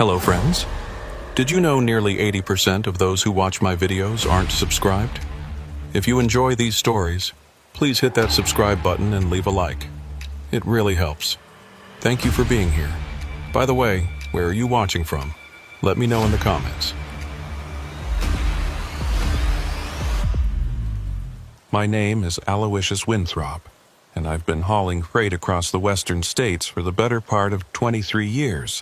Hello friends. Did you know nearly 80% of those who watch my videos aren't subscribed? If you enjoy these stories, please hit that subscribe button and leave a like. It really helps. Thank you for being here. By the way, where are you watching from? Let me know in the comments. My name is Aloysius Winthrop, and I've been hauling freight across the western states for the better part of 23 years.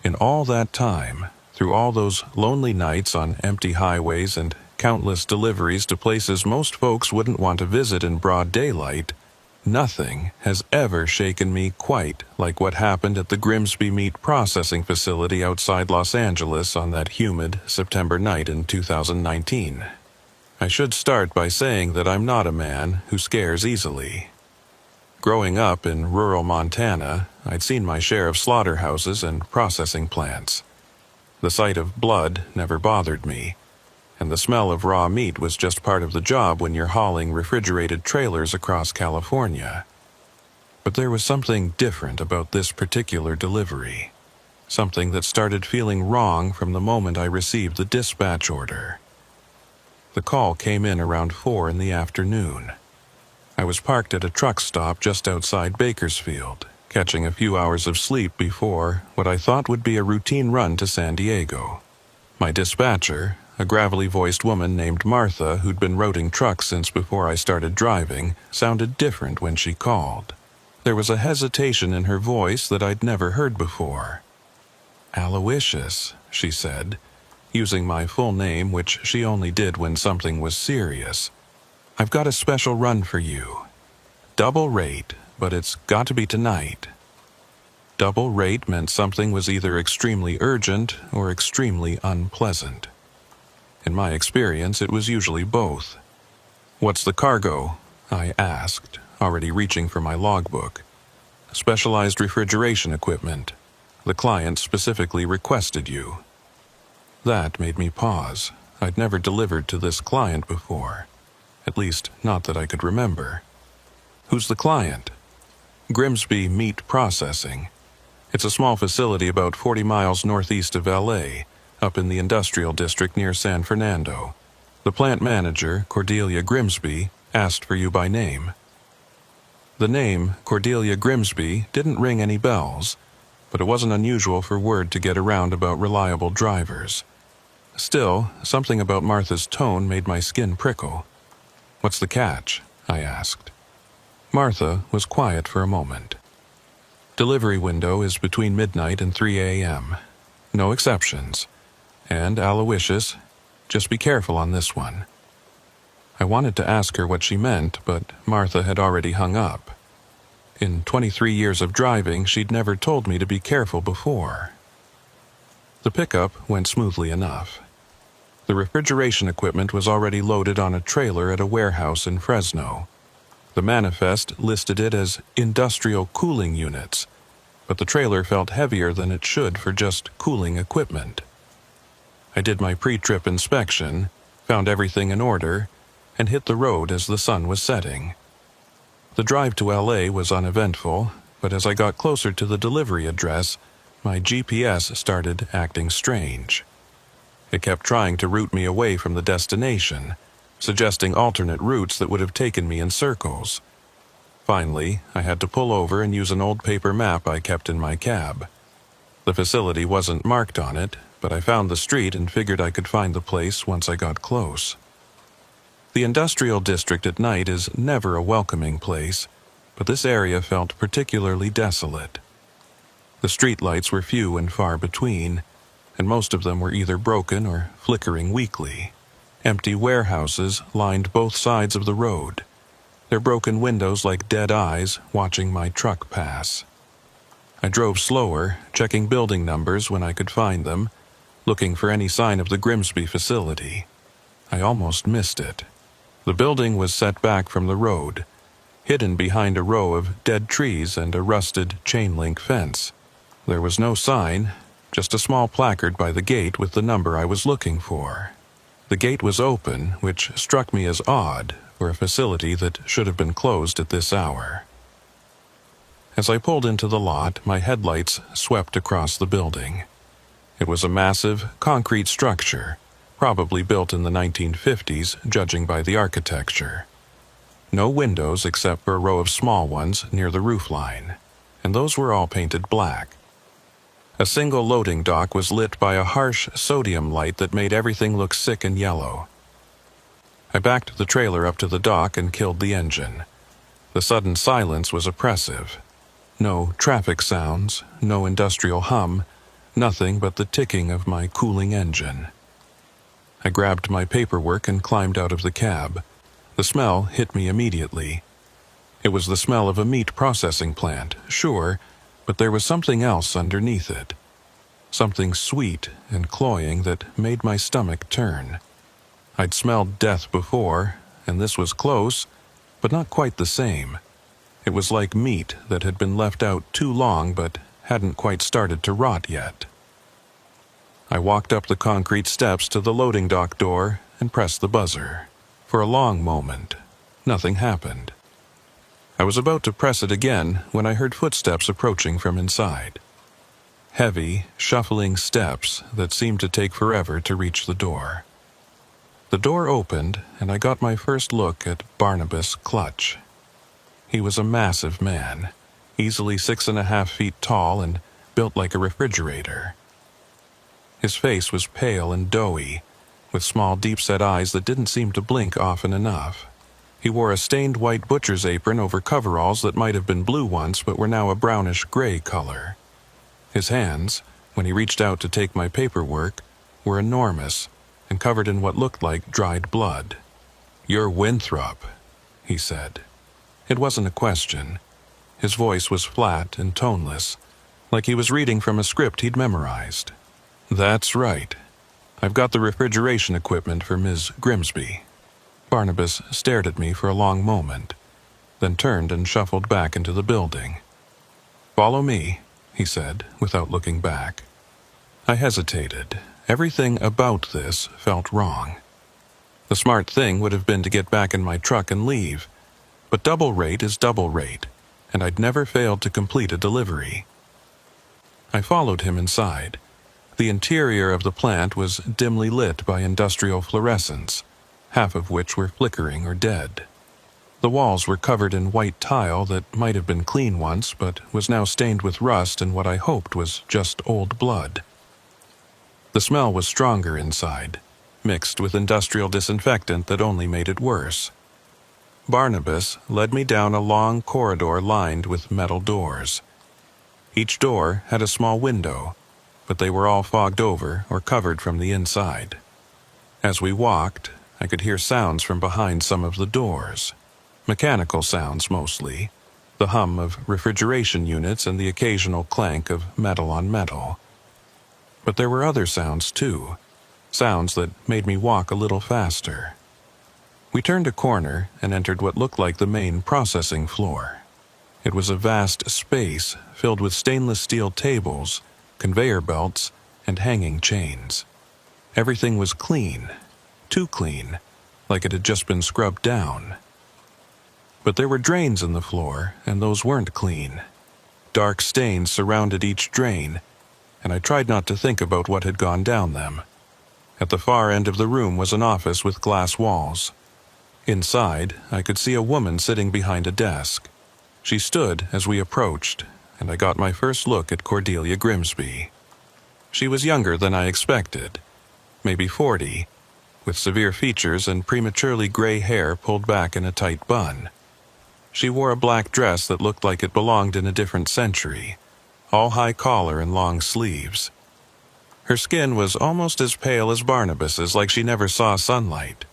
In all that time, through all those lonely nights on empty highways and countless deliveries to places most folks wouldn't want to visit in broad daylight, nothing has ever shaken me quite like what happened at the Grimsby Meat Processing Facility outside Los Angeles on that humid September night in 2019. I should start by saying that I'm not a man who scares easily. Growing up in rural Montana, I'd seen my share of slaughterhouses and processing plants. The sight of blood never bothered me, and the smell of raw meat was just part of the job when you're hauling refrigerated trailers across California. But there was something different about this particular delivery, something that started feeling wrong from the moment I received the dispatch order. The call came in around 4 in the afternoon. I was parked at a truck stop just outside Bakersfield, catching a few hours of sleep before what I thought would be a routine run to San Diego. My dispatcher, a gravelly-voiced woman named Martha who'd been roading trucks since before I started driving, sounded different when she called. There was a hesitation in her voice that I'd never heard before. "Aloysius," she said, using my full name, which she only did when something was serious. "I've got a special run for you. Double rate, but it's got to be tonight." Double rate meant something was either extremely urgent or extremely unpleasant. In my experience, it was usually both. "What's the cargo?" I asked, already reaching for my logbook. "Specialized refrigeration equipment. The client specifically requested you." That made me pause. I'd never delivered to this client before. At least, not that I could remember. "Who's the client?" "Grimsby Meat Processing. It's a small facility about 40 miles northeast of LA, up in the industrial district near San Fernando. The plant manager, Cordelia Grimsby, asked for you by name." The name, Cordelia Grimsby, didn't ring any bells, but it wasn't unusual for word to get around about reliable drivers. Still, something about Martha's tone made my skin prickle. "What's the catch?" I asked. Martha was quiet for a moment. "Delivery window is between midnight and 3 a.m. No exceptions. And Aloysius, just be careful on this one." I wanted to ask her what she meant, but Martha had already hung up. In 23 years of driving, she'd never told me to be careful before. The pickup went smoothly enough. The refrigeration equipment was already loaded on a trailer at a warehouse in Fresno. The manifest listed it as industrial cooling units, but the trailer felt heavier than it should for just cooling equipment. I did my pre-trip inspection, found everything in order, and hit the road as the sun was setting. The drive to LA was uneventful, but as I got closer to the delivery address, my GPS started acting strange. It kept trying to route me away from the destination, suggesting alternate routes that would have taken me in circles. Finally, I had to pull over and use an old paper map I kept in my cab. The facility wasn't marked on it, but I found the street and figured I could find the place once I got close. The industrial district at night is never a welcoming place, but this area felt particularly desolate. The streetlights were few and far between, and most of them were either broken or flickering weakly. Empty warehouses lined both sides of the road, their broken windows like dead eyes watching my truck pass. I drove slower, checking building numbers when I could find them, looking for any sign of the Grimsby facility. I almost missed it. The building was set back from the road, hidden behind a row of dead trees and a rusted chain-link fence. There was no sign, just a small placard by the gate with the number I was looking for. The gate was open, which struck me as odd for a facility that should have been closed at this hour. As I pulled into the lot, my headlights swept across the building. It was a massive, concrete structure, probably built in the 1950s, judging by the architecture. No windows except for a row of small ones near the roofline, and those were all painted black. A single loading dock was lit by a harsh sodium light that made everything look sick and yellow. I backed the trailer up to the dock and killed the engine. The sudden silence was oppressive. No traffic sounds, no industrial hum, nothing but the ticking of my cooling engine. I grabbed my paperwork and climbed out of the cab. The smell hit me immediately. It was the smell of a meat processing plant, sure, but there was something else underneath it. Something sweet and cloying that made my stomach turn. I'd smelled death before, and this was close, but not quite the same. It was like meat that had been left out too long but hadn't quite started to rot yet. I walked up the concrete steps to the loading dock door and pressed the buzzer. For a long moment, nothing happened. I was about to press it again when I heard footsteps approaching from inside. Heavy, shuffling steps that seemed to take forever to reach the door. The door opened, and I got my first look at Barnabas Clutch. He was a massive man, easily 6.5 feet tall and built like a refrigerator. His face was pale and doughy, with small deep-set eyes that didn't seem to blink often enough. He wore a stained white butcher's apron over coveralls that might have been blue once but were now a brownish-gray color. His hands, when he reached out to take my paperwork, were enormous and covered in what looked like dried blood. "You're Winthrop," he said. It wasn't a question. His voice was flat and toneless, like he was reading from a script he'd memorized. "That's right. I've got the refrigeration equipment for Ms. Grimsby." Barnabas stared at me for a long moment, then turned and shuffled back into the building. "Follow me," he said, without looking back. I hesitated. Everything about this felt wrong. The smart thing would have been to get back in my truck and leave, but double rate is double rate, and I'd never failed to complete a delivery. I followed him inside. The interior of the plant was dimly lit by industrial fluorescents, half of which were flickering or dead. The walls were covered in white tile that might have been clean once, but was now stained with rust and what I hoped was just old blood. The smell was stronger inside, mixed with industrial disinfectant that only made it worse. Barnabas led me down a long corridor lined with metal doors. Each door had a small window, but they were all fogged over or covered from the inside. As we walked, I could hear sounds from behind some of the doors. Mechanical sounds mostly, the hum of refrigeration units and the occasional clank of metal on metal. But there were other sounds too, sounds that made me walk a little faster. We turned a corner and entered what looked like the main processing floor. It was a vast space filled with stainless steel tables, conveyor belts, and hanging chains. Everything was clean, too clean, like it had just been scrubbed down. But there were drains in the floor, and those weren't clean. Dark stains surrounded each drain, and I tried not to think about what had gone down them. At the far end of the room was an office with glass walls. Inside, I could see a woman sitting behind a desk. She stood as we approached, and I got my first look at Cordelia Grimsby. She was younger than I expected, maybe 40, with severe features and prematurely gray hair pulled back in a tight bun. She wore a black dress that looked like it belonged in a different century, all high collar and long sleeves. Her skin was almost as pale as Barnabas's, like she never saw sunlight,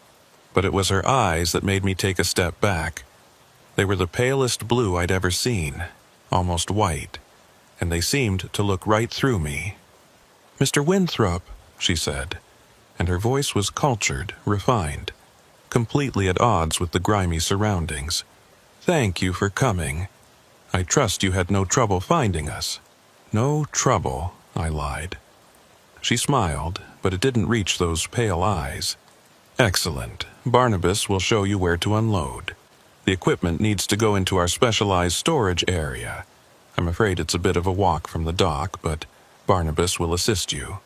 but it was her eyes that made me take a step back. They were the palest blue I'd ever seen, almost white, and they seemed to look right through me. "Mr. Winthrop," she said, and her voice was cultured, refined, completely at odds with the grimy surroundings. "Thank you for coming. I trust you had no trouble finding us." "No trouble," I lied. She smiled, but it didn't reach those pale eyes. "Excellent. Barnabas will show you where to unload. The equipment needs to go into our specialized storage area. I'm afraid it's a bit of a walk from the dock, but Barnabas will assist you."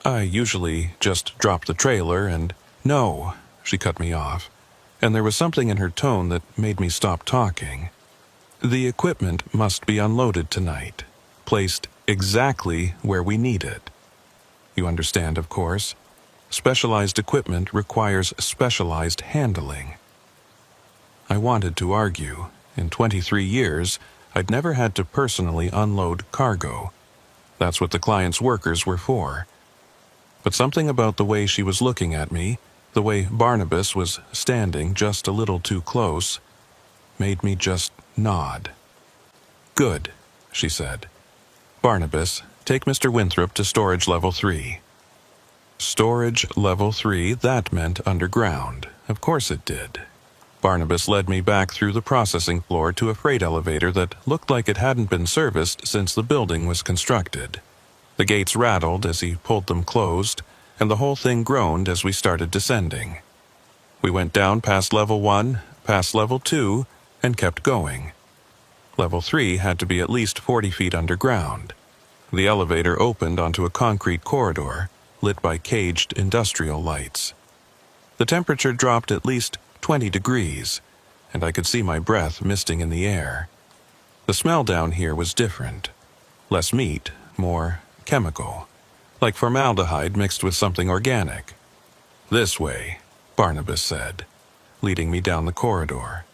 I usually just drop the trailer and— No, she cut me off, and there was something in her tone that made me stop talking. The equipment must be unloaded tonight, placed exactly where we need it. You understand, of course. Specialized equipment requires specialized handling. I wanted to argue. In 23 years, I'd never had to personally unload cargo. That's what the client's workers were for. But something about the way she was looking at me, the way Barnabas was standing just a little too close, made me just nod. "Good," she said. "Barnabas, take Mr. Winthrop to storage level 3. Storage level 3, that meant underground. Of course it did. Barnabas led me back through the processing floor to a freight elevator that looked like it hadn't been serviced since the building was constructed. The gates rattled as he pulled them closed, and the whole thing groaned as we started descending. We went down past level 1, past level 2, and kept going. Level 3 had to be at least 40 feet underground. The elevator opened onto a concrete corridor, lit by caged industrial lights. The temperature dropped at least 20 degrees, and I could see my breath misting in the air. The smell down here was different. Less meat, more chemical, like formaldehyde mixed with something organic. "This way," Barnabas said, leading me down the corridor.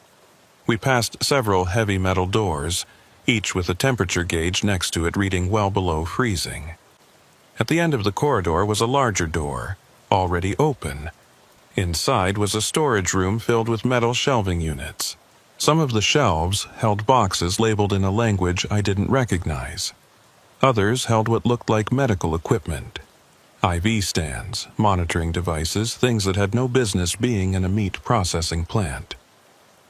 We passed several heavy metal doors, each with a temperature gauge next to it reading well below freezing. At the end of the corridor was a larger door, already open. Inside was a storage room filled with metal shelving units. Some of the shelves held boxes labeled in a language I didn't recognize. Others held what looked like medical equipment. IV stands, monitoring devices, things that had no business being in a meat processing plant.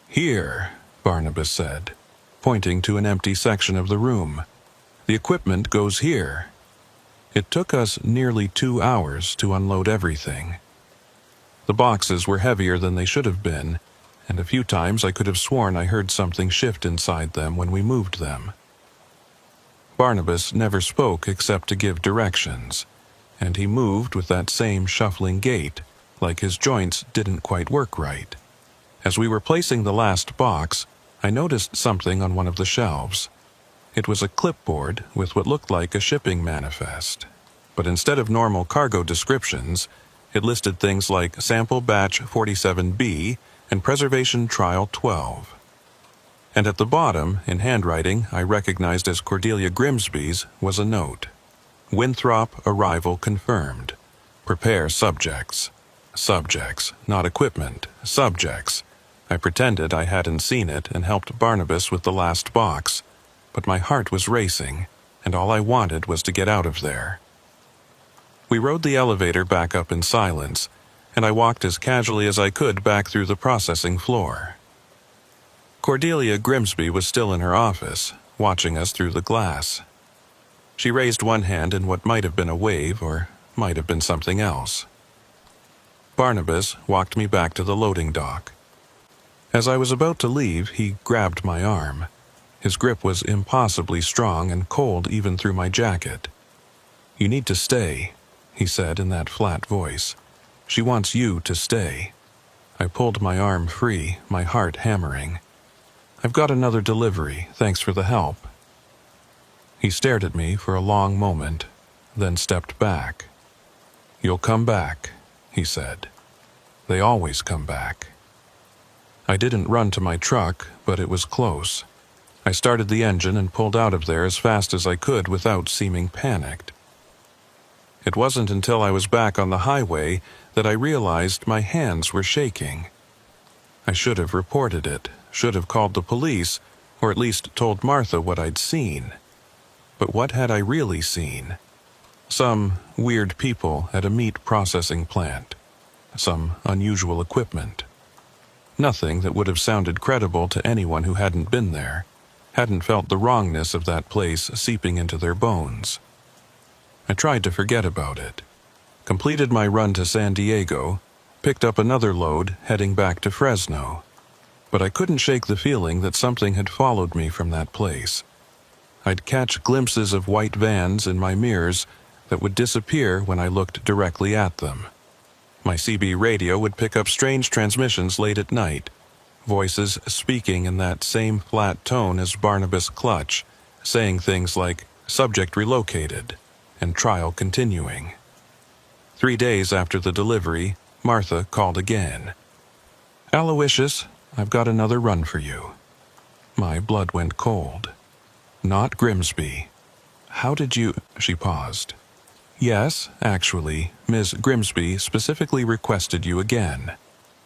"Here," Barnabas said, pointing to an empty section of the room. "The equipment goes here." It took us nearly 2 hours to unload everything. The boxes were heavier than they should have been, and a few times I could have sworn I heard something shift inside them when we moved them. Barnabas never spoke except to give directions, and he moved with that same shuffling gait, like his joints didn't quite work right. As we were placing the last box, I noticed something on one of the shelves. It was a clipboard with what looked like a shipping manifest, but instead of normal cargo descriptions, it listed things like Sample Batch 47B and Preservation Trial 12. And at the bottom, in handwriting I recognized as Cordelia Grimsby's, was a note. "Winthrop arrival confirmed. Prepare subjects." Subjects, not equipment. Subjects. I pretended I hadn't seen it and helped Barnabas with the last box, but my heart was racing, and all I wanted was to get out of there. We rode the elevator back up in silence, and I walked as casually as I could back through the processing floor. Cordelia Grimsby was still in her office, watching us through the glass. She raised one hand in what might have been a wave or might have been something else. Barnabas walked me back to the loading dock. As I was about to leave, he grabbed my arm. His grip was impossibly strong and cold even through my jacket. "You need to stay," he said in that flat voice. "She wants you to stay." I pulled my arm free, my heart hammering. "I've got another delivery, thanks for the help." He stared at me for a long moment, then stepped back. "You'll come back," he said. "They always come back." I didn't run to my truck, but it was close. I started the engine and pulled out of there as fast as I could without seeming panicked. It wasn't until I was back on the highway that I realized my hands were shaking. I should have reported it, should have called the police, or at least told Martha what I'd seen. But what had I really seen? Some weird people at a meat processing plant. Some unusual equipment. Nothing that would have sounded credible to anyone who hadn't been there, hadn't felt the wrongness of that place seeping into their bones. I tried to forget about it, completed my run to San Diego, picked up another load heading back to Fresno. But I couldn't shake the feeling that something had followed me from that place. I'd catch glimpses of white vans in my mirrors, that would disappear when I looked directly at them. My CB radio would pick up strange transmissions late at night, voices speaking in that same flat tone as Barnabas Clutch, saying things like "subject relocated" and "trial continuing." 3 days after the delivery, Martha called again. "Aloysius, I've got another run for you." My blood went cold. "Not Grimsby. How did you—" She paused. "Yes, actually, Ms. Grimsby specifically requested you again.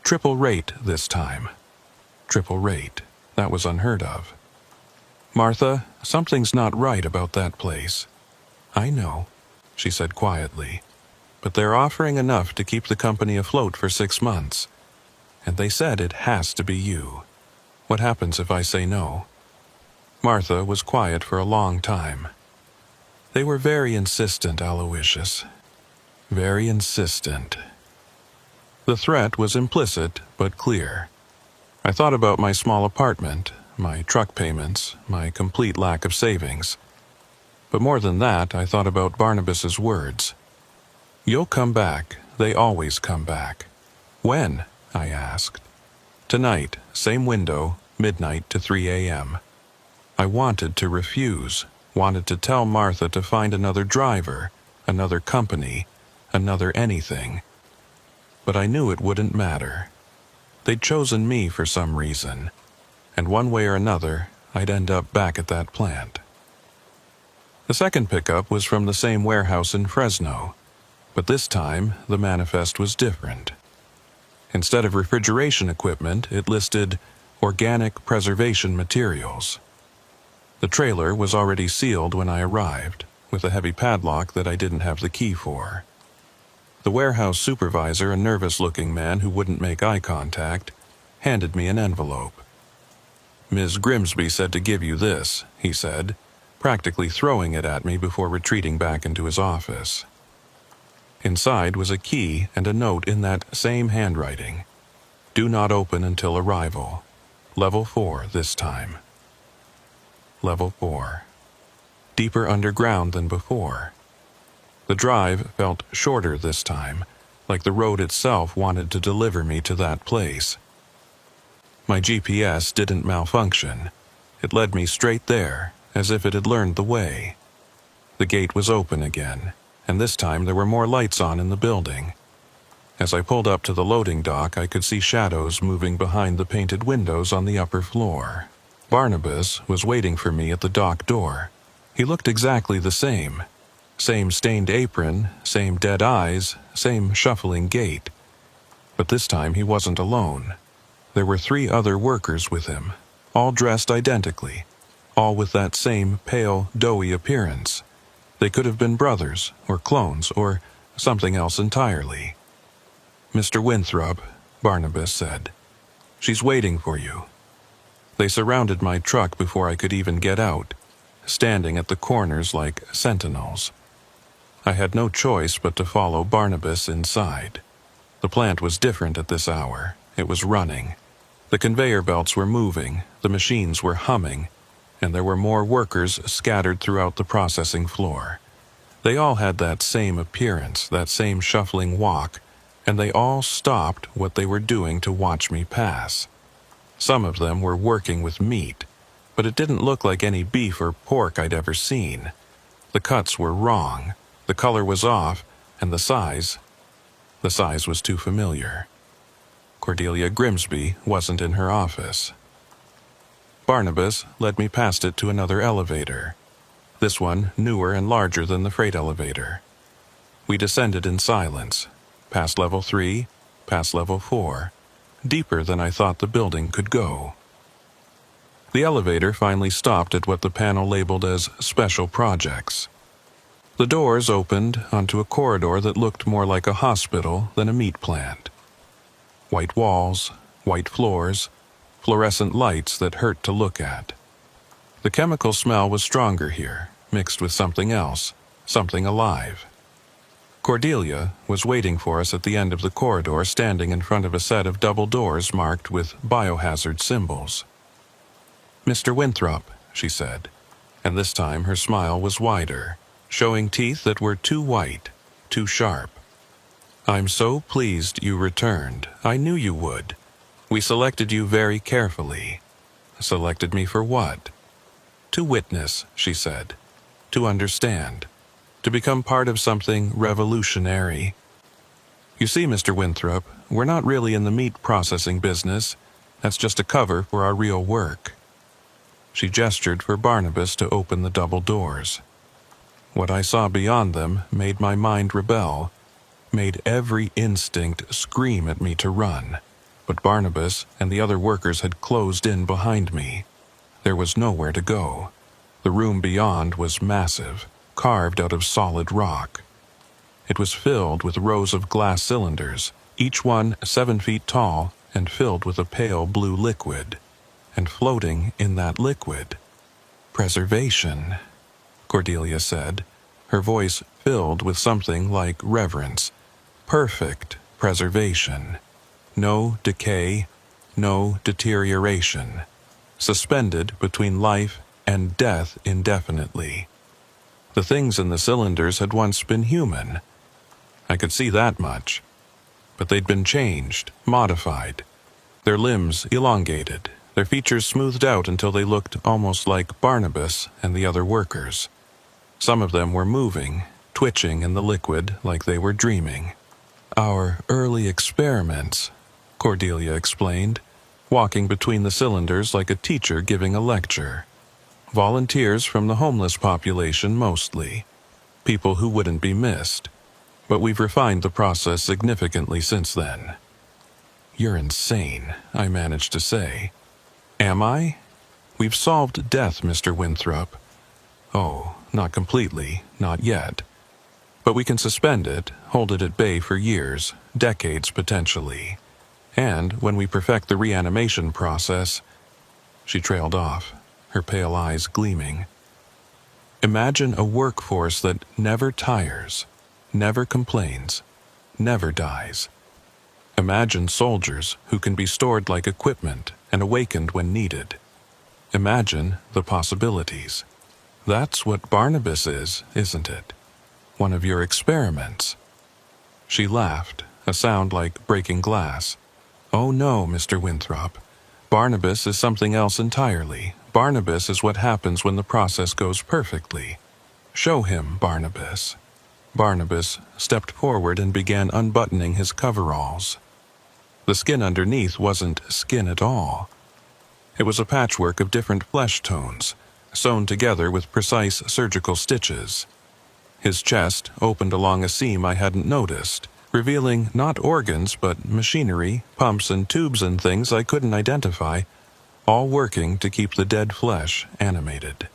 Triple rate this time." Triple rate. That was unheard of. "Martha, something's not right about that place." "I know," she said quietly, "but they're offering enough to keep the company afloat for 6 months. And they said it has to be you. What happens if I say no?" Martha was quiet for a long time. "They were very insistent, Aloysius. Very insistent." The threat was implicit but clear. I thought about my small apartment, my truck payments, my complete lack of savings. But more than that, I thought about Barnabas's words. "You'll come back. They always come back." "When?" I asked. "Tonight, same window, midnight to 3 a.m. I wanted to refuse, wanted to tell Martha to find another driver, another company, another anything. But I knew it wouldn't matter. They'd chosen me for some reason, and one way or another, I'd end up back at that plant. The second pickup was from the same warehouse in Fresno, but this time the manifest was different. Instead of refrigeration equipment, it listed organic preservation materials. The trailer was already sealed when I arrived, with a heavy padlock that I didn't have the key for. The warehouse supervisor, a nervous-looking man who wouldn't make eye contact, handed me an envelope. "Ms. Grimsby said to give you this," he said, practically throwing it at me before retreating back into his office. Inside was a key and a note in that same handwriting. "Do not open until arrival. Level 4 this time." Level 4. Deeper underground than before. The drive felt shorter this time, like the road itself wanted to deliver me to that place. My GPS didn't malfunction. It led me straight there, as if it had learned the way. The gate was open again, and this time there were more lights on in the building. As I pulled up to the loading dock, I could see shadows moving behind the painted windows on the upper floor. Barnabas was waiting for me at the dock door. He looked exactly the same. Same stained apron, same dead eyes, same shuffling gait. But this time he wasn't alone. There were 3 other workers with him, all dressed identically, all with that same pale, doughy appearance. They could have been brothers, or clones, or something else entirely. "Mr. Winthrop," Barnabas said, "she's waiting for you." They surrounded my truck before I could even get out, standing at the corners like sentinels. I had no choice but to follow Barnabas inside. The plant was different at this hour. It was running. The conveyor belts were moving, the machines were humming, and there were more workers scattered throughout the processing floor. They all had that same appearance, that same shuffling walk, and they all stopped what they were doing to watch me pass. Some of them were working with meat, but it didn't look like any beef or pork I'd ever seen. The cuts were wrong, the color was off, and the size was too familiar. Cordelia Grimsby wasn't in her office. Barnabas led me past it to another elevator. This one newer and larger than the freight elevator. We descended in silence, past level 3, past level 4, deeper than I thought the building could go. The elevator finally stopped at what the panel labeled as Special Projects. The doors opened onto a corridor that looked more like a hospital than a meat plant. White walls, white floors, fluorescent lights that hurt to look at. The chemical smell was stronger here, mixed with something else, something alive. Cordelia was waiting for us at the end of the corridor, standing in front of a set of double doors marked with biohazard symbols. "Mr. Winthrop," she said, and this time her smile was wider. showing teeth that were too white, too sharp. "I'm so pleased you returned. I knew you would. We selected you very carefully." "Selected me for what?" "To witness," she said. "To understand. To become part of something revolutionary. You see, Mr. Winthrop, we're not really in the meat processing business. That's just a cover for our real work." She gestured for Barnabas to open the double doors. What I saw beyond them made my mind rebel, made every instinct scream at me to run. But Barnabas and the other workers had closed in behind me. There was nowhere to go. The room beyond was massive, carved out of solid rock. It was filled with rows of glass cylinders, each one 7 feet tall and filled with a pale blue liquid. And floating in that liquid, "Preservation," Cordelia said, her voice filled with something like reverence. "Perfect preservation. No decay, no deterioration. Suspended between life and death indefinitely." The things in the cylinders had once been human. I could see that much. But they'd been changed, modified. Their limbs elongated, their features smoothed out until they looked almost like Barnabas and the other workers. Some of them were moving, twitching in the liquid like they were dreaming. "Our early experiments," Cordelia explained, walking between the cylinders like a teacher giving a lecture. "Volunteers from the homeless population mostly. People who wouldn't be missed. But we've refined the process significantly since then." "You're insane," I managed to say. "Am I? We've solved death, Mr. Winthrop." "Oh, not completely, not yet. But we can suspend it, hold it at bay for years, decades potentially. And when we perfect the reanimation process..." She trailed off, her pale eyes gleaming. "Imagine a workforce that never tires, never complains, never dies. Imagine soldiers who can be stored like equipment and awakened when needed. Imagine the possibilities. That's what Barnabas is, isn't it? One of your experiments." She laughed, a sound like breaking glass. "Oh no, Mr. Winthrop. Barnabas is something else entirely. Barnabas is what happens when the process goes perfectly. Show him, Barnabas." Barnabas stepped forward and began unbuttoning his coveralls. The skin underneath wasn't skin at all. It was a patchwork of different flesh tones, sewn together with precise surgical stitches. His chest opened along a seam I hadn't noticed, revealing not organs but machinery, pumps and tubes and things I couldn't identify, all working to keep the dead flesh animated.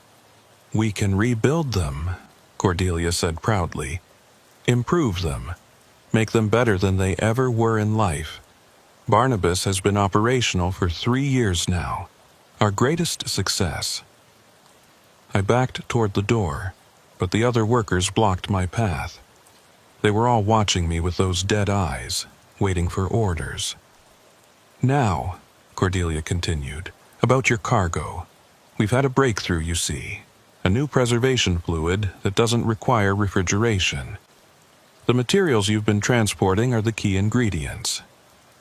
"We can rebuild them," Cordelia said proudly. "Improve them. Make them better than they ever were in life. Barnabas has been operational for 3 years now. Our greatest success." I backed toward the door, but the other workers blocked my path. They were all watching me with those dead eyes, waiting for orders. "Now," Cordelia continued, "about your cargo. We've had a breakthrough, you see. A new preservation fluid that doesn't require refrigeration. The materials you've been transporting are the key ingredients.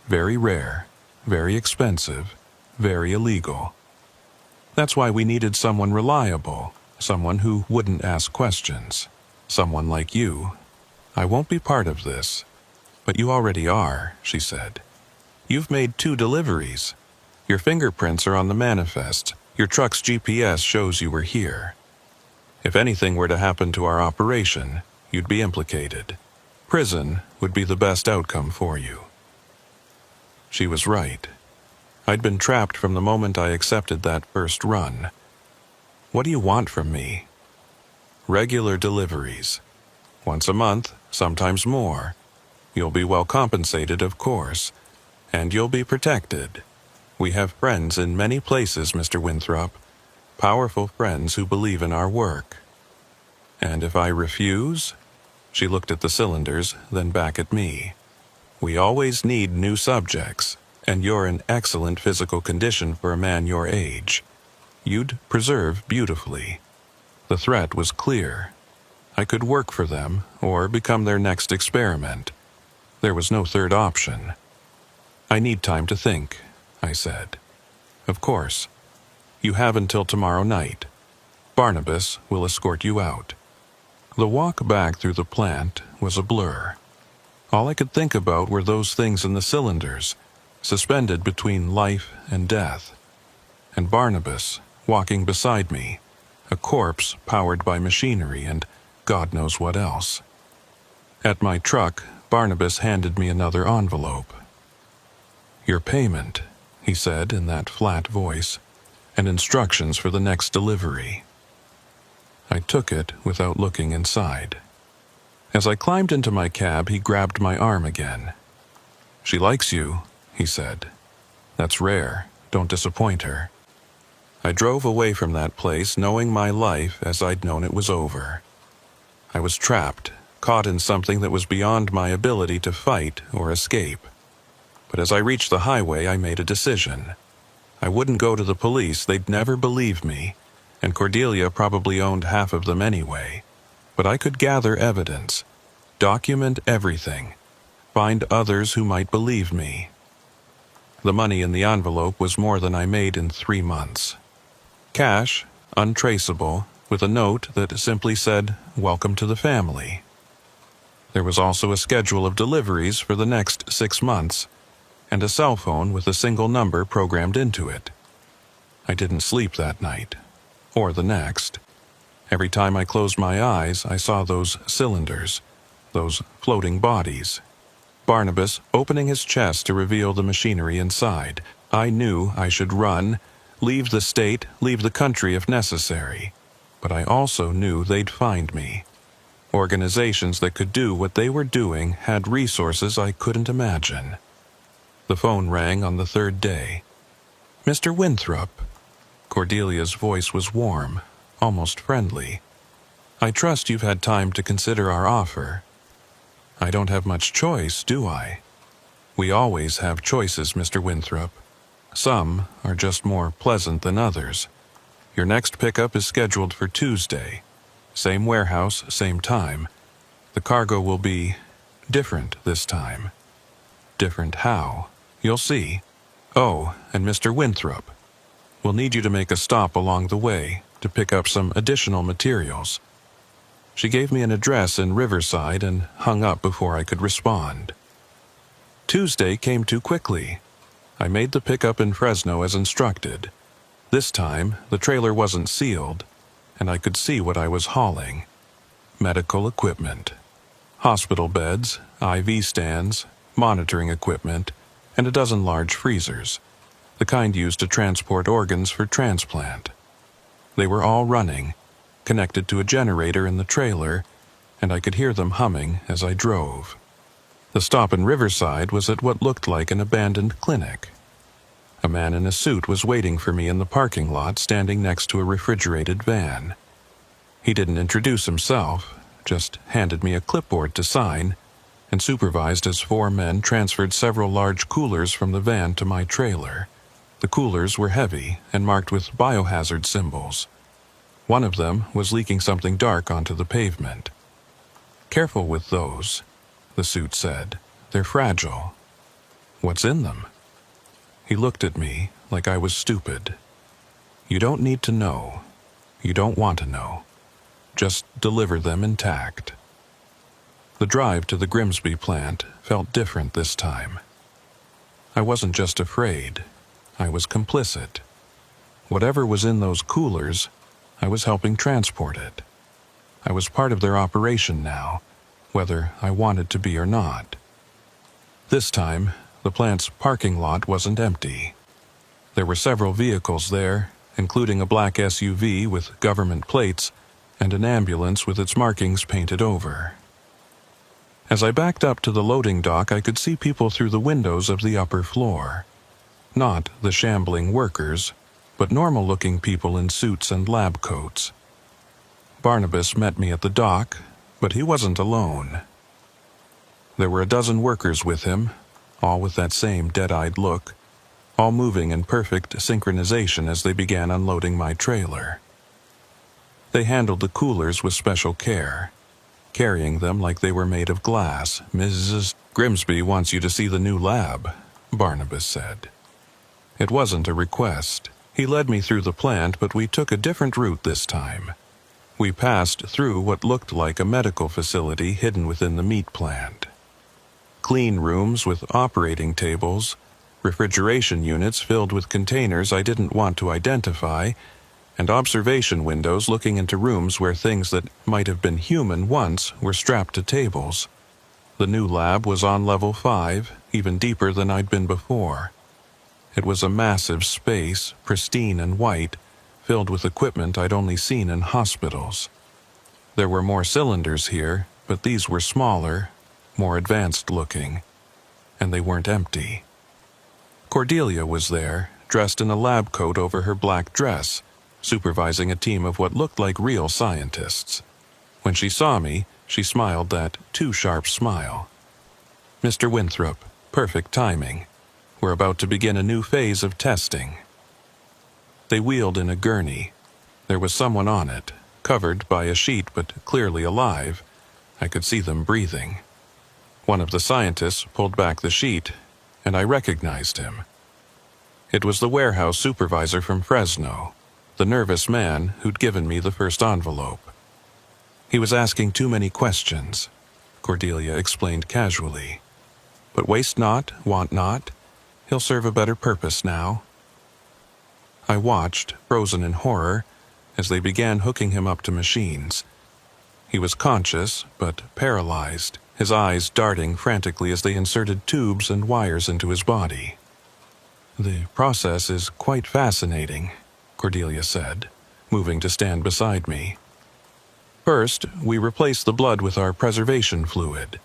Very rare, very expensive, very illegal. That's why we needed someone reliable, someone who wouldn't ask questions. Someone like you. I won't be part of this." "But you already are," she said. "You've made 2 deliveries. Your fingerprints are on the manifest. Your truck's GPS shows you were here. If anything were to happen to our operation, you'd be implicated. Prison would be the best outcome for you." She was right. I'd been trapped from the moment I accepted that first run. "What do you want from me?" "Regular deliveries. Once a month, sometimes more. You'll be well compensated, of course. And you'll be protected. We have friends in many places, Mr. Winthrop. Powerful friends who believe in our work." "And if I refuse?" She looked at the cylinders, then back at me. "We always need new subjects, and you're in excellent physical condition for a man your age. You'd preserve beautifully." The threat was clear. I could work for them or become their next experiment. There was no third option. I need time to think, I said. Of course. You have until tomorrow night. Barnabas will escort you out. The walk back through the plant was a blur. All I could think about were those things in the cylinders, suspended between life and death. And Barnabas, walking beside me, a corpse powered by machinery and God knows what else. At my truck, Barnabas handed me another envelope. Your payment, he said in that flat voice, and instructions for the next delivery. I took it without looking inside. As I climbed into my cab, he grabbed my arm again. She likes you, he said. That's rare. Don't disappoint her. I drove away from that place knowing my life as I'd known it was over. I was trapped, caught in something that was beyond my ability to fight or escape. But as I reached the highway, I made a decision. I wouldn't go to the police, they'd never believe me, and Cordelia probably owned half of them anyway. But I could gather evidence, document everything, find others who might believe me. The money in the envelope was more than I made in 3 months. Cash, untraceable, with a note that simply said, "Welcome to the family." There was also a schedule of deliveries for the next 6 months, and a cell phone with a single number programmed into it. I didn't sleep that night, or the next. Every time I closed my eyes, I saw those cylinders, those floating bodies. Barnabas opening his chest to reveal the machinery inside. I knew I should run, leave the state, leave the country if necessary. But I also knew they'd find me. Organizations that could do what they were doing had resources I couldn't imagine. The phone rang on the 3rd day. Mr. Winthrop. Cordelia's voice was warm, almost friendly. I trust you've had time to consider our offer. I don't have much choice, do I? We always have choices, Mr. Winthrop. Some are just more pleasant than others. Your next pickup is scheduled for Tuesday. Same warehouse, same time. The cargo will be different this time. Different how? You'll see. Oh, and Mr. Winthrop. We'll need you to make a stop along the way to pick up some additional materials. She gave me an address in Riverside and hung up before I could respond. Tuesday came too quickly. I made the pickup in Fresno as instructed. This time, the trailer wasn't sealed, and I could see what I was hauling. Medical equipment. Hospital beds, IV stands, monitoring equipment, and a dozen large freezers, the kind used to transport organs for transplant. They were all running, connected to a generator in the trailer, and I could hear them humming as I drove. The stop in Riverside was at what looked like an abandoned clinic. A man in a suit was waiting for me in the parking lot, standing next to a refrigerated van. He didn't introduce himself, just handed me a clipboard to sign, and supervised as 4 men transferred several large coolers from the van to my trailer. The coolers were heavy and marked with biohazard symbols. One of them was leaking something dark onto the pavement. Careful with those, the suit said. They're fragile. What's in them? He looked at me like I was stupid. You don't need to know. You don't want to know. Just deliver them intact. The drive to the Grimsby plant felt different this time. I wasn't just afraid. I was complicit. Whatever was in those coolers, I was helping transport it. I was part of their operation now, whether I wanted to be or not. This time, the plant's parking lot wasn't empty. There were several vehicles there, including a black SUV with government plates and an ambulance with its markings painted over. As I backed up to the loading dock, I could see people through the windows of the upper floor. Not the shambling workers, but normal-looking people in suits and lab coats. Barnabas met me at the dock, but he wasn't alone. There were a dozen workers with him, all with that same dead-eyed look, all moving in perfect synchronization as they began unloading my trailer. They handled the coolers with special care, carrying them like they were made of glass. "Mrs. Grimsby wants you to see the new lab," Barnabas said. It wasn't a request. He led me through the plant, but we took a different route this time. We passed through what looked like a medical facility hidden within the meat plant. Clean rooms with operating tables, refrigeration units filled with containers I didn't want to identify, and observation windows looking into rooms where things that might have been human once were strapped to tables. The new lab was on level 5, even deeper than I'd been before. It was a massive space, pristine and white, filled with equipment I'd only seen in hospitals. There were more cylinders here, but these were smaller, more advanced looking, and they weren't empty. Cordelia was there, dressed in a lab coat over her black dress, supervising a team of what looked like real scientists. When she saw me, she smiled that too-sharp smile. "Mr. Winthrop, perfect timing. We're about to begin a new phase of testing." They wheeled in a gurney. There was someone on it, covered by a sheet but clearly alive. I could see them breathing. One of the scientists pulled back the sheet, and I recognized him. It was the warehouse supervisor from Fresno, the nervous man who'd given me the first envelope. "He was asking too many questions," Cordelia explained casually. "But waste not, want not. He'll serve a better purpose now." I watched, frozen in horror, as they began hooking him up to machines. He was conscious, but paralyzed, his eyes darting frantically as they inserted tubes and wires into his body. "The process is quite fascinating," Cordelia said, moving to stand beside me. "First, we replace the blood with our preservation fluid.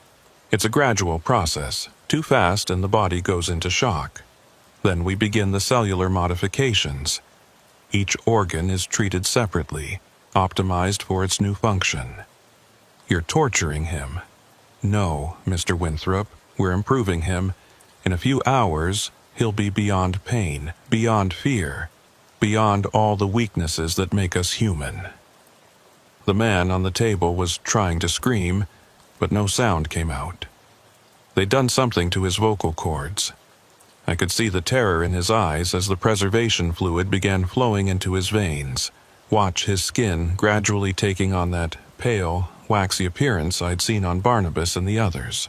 It's a gradual process. Too fast and the body goes into shock. Then we begin the cellular modifications. Each organ is treated separately, optimized for its new function." "You're torturing him." "No, Mr. Winthrop, we're improving him. In a few hours, he'll be beyond pain, beyond fear, beyond all the weaknesses that make us human." The man on the table was trying to scream, but no sound came out. They'd done something to his vocal cords. I could see the terror in his eyes as the preservation fluid began flowing into his veins, watch his skin gradually taking on that pale, waxy appearance I'd seen on Barnabas and the others.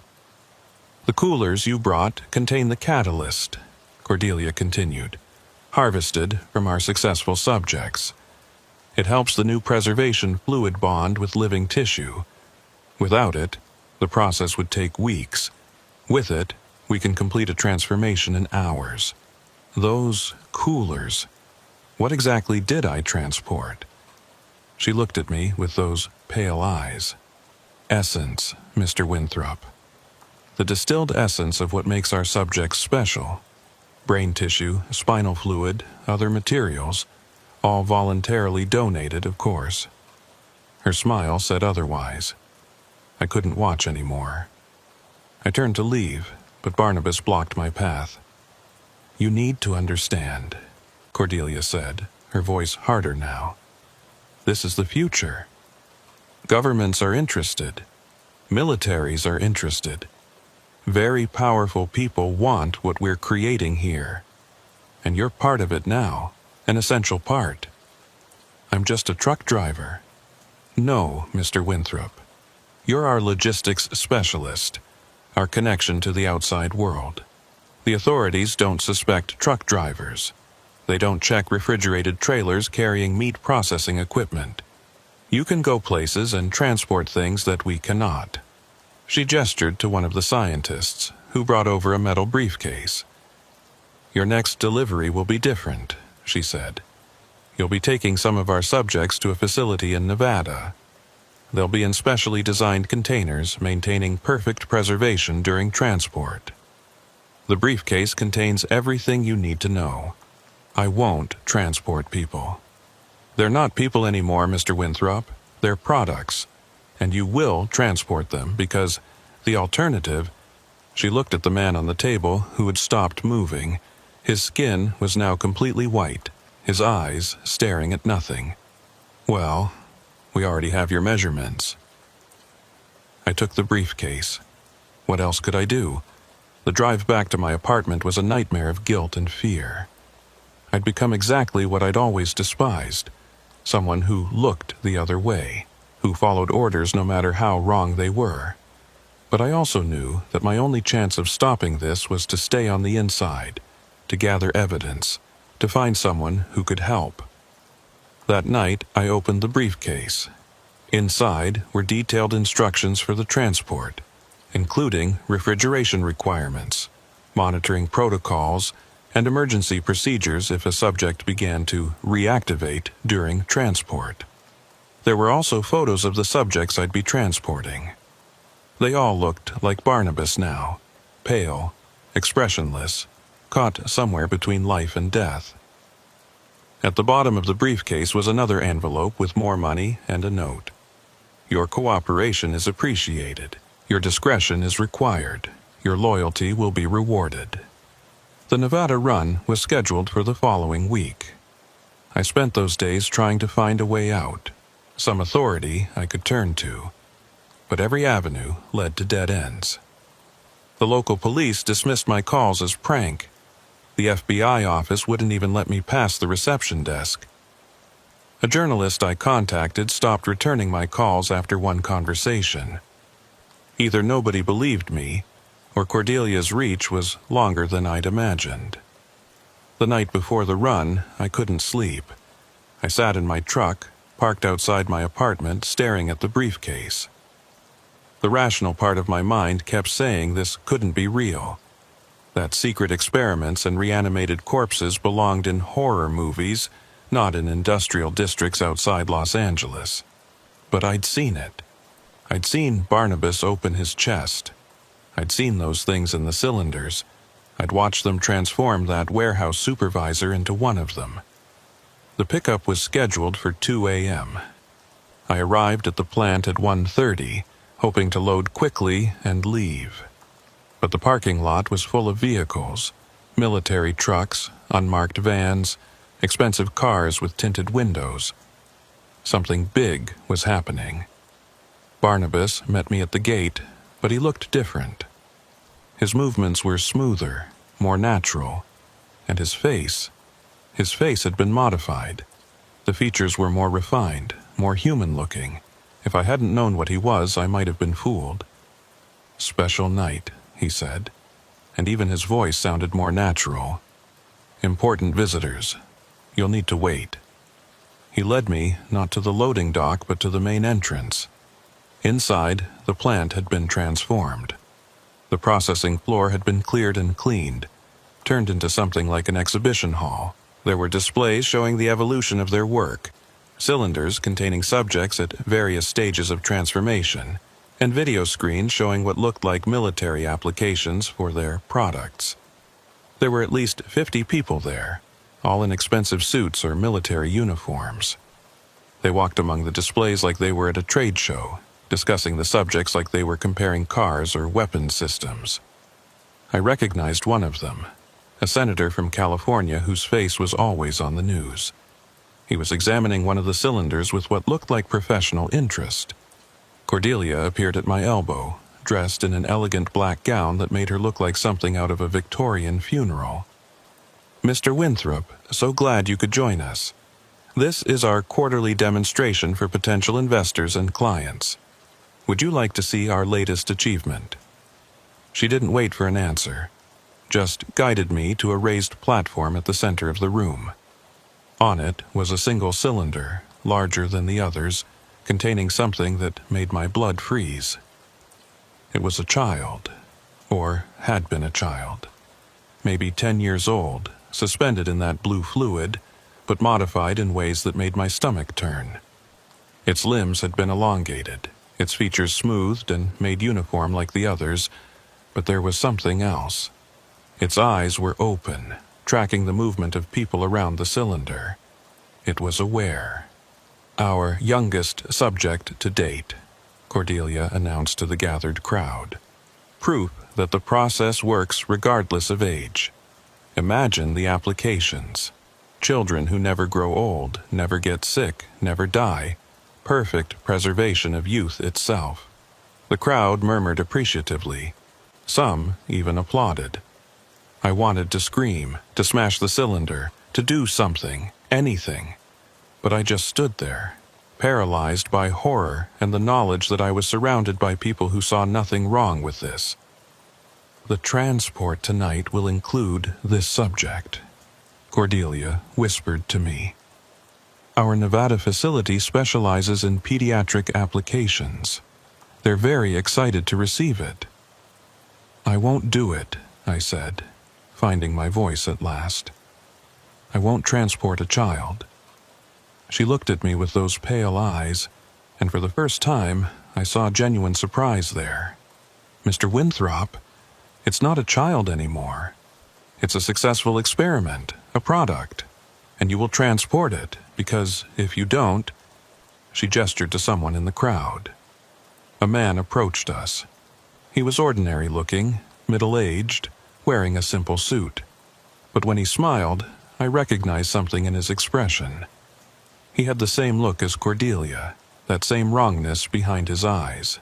"The coolers you brought contain the catalyst," Cordelia continued, "harvested from our successful subjects. It helps the new preservation fluid bond with living tissue. Without it, the process would take weeks. With it, we can complete a transformation in hours. Those coolers, what exactly did I transport?" She looked at me with those pale eyes. "Essence, Mr. Winthrop. The distilled essence of what makes our subjects special. Brain tissue, spinal fluid, other materials, all voluntarily donated, of course." Her smile said otherwise. I couldn't watch anymore. I turned to leave, but Barnabas blocked my path. "You need to understand," Cordelia said, her voice harder now. "This is the future. Governments are interested. Militaries are interested. Very powerful people want what we're creating here. And you're part of it now, an essential part. I'm just a truck driver. No, Mr. Winthrop. You're our logistics specialist, our connection to the outside world. The authorities don't suspect truck drivers. They don't check refrigerated trailers carrying meat processing equipment. You can go places and transport things that we cannot." She gestured to one of the scientists, who brought over a metal briefcase. "Your next delivery will be different," she said. "You'll be taking some of our subjects to a facility in Nevada. They'll be in specially designed containers, maintaining perfect preservation during transport. The briefcase contains everything you need to know. I won't transport people. They're not people anymore, Mr. Winthrop. They're products. And you will transport them because the alternative—" She looked at the man on the table who had stopped moving. His skin was now completely white, his eyes staring at nothing. "Well, we already have your measurements." I took the briefcase. What else could I do? The drive back to my apartment was a nightmare of guilt and fear. I'd become exactly what I'd always despised, someone who looked the other way, who followed orders no matter how wrong they were. But I also knew that my only chance of stopping this was to stay on the inside, to gather evidence, to find someone who could help. That night, I opened the briefcase. Inside were detailed instructions for the transport, including refrigeration requirements, monitoring protocols, and emergency procedures if a subject began to reactivate during transport. There were also photos of the subjects I'd be transporting. They all looked like Barnabas now, pale, expressionless, caught somewhere between life and death. At the bottom of the briefcase was another envelope with more money and a note. Your cooperation is appreciated. Your discretion is required. Your loyalty will be rewarded. The Nevada run was scheduled for the following week. I spent those days trying to find a way out, some authority I could turn to. But every avenue led to dead ends. The local police dismissed my calls as prank. The FBI office wouldn't even let me pass the reception desk. A journalist I contacted stopped returning my calls after one conversation. Either nobody believed me, or Cordelia's reach was longer than I'd imagined. The night before the run, I couldn't sleep. I sat in my truck, parked outside my apartment, staring at the briefcase. The rational part of my mind kept saying this couldn't be real, that secret experiments and reanimated corpses belonged in horror movies, not in industrial districts outside Los Angeles. But I'd seen it. I'd seen Barnabas open his chest. I'd seen those things in the cylinders. I'd watched them transform that warehouse supervisor into one of them. The pickup was scheduled for 2 a.m. I arrived at the plant at 1:30, hoping to load quickly and leave. But the parking lot was full of vehicles, military trucks, unmarked vans, expensive cars with tinted windows. Something big was happening. Barnabas met me at the gate, but he looked different. His movements were smoother, more natural, and his face had been modified. The features were more refined, more human-looking. If I hadn't known what he was, I might have been fooled. "Special night," he said, and even his voice sounded more natural. "Important visitors. You'll need to wait." He led me not to the loading dock but to the main entrance. Inside, the plant had been transformed. The processing floor had been cleared and cleaned, turned into something like an exhibition hall. There were displays showing the evolution of their work, cylinders containing subjects at various stages of transformation, and video screens showing what looked like military applications for their products. There were at least 50 people there, all in expensive suits or military uniforms. They walked among the displays like they were at a trade show, discussing the subjects like they were comparing cars or weapons systems. I recognized one of them, a senator from California whose face was always on the news. He was examining one of the cylinders with what looked like professional interest. Cordelia appeared at my elbow, dressed in an elegant black gown that made her look like something out of a Victorian funeral. "Mr. Winthrop, so glad you could join us. This is our quarterly demonstration for potential investors and clients. Would you like to see our latest achievement?" She didn't wait for an answer, just guided me to a raised platform at the center of the room. On it was a single cylinder, larger than the others, containing something that made my blood freeze. It was a child, or had been a child, maybe 10 years old, suspended in that blue fluid, but modified in ways that made my stomach turn. Its limbs had been elongated, its features smoothed and made uniform like the others, but there was something else. Its eyes were open, tracking the movement of people around the cylinder. It was aware. "Our youngest subject to date," Cordelia announced to the gathered crowd. "Proof that the process works regardless of age. Imagine the applications. Children who never grow old, never get sick, never die. Perfect preservation of youth itself. The crowd murmured appreciatively. Some even applauded. I wanted to scream, to smash the cylinder, to do something, anything. But I just stood there, paralyzed by horror and the knowledge that I was surrounded by people who saw nothing wrong with this. "The transport tonight will include this subject," Cordelia whispered to me. "Our Nevada facility specializes in pediatric applications. They're very excited to receive it." "I won't do it," I said, finding my voice at last. "I won't transport a child." She looked at me with those pale eyes, and for the first time, I saw genuine surprise there. "Mr. Winthrop, it's not a child anymore. It's a successful experiment, a product, and you will transport it, because if you don't—" She gestured to someone in the crowd. A man approached us. He was ordinary-looking, middle-aged, wearing a simple suit. But when he smiled, I recognized something in his expression. He had the same look as Cordelia, that same wrongness behind his eyes.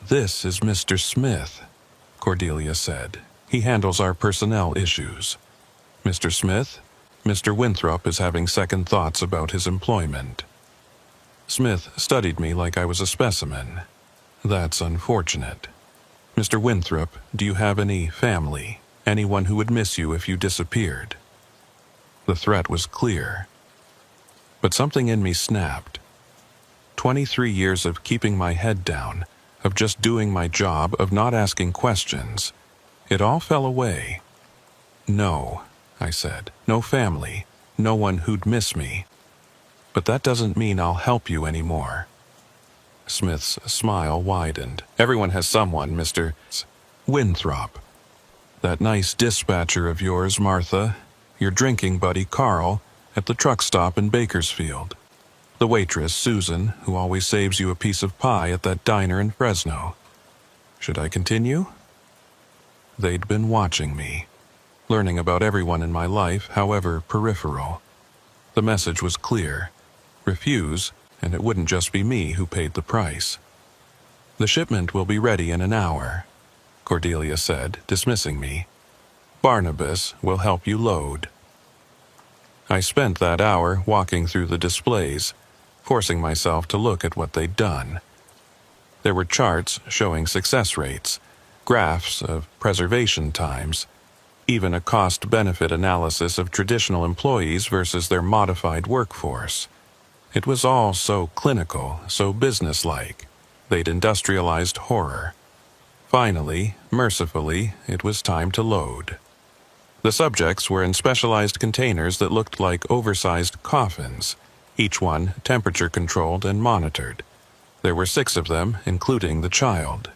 "This is Mr. Smith," Cordelia said. "He handles our personnel issues. Mr. Smith, Mr. Winthrop is having second thoughts about his employment." Smith studied me like I was a specimen. "That's unfortunate. Mr. Winthrop, do you have any family, anyone who would miss you if you disappeared?" The threat was clear. But something in me snapped. 23 years of keeping my head down, of just doing my job, of not asking questions. It all fell away. "No," I said. "No family, no one who'd miss me. But that doesn't mean I'll help you anymore." Smith's smile widened. "Everyone has someone, Mr. Winthrop. That nice dispatcher of yours, Martha, your drinking buddy, Carl, at the truck stop in Bakersfield. The waitress, Susan, who always saves you a piece of pie at that diner in Fresno. Should I continue?" They'd been watching me, learning about everyone in my life, however peripheral. The message was clear. Refuse, and it wouldn't just be me who paid the price. "The shipment will be ready in an hour," Cordelia said, dismissing me. "Barnabas will help you load." I spent that hour walking through the displays, forcing myself to look at what they'd done. There were charts showing success rates, graphs of preservation times, even a cost-benefit analysis of traditional employees versus their modified workforce. It was all so clinical, so businesslike. They'd industrialized horror. Finally, mercifully, it was time to load. The subjects were in specialized containers that looked like oversized coffins, each one temperature-controlled and monitored. There were 6 of them, including the child.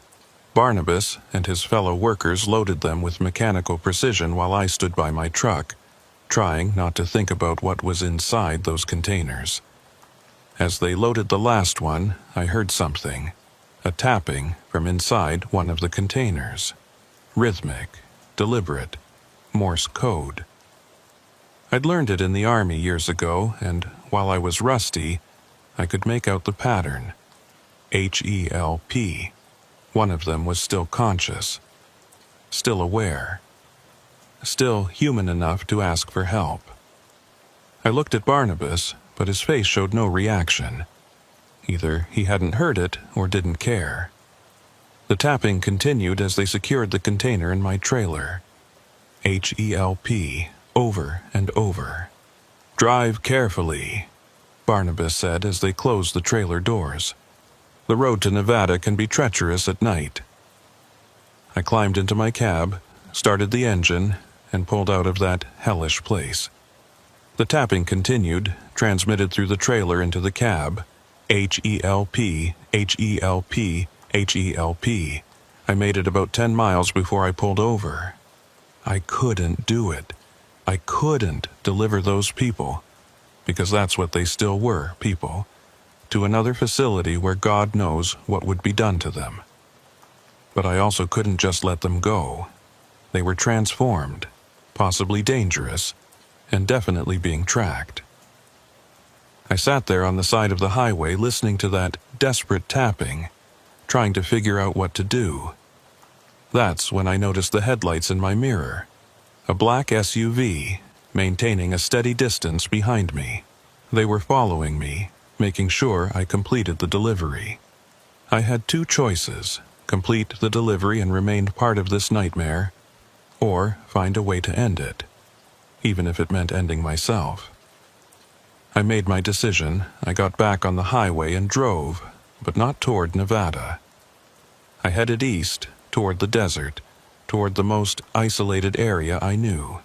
Barnabas and his fellow workers loaded them with mechanical precision while I stood by my truck, trying not to think about what was inside those containers. As they loaded the last one, I heard something, a tapping from inside one of the containers. Rhythmic, deliberate, Morse code. I'd learned it in the Army years ago, and while I was rusty, I could make out the pattern. HELP. One of them was still conscious, still aware, still human enough to ask for help. I looked at Barnabas, but his face showed no reaction. Either he hadn't heard it or didn't care. The tapping continued as they secured the container in my trailer. HELP, over and over. "Drive carefully," Barnabas said as they closed the trailer doors. "The road to Nevada can be treacherous at night." I climbed into my cab, started the engine, and pulled out of that hellish place. The tapping continued, transmitted through the trailer into the cab. HELP, HELP, HELP. I made it about 10 miles before I pulled over. I couldn't do it. I couldn't deliver those people, because that's what they still were, people, to another facility where God knows what would be done to them. But I also couldn't just let them go. They were transformed, possibly dangerous, and definitely being tracked. I sat there on the side of the highway listening to that desperate tapping, trying to figure out what to do. That's when I noticed the headlights in my mirror. A black SUV, maintaining a steady distance behind me. They were following me, making sure I completed the delivery. I had two choices: complete the delivery and remain part of this nightmare, or find a way to end it, even if it meant ending myself. I made my decision. I got back on the highway and drove, but not toward Nevada. I headed east, toward the desert, toward the most isolated area I knew.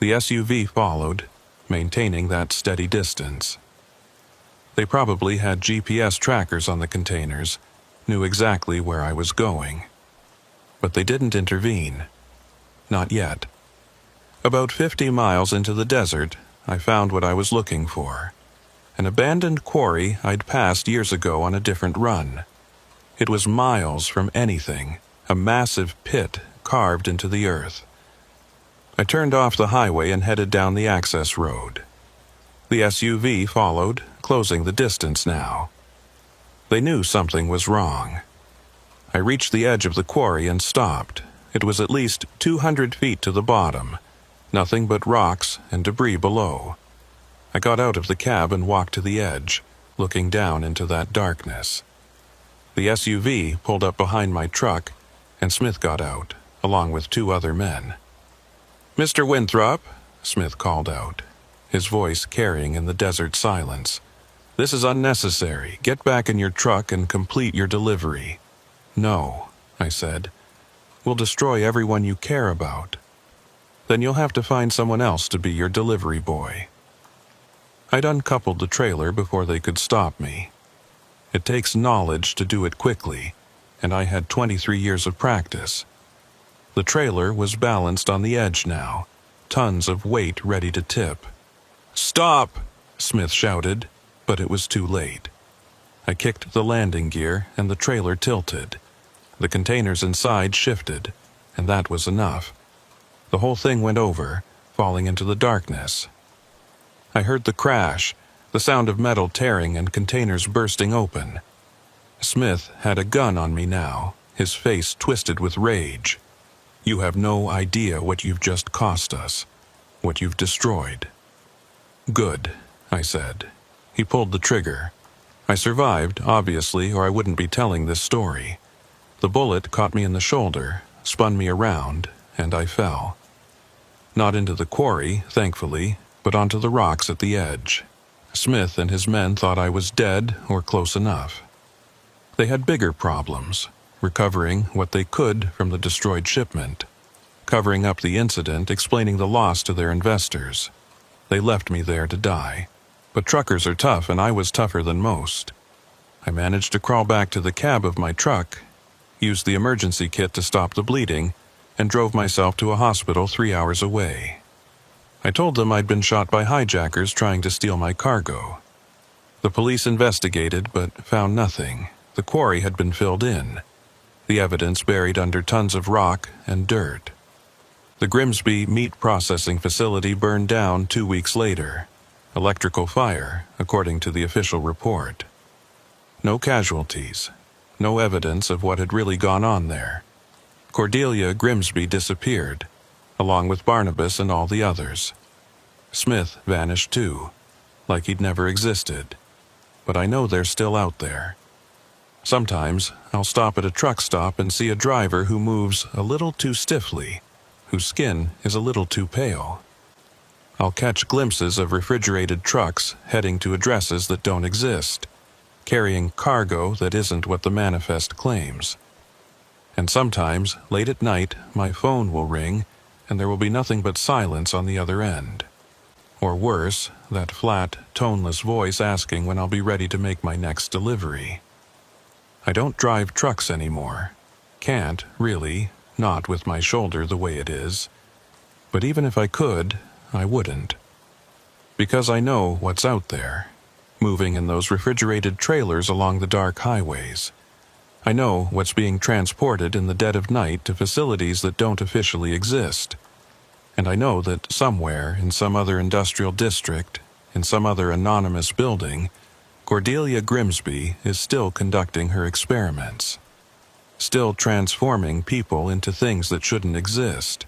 The SUV followed, maintaining that steady distance. They probably had GPS trackers on the containers, knew exactly where I was going. But they didn't intervene. Not yet. About 50 miles into the desert, I found what I was looking for. An abandoned quarry I'd passed years ago on a different run. It was miles from anything, a massive pit carved into the earth. I turned off the highway and headed down the access road. The SUV followed, closing the distance now. They knew something was wrong. I reached the edge of the quarry and stopped. It was at least 200 feet to the bottom, nothing but rocks and debris below. I got out of the cab and walked to the edge, looking down into that darkness. The SUV pulled up behind my truck, and Smith got out, along with two other men. "Mr. Winthrop," Smith called out, his voice carrying in the desert silence. "This is unnecessary. Get back in your truck and complete your delivery." "No," I said. "We'll destroy everyone you care about. Then you'll have to find someone else to be your delivery boy." I'd uncoupled the trailer before they could stop me. It takes knowledge to do it quickly, and I had 23 years of practice. The trailer was balanced on the edge now, tons of weight ready to tip. "Stop!" Smith shouted, but it was too late. I kicked the landing gear and the trailer tilted. The containers inside shifted, and that was enough. The whole thing went over, falling into the darkness. I heard the crash, the sound of metal tearing and containers bursting open. Smith had a gun on me now, his face twisted with rage. "You have no idea what you've just cost us, what you've destroyed." "Good," I said. He pulled the trigger. I survived, obviously, or I wouldn't be telling this story. The bullet caught me in the shoulder, spun me around, and I fell. Not into the quarry, thankfully, but onto the rocks at the edge. Smith and his men thought I was dead or close enough. They had bigger problems, recovering what they could from the destroyed shipment, covering up the incident, explaining the loss to their investors. They left me there to die. But truckers are tough, and I was tougher than most. I managed to crawl back to the cab of my truck, used the emergency kit to stop the bleeding, and drove myself to a hospital 3 hours away. I told them I'd been shot by hijackers trying to steal my cargo. The police investigated, but found nothing. The quarry had been filled in, the evidence buried under tons of rock and dirt. The Grimsby meat processing facility burned down 2 weeks later. Electrical fire, according to the official report. No casualties, no evidence of what had really gone on there. Cordelia Grimsby disappeared, along with Barnabas and all the others. Smith vanished too, like he'd never existed. But I know they're still out there. Sometimes I'll stop at a truck stop and see a driver who moves a little too stiffly, whose skin is a little too pale. I'll catch glimpses of refrigerated trucks heading to addresses that don't exist, carrying cargo that isn't what the manifest claims. And sometimes, late at night, my phone will ring, and there will be nothing but silence on the other end. Or worse, that flat, toneless voice asking when I'll be ready to make my next delivery. I don't drive trucks anymore. Can't, really, not with my shoulder the way it is. But even if I could, I wouldn't. Because I know what's out there, moving in those refrigerated trailers along the dark highways. I know what's being transported in the dead of night to facilities that don't officially exist. And I know that somewhere in some other industrial district, in some other anonymous building, Cordelia Grimsby is still conducting her experiments, still transforming people into things that shouldn't exist,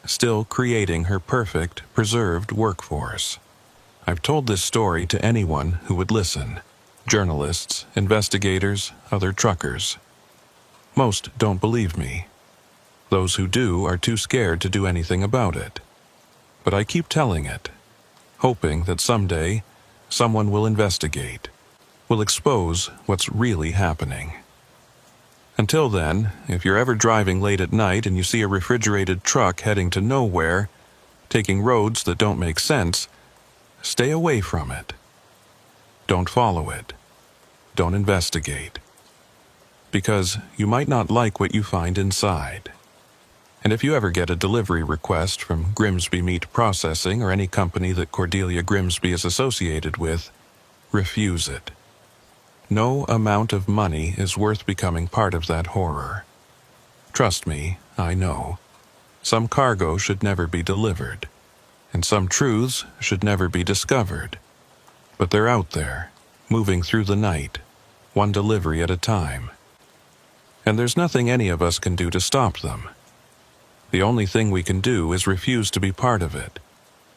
still creating her perfect, preserved workforce. I've told this story to anyone who would listen: journalists, investigators, other truckers. Most don't believe me. Those who do are too scared to do anything about it. But I keep telling it, hoping that someday someone will investigate, will expose what's really happening. Until then, if you're ever driving late at night and you see a refrigerated truck heading to nowhere, taking roads that don't make sense, stay away from it. Don't follow it. Don't investigate. Because you might not like what you find inside. And if you ever get a delivery request from Grimsby Meat Processing or any company that Cordelia Grimsby is associated with, refuse it. No amount of money is worth becoming part of that horror. Trust me, I know. Some cargo should never be delivered, and some truths should never be discovered. But they're out there, moving through the night, one delivery at a time. And there's nothing any of us can do to stop them. The only thing we can do is refuse to be part of it,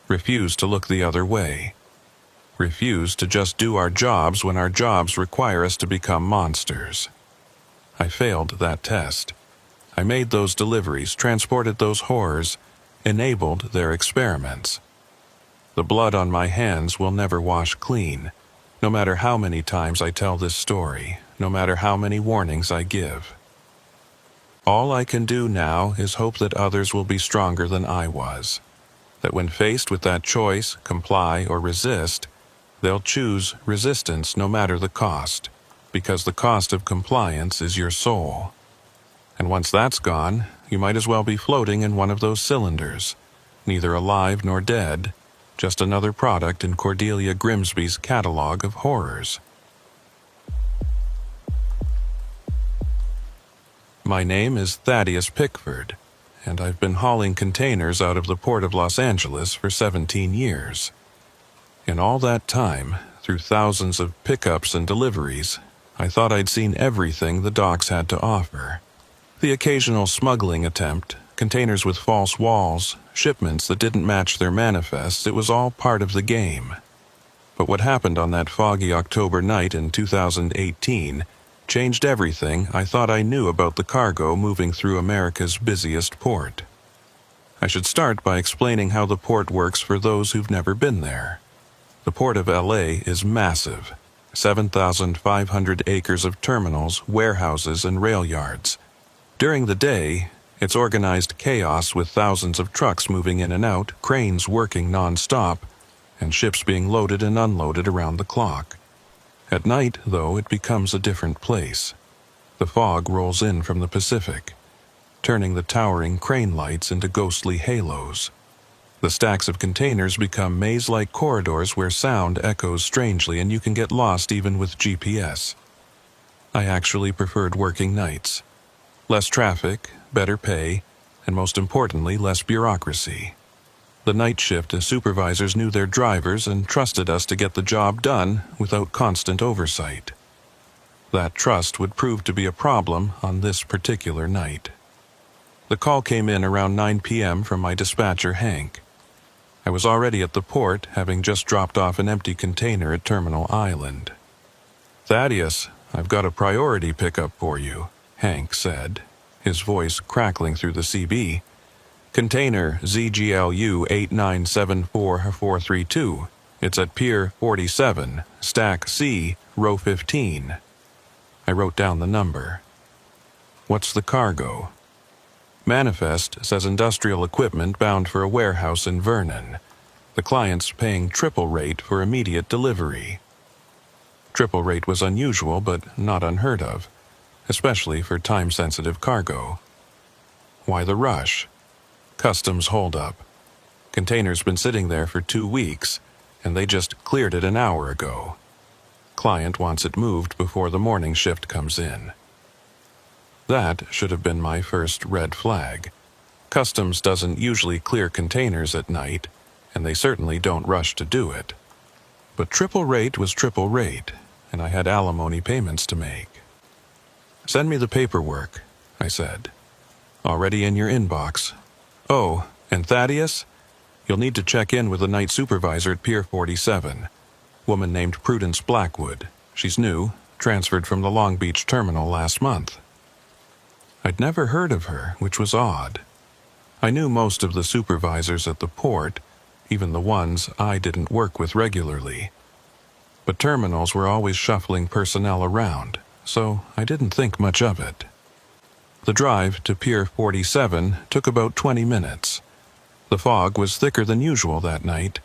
refuse to look the other way, refuse to just do our jobs when our jobs require us to become monsters. I failed that test. I made those deliveries, transported those horrors, enabled their experiments. The blood on my hands will never wash clean, no matter how many times I tell this story, no matter how many warnings I give. All I can do now is hope that others will be stronger than I was, that when faced with that choice, comply or resist, they'll choose resistance no matter the cost, because the cost of compliance is your soul. And once that's gone, you might as well be floating in one of those cylinders, neither alive nor dead, just another product in Cordelia Grimsby's catalog of horrors. My name is Thaddeus Pickford, and I've been hauling containers out of the Port of Los Angeles for 17 years. In all that time, through thousands of pickups and deliveries, I thought I'd seen everything the docks had to offer. The occasional smuggling attempt, containers with false walls, shipments that didn't match their manifests, it was all part of the game. But what happened on that foggy October night in 2018 changed everything I thought I knew about the cargo moving through America's busiest port. I should start by explaining how the port works for those who've never been there. The Port of LA is massive, 7,500 acres of terminals, warehouses, and rail yards. During the day, it's organized chaos with thousands of trucks moving in and out, cranes working non-stop, and ships being loaded and unloaded around the clock. At night, though, it becomes a different place. The fog rolls in from the Pacific, turning the towering crane lights into ghostly halos. The stacks of containers become maze-like corridors where sound echoes strangely and you can get lost even with GPS. I actually preferred working nights. Less traffic, better pay, and most importantly, less bureaucracy. The night shift supervisors knew their drivers and trusted us to get the job done without constant oversight. That trust would prove to be a problem on this particular night. The call came in around 9 p.m. from my dispatcher, Hank. I was already at the port, having just dropped off an empty container at Terminal Island. "Thaddeus, I've got a priority pickup for you," Hank said, his voice crackling through the CB. "Container ZGLU 8974432. It's at Pier 47, Stack C, Row 15. I wrote down the number. "What's the cargo?" Manifest says industrial equipment bound for a warehouse in Vernon. The client's paying triple rate for immediate delivery. Triple rate was unusual but not unheard of, especially for time-sensitive cargo. Why the rush? Customs holdup. Container's been sitting there for 2 weeks, and they just cleared it an hour ago. Client wants it moved before the morning shift comes in. That should have been my first red flag. Customs doesn't usually clear containers at night, and they certainly don't rush to do it. But triple rate was triple rate, and I had alimony payments to make. "Send me the paperwork," I said. "Already in your inbox. Oh, and Thaddeus? You'll need to check in with the night supervisor at Pier 47. Woman named Prudence Blackwood. She's new, transferred from the Long Beach terminal last month." I'd never heard of her, which was odd. I knew most of the supervisors at the port, even the ones I didn't work with regularly. But terminals were always shuffling personnel around, so I didn't think much of it. The drive to Pier 47 took about 20 minutes. The fog was thicker than usual that night,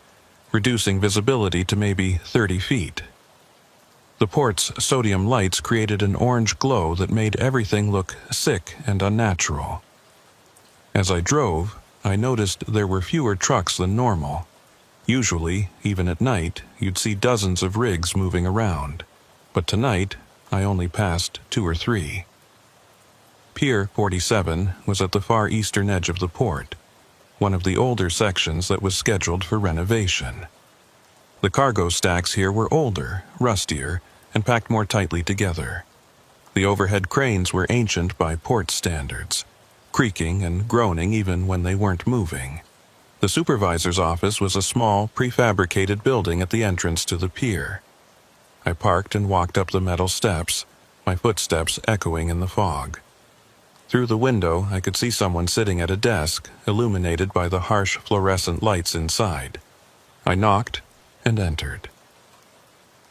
reducing visibility to maybe 30 feet. The port's sodium lights created an orange glow that made everything look sick and unnatural. As I drove, I noticed there were fewer trucks than normal. Usually, even at night, you'd see dozens of rigs moving around. But tonight, I only passed 2 or 3. Pier 47 was at the far eastern edge of the port, one of the older sections that was scheduled for renovation. The cargo stacks here were older, rustier, and packed more tightly together. The overhead cranes were ancient by port standards, creaking and groaning even when they weren't moving. The supervisor's office was a small, prefabricated building at the entrance to the pier. I parked and walked up the metal steps, my footsteps echoing in the fog. Through the window, I could see someone sitting at a desk, illuminated by the harsh fluorescent lights inside. I knocked and entered.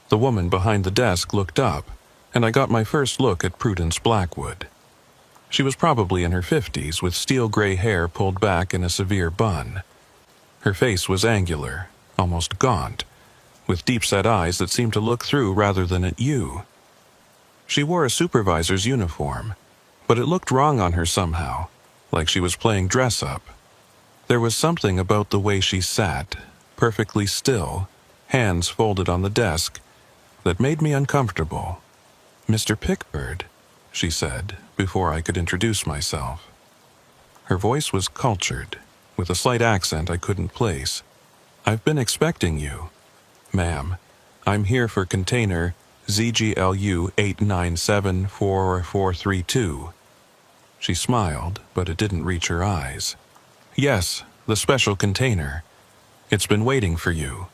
The woman behind the desk looked up, and I got my first look at Prudence Blackwood. She was probably in her 50s, with steel-gray hair pulled back in a severe bun. Her face was angular, almost gaunt, with deep-set eyes that seemed to look through rather than at you. She wore a supervisor's uniform, but it looked wrong on her somehow, like she was playing dress-up. There was something about the way she sat, perfectly still, hands folded on the desk, that made me uncomfortable. "Mr. Pickford," she said, before I could introduce myself. Her voice was cultured, with a slight accent I couldn't place. "I've been expecting you. Ma'am, I'm here for container ZGLU 8974432. She smiled, but it didn't reach her eyes. "Yes, the special container. It's been waiting for you."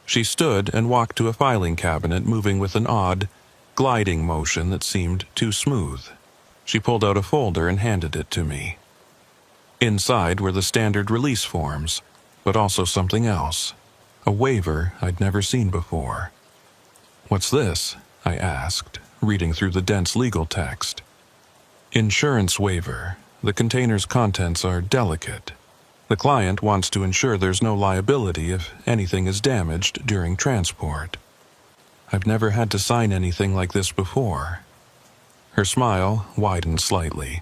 She stood and walked to a filing cabinet, moving with an odd, gliding motion that seemed too smooth. She pulled out a folder and handed it to me. Inside were the standard release forms, but also something else. A waiver I'd never seen before. "What's this?" I asked, reading through the dense legal text. "Insurance waiver. The container's contents are delicate. The client wants to ensure there's no liability if anything is damaged during transport." I've never had to sign anything like this before. Her smile widened slightly.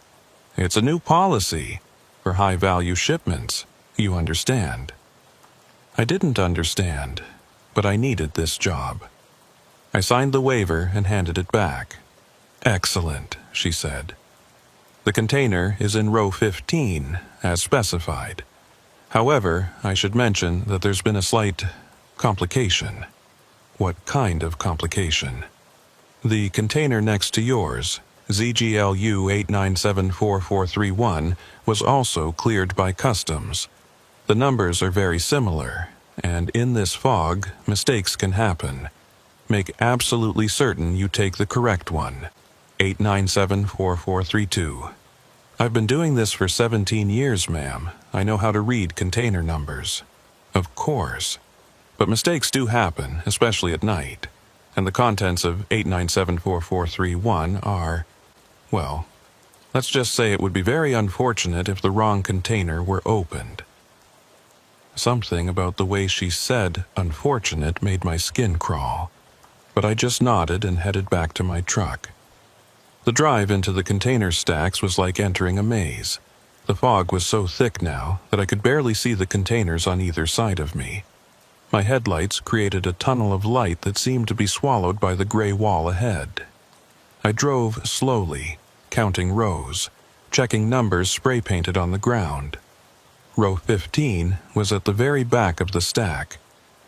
"It's a new policy for high-value shipments, you understand." I didn't understand, but I needed this job. I signed the waiver and handed it back. "Excellent," she said. "The container is in row 15, as specified. However, I should mention that there's been a slight complication." "What kind of complication?" "The container next to yours, ZGLU 8974431, was also cleared by customs. The numbers are very similar, and in this fog, mistakes can happen. Make absolutely certain you take the correct one, 8974432. I've been doing this for 17 years, ma'am. I know how to read container numbers." "Of course. But mistakes do happen, especially at night. And the contents of 8974431 are, well, let's just say it would be very unfortunate if the wrong container were opened." Something about the way she said "unfortunate" made my skin crawl. But I just nodded and headed back to my truck. The drive into the container stacks was like entering a maze. The fog was so thick now that I could barely see the containers on either side of me. My headlights created a tunnel of light that seemed to be swallowed by the gray wall ahead. I drove slowly, counting rows, checking numbers spray-painted on the ground. Row 15 was at the very back of the stack.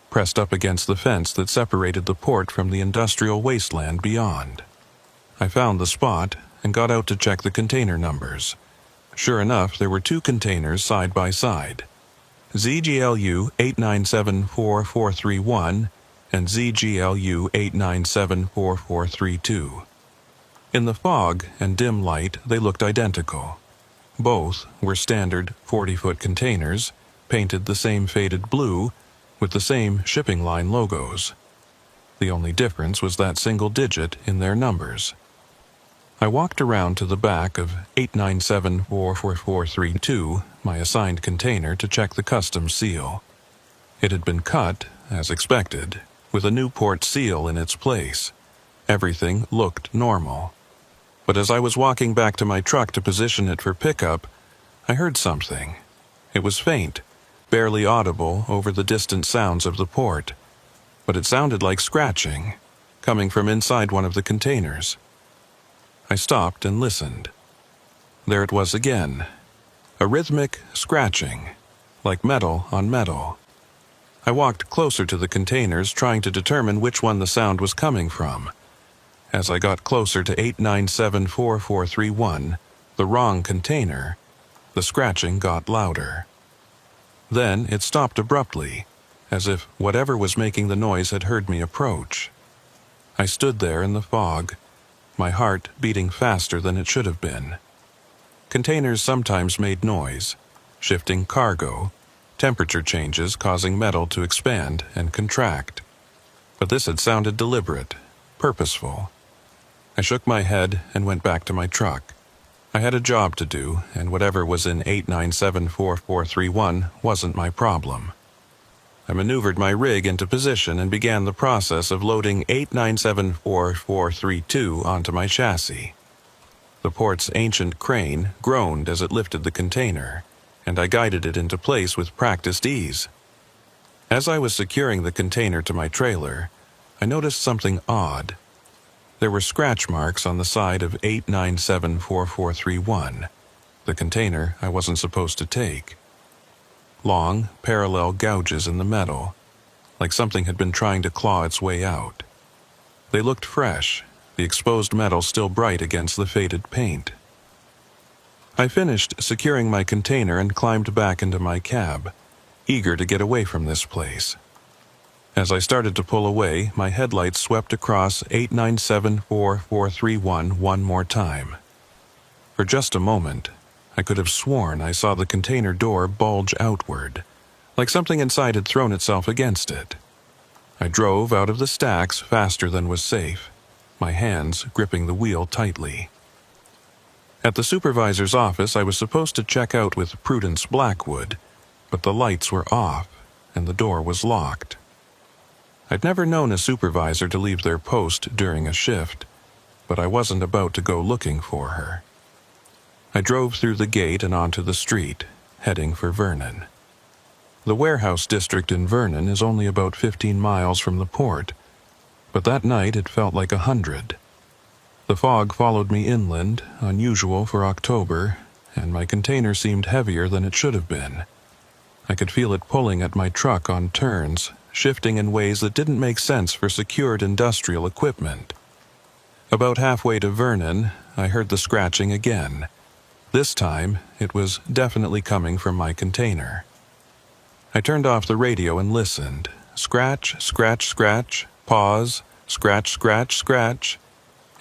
pressed up against the fence that separated the port from the industrial wasteland beyond. I found the spot and got out to check the container numbers. Sure enough, there were two containers side by side, ZGLU 8974431 and ZGLU 8974432. In the fog and dim light, they looked identical. Both were standard 40-foot containers, painted the same faded blue, with the same shipping line logos. The only difference was that single digit in their numbers. I walked around to the back of 8974432, my assigned container, to check the customs seal. It had been cut, as expected, with a new port seal in its place. Everything looked normal. But as I was walking back to my truck to position it for pickup, I heard something. It was faint, barely audible over the distant sounds of the port, but it sounded like scratching, coming from inside one of the containers. I stopped and listened. There it was again, a rhythmic scratching, like metal on metal. I walked closer to the containers, trying to determine which one the sound was coming from. As I got closer to 8974431, the wrong container, the scratching got louder. Then it stopped abruptly, as if whatever was making the noise had heard me approach. I stood there in the fog, my heart beating faster than it should have been. Containers sometimes made noise, shifting cargo, temperature changes causing metal to expand and contract. But this had sounded deliberate, purposeful. I shook my head and went back to my truck. I had a job to do, and whatever was in 8974431 wasn't my problem. I maneuvered my rig into position and began the process of loading 8974432 onto my chassis. The port's ancient crane groaned as it lifted the container, and I guided it into place with practiced ease. As I was securing the container to my trailer, I noticed something odd. There were scratch marks on the side of 8974431, the container I wasn't supposed to take. Long, parallel gouges in the metal, like something had been trying to claw its way out. They looked fresh, the exposed metal still bright against the faded paint. I finished securing my container and climbed back into my cab, eager to get away from this place. As I started to pull away, my headlights swept across 8974431 one more time. For just a moment, I could have sworn I saw the container door bulge outward, like something inside had thrown itself against it. I drove out of the stacks faster than was safe, my hands gripping the wheel tightly. At the supervisor's office, I was supposed to check out with Prudence Blackwood, but the lights were off and the door was locked. I'd never known a supervisor to leave their post during a shift, but I wasn't about to go looking for her. I drove through the gate and onto the street, heading for Vernon. The warehouse district in Vernon is only about 15 miles from the port, but that night it felt like 100. The fog followed me inland, unusual for October, and my container seemed heavier than it should have been. I could feel it pulling at my truck on turns, shifting in ways that didn't make sense for secured industrial equipment. About halfway to Vernon, I heard the scratching again. This time, it was definitely coming from my container. I turned off the radio and listened. Scratch, scratch, scratch, pause, scratch, scratch, scratch.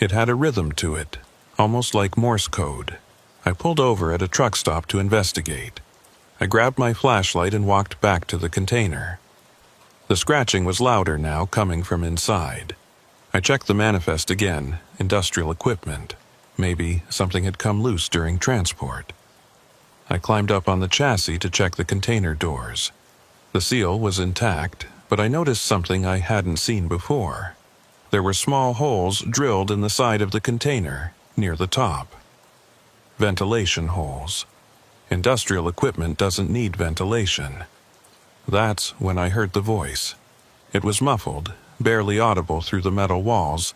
It had a rhythm to it, almost like Morse code. I pulled over at a truck stop to investigate. I grabbed my flashlight and walked back to the container. The scratching was louder now, coming from inside. I checked the manifest again, industrial equipment. Maybe something had come loose during transport. I climbed up on the chassis to check the container doors. The seal was intact, but I noticed something I hadn't seen before. There were small holes drilled in the side of the container, near the top. Ventilation holes. Industrial equipment doesn't need ventilation. That's when I heard the voice. It was muffled, barely audible through the metal walls,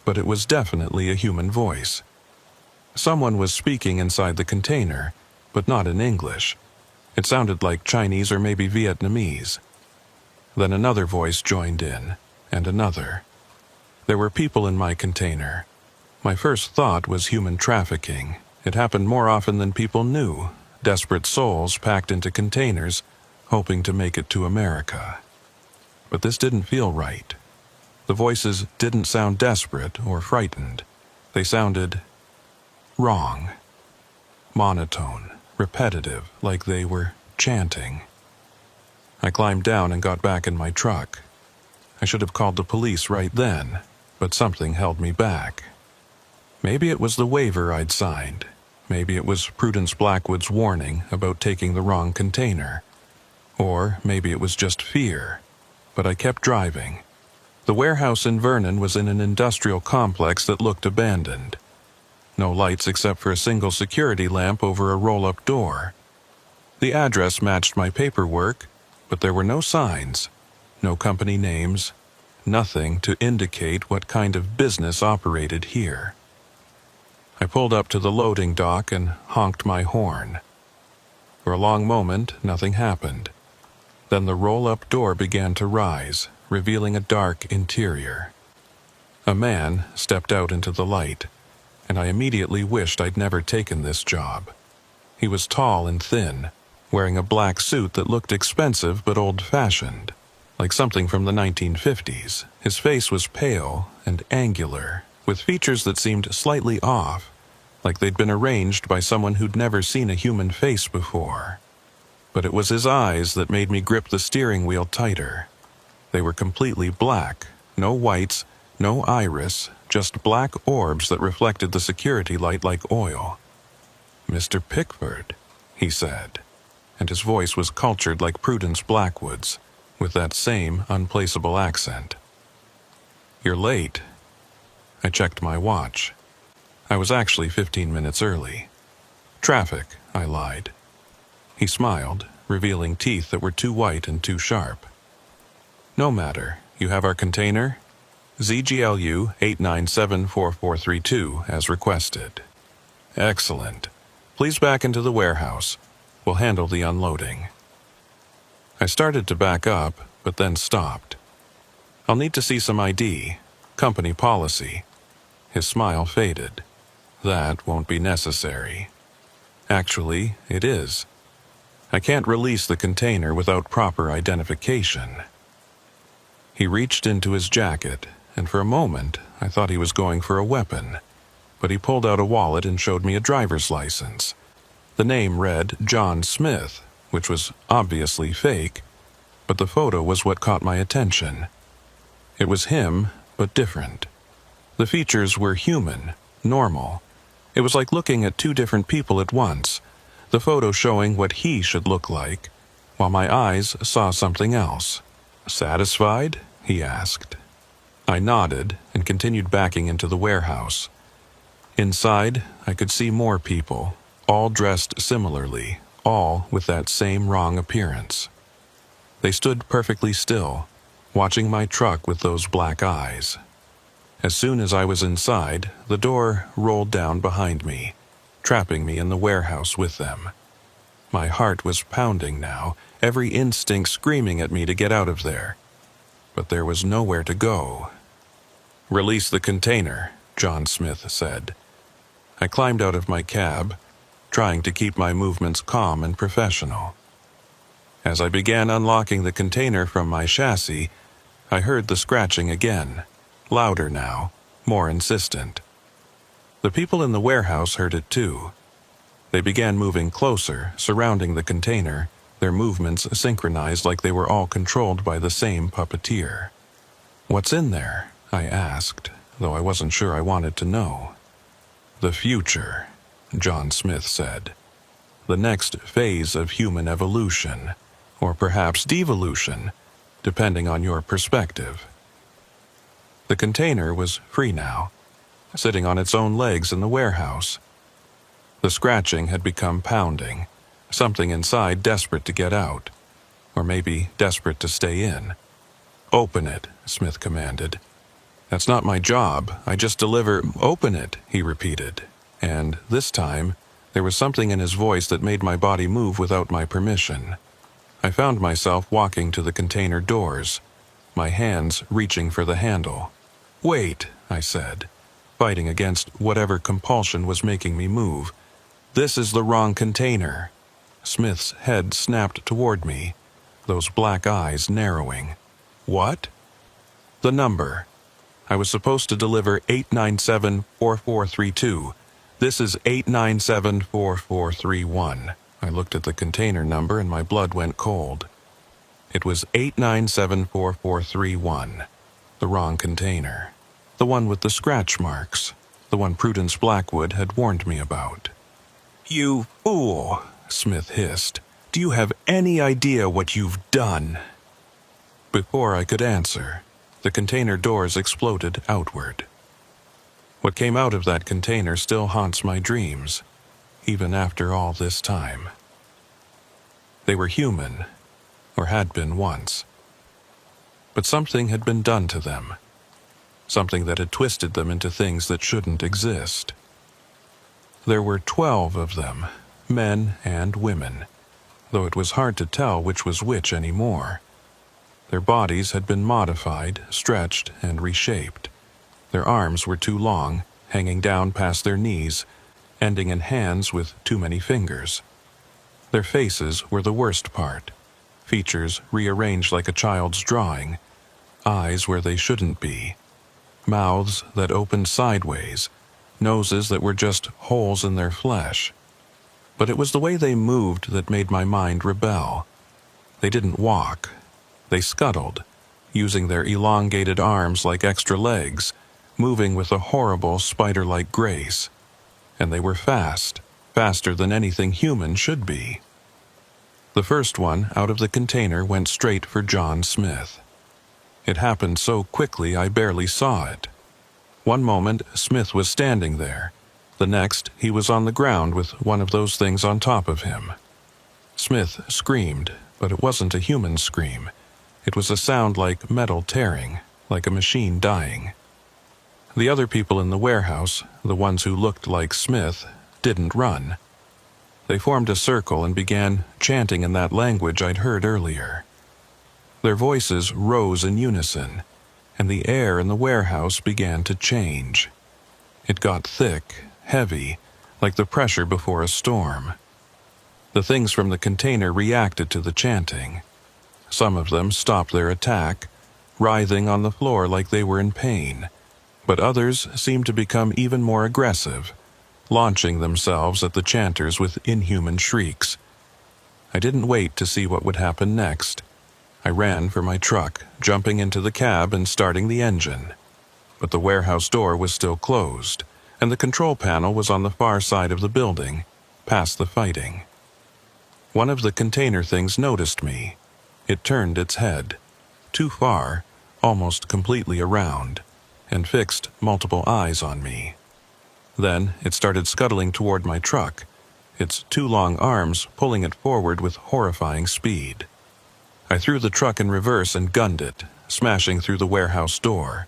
but it was definitely a human voice. Someone was speaking inside the container, but not in English. It sounded like Chinese or maybe Vietnamese. Then another voice joined in, and another. There were people in my container. My first thought was human trafficking. It happened more often than people knew. Desperate souls packed into containers, hoping to make it to America. But this didn't feel right. The voices didn't sound desperate or frightened. They sounded wrong. Monotone, repetitive, like they were chanting. I climbed down and got back in my truck. I should have called the police right then, but something held me back. Maybe it was the waiver I'd signed. Maybe it was Prudence Blackwood's warning about taking the wrong container. Or maybe it was just fear. But I kept driving. The warehouse in Vernon was in an industrial complex that looked abandoned. No lights except for a single security lamp over a roll-up door. The address matched my paperwork, but there were no signs, no company names, nothing to indicate what kind of business operated here. I pulled up to the loading dock and honked my horn. For a long moment, nothing happened. Then the roll-up door began to rise, revealing a dark interior. A man stepped out into the light, and I immediately wished I'd never taken this job. He was tall and thin, wearing a black suit that looked expensive but old-fashioned, like something from the 1950s. His face was pale and angular, with features that seemed slightly off, like they'd been arranged by someone who'd never seen a human face before. But it was his eyes that made me grip the steering wheel tighter. They were completely black, no whites, no iris, just black orbs that reflected the security light like oil. "Mr. Pickford," he said, and his voice was cultured like Prudence Blackwood's, with that same unplaceable accent. "You're late." I checked my watch. I was actually 15 minutes early. "Traffic," I lied. He smiled, revealing teeth that were too white and too sharp. "No matter. You have our container? ZGLU 8974432 as requested." "Excellent. Please back into the warehouse. We'll handle the unloading." I started to back up, but then stopped. "I'll need to see some ID. Company policy." His smile faded. "That won't be necessary." "Actually, it is. I can't release the container without proper identification." He reached into his jacket, and for a moment I thought he was going for a weapon, but he pulled out a wallet and showed me a driver's license. The name read John Smith, which was obviously fake, but the photo was what caught my attention. It was him, but different. The features were human, normal. It was like looking at two different people at once, the photo showing what he should look like, while my eyes saw something else. "Satisfied?" he asked. I nodded and continued backing into the warehouse. Inside, I could see more people, all dressed similarly, all with that same wrong appearance. They stood perfectly still, watching my truck with those black eyes. As soon as I was inside, the door rolled down behind me, trapping me in the warehouse with them. My heart was pounding now, every instinct screaming at me to get out of there. But there was nowhere to go. "Release the container," John Smith said. I climbed out of my cab, trying to keep my movements calm and professional. As I began unlocking the container from my chassis, I heard the scratching again, louder now, more insistent. The people in the warehouse heard it too. They began moving closer, surrounding the container, their movements synchronized like they were all controlled by the same puppeteer. "What's in there?" I asked, though I wasn't sure I wanted to know. "The future," John Smith said. "The next phase of human evolution, or perhaps devolution, depending on your perspective." The container was free now, sitting on its own legs in the warehouse. The scratching had become pounding, something inside desperate to get out, or maybe desperate to stay in. "Open it," Smith commanded. "That's not my job. I just deliver—" "Open it," he repeated, and this time there was something in his voice that made my body move without my permission. I found myself walking to the container doors, my hands reaching for the handle. "Wait," I said, fighting against whatever compulsion was making me move. "This is the wrong container." Smith's head snapped toward me, those black eyes narrowing. "What?" "The number. I was supposed to deliver 8974432. This is 8974431. I looked at the container number and my blood went cold. It was 8974431. The wrong container. The one with the scratch marks. The one Prudence Blackwood had warned me about. "You fool," Smith hissed. "Do you have any idea what you've done?" Before I could answer, the container doors exploded outward. What came out of that container still haunts my dreams, even after all this time. They were human, or had been once. But something had been done to them. Something that had twisted them into things that shouldn't exist. There were 12 of them, men and women, though it was hard to tell which was which anymore. Their bodies had been modified, stretched, and reshaped. Their arms were too long, hanging down past their knees, ending in hands with too many fingers. Their faces were the worst part, features rearranged like a child's drawing, eyes where they shouldn't be, mouths that opened sideways, noses that were just holes in their flesh. But it was the way they moved that made my mind rebel. They didn't walk. They scuttled, using their elongated arms like extra legs, moving with a horrible spider-like grace. And they were fast, faster than anything human should be. The first one out of the container went straight for John Smith. It happened so quickly I barely saw it. One moment, Smith was standing there. The next, he was on the ground with one of those things on top of him. Smith screamed, but it wasn't a human scream. It was a sound like metal tearing, like a machine dying. The other people in the warehouse, the ones who looked like Smith, didn't run. They formed a circle and began chanting in that language I'd heard earlier. Their voices rose in unison, and the air in the warehouse began to change. It got thick, heavy, like the pressure before a storm. The things from the container reacted to the chanting. Some of them stopped their attack, writhing on the floor like they were in pain, but others seemed to become even more aggressive, launching themselves at the chanters with inhuman shrieks. I didn't wait to see what would happen next. I ran for my truck, jumping into the cab and starting the engine. But the warehouse door was still closed, and the control panel was on the far side of the building, past the fighting. One of the container things noticed me. It turned its head, too far, almost completely around, and fixed multiple eyes on me. Then it started scuttling toward my truck, its two long arms pulling it forward with horrifying speed. I threw the truck in reverse and gunned it, smashing through the warehouse door.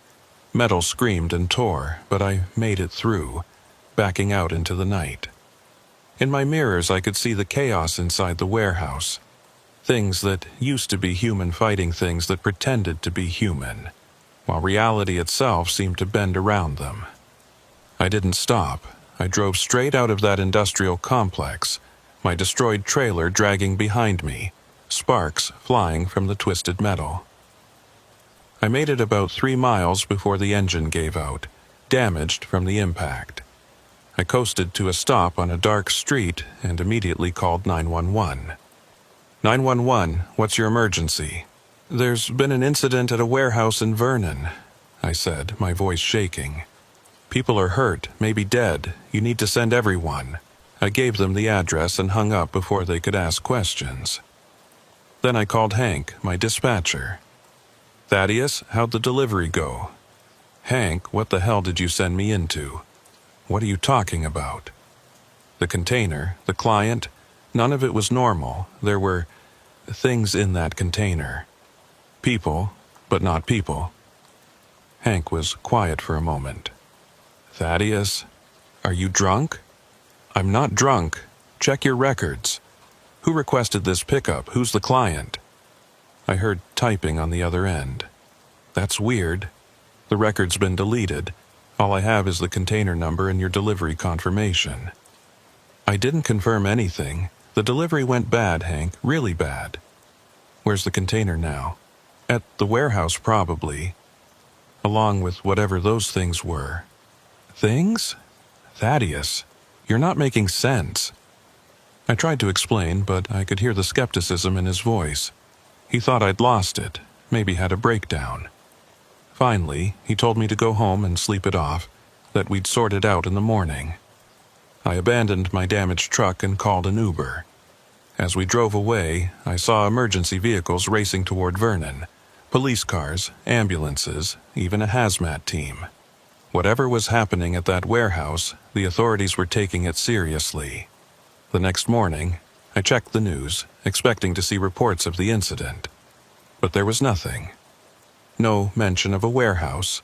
Metal screamed and tore, but I made it through, backing out into the night. In my mirrors I could see the chaos inside the warehouse. Things that used to be human fighting things that pretended to be human, while reality itself seemed to bend around them. I didn't stop. I drove straight out of that industrial complex, my destroyed trailer dragging behind me, sparks flying from the twisted metal. I made it about 3 miles before the engine gave out, damaged from the impact. I coasted to a stop on a dark street and immediately called 911. 911, what's your emergency? There's been an incident at a warehouse in Vernon, I said, my voice shaking. People are hurt, maybe dead. You need to send everyone. I gave them the address and hung up before they could ask questions. Then I called Hank, my dispatcher. Thaddeus, how'd the delivery go? Hank, what the hell did you send me into? What are you talking about? The container, the client, none of it was normal. There were things in that container. People, but not people. Hank was quiet for a moment. Thaddeus, are you drunk? I'm not drunk. Check your records. Who requested this pickup? Who's the client? I heard typing on the other end. That's weird. The record's been deleted. All I have is the container number and your delivery confirmation. I didn't confirm anything. The delivery went bad, Hank, really bad. Where's the container now? At the warehouse, probably. Along with whatever those things were. Things? Thaddeus, you're not making sense. I tried to explain, but I could hear the skepticism in his voice. He thought I'd lost it, maybe had a breakdown. Finally, he told me to go home and sleep it off, that we'd sort it out in the morning. I abandoned my damaged truck and called an Uber. As we drove away, I saw emergency vehicles racing toward Vernon. Police cars, ambulances, even a hazmat team. Whatever was happening at that warehouse, the authorities were taking it seriously. The next morning, I checked the news, expecting to see reports of the incident. But there was nothing. No mention of a warehouse,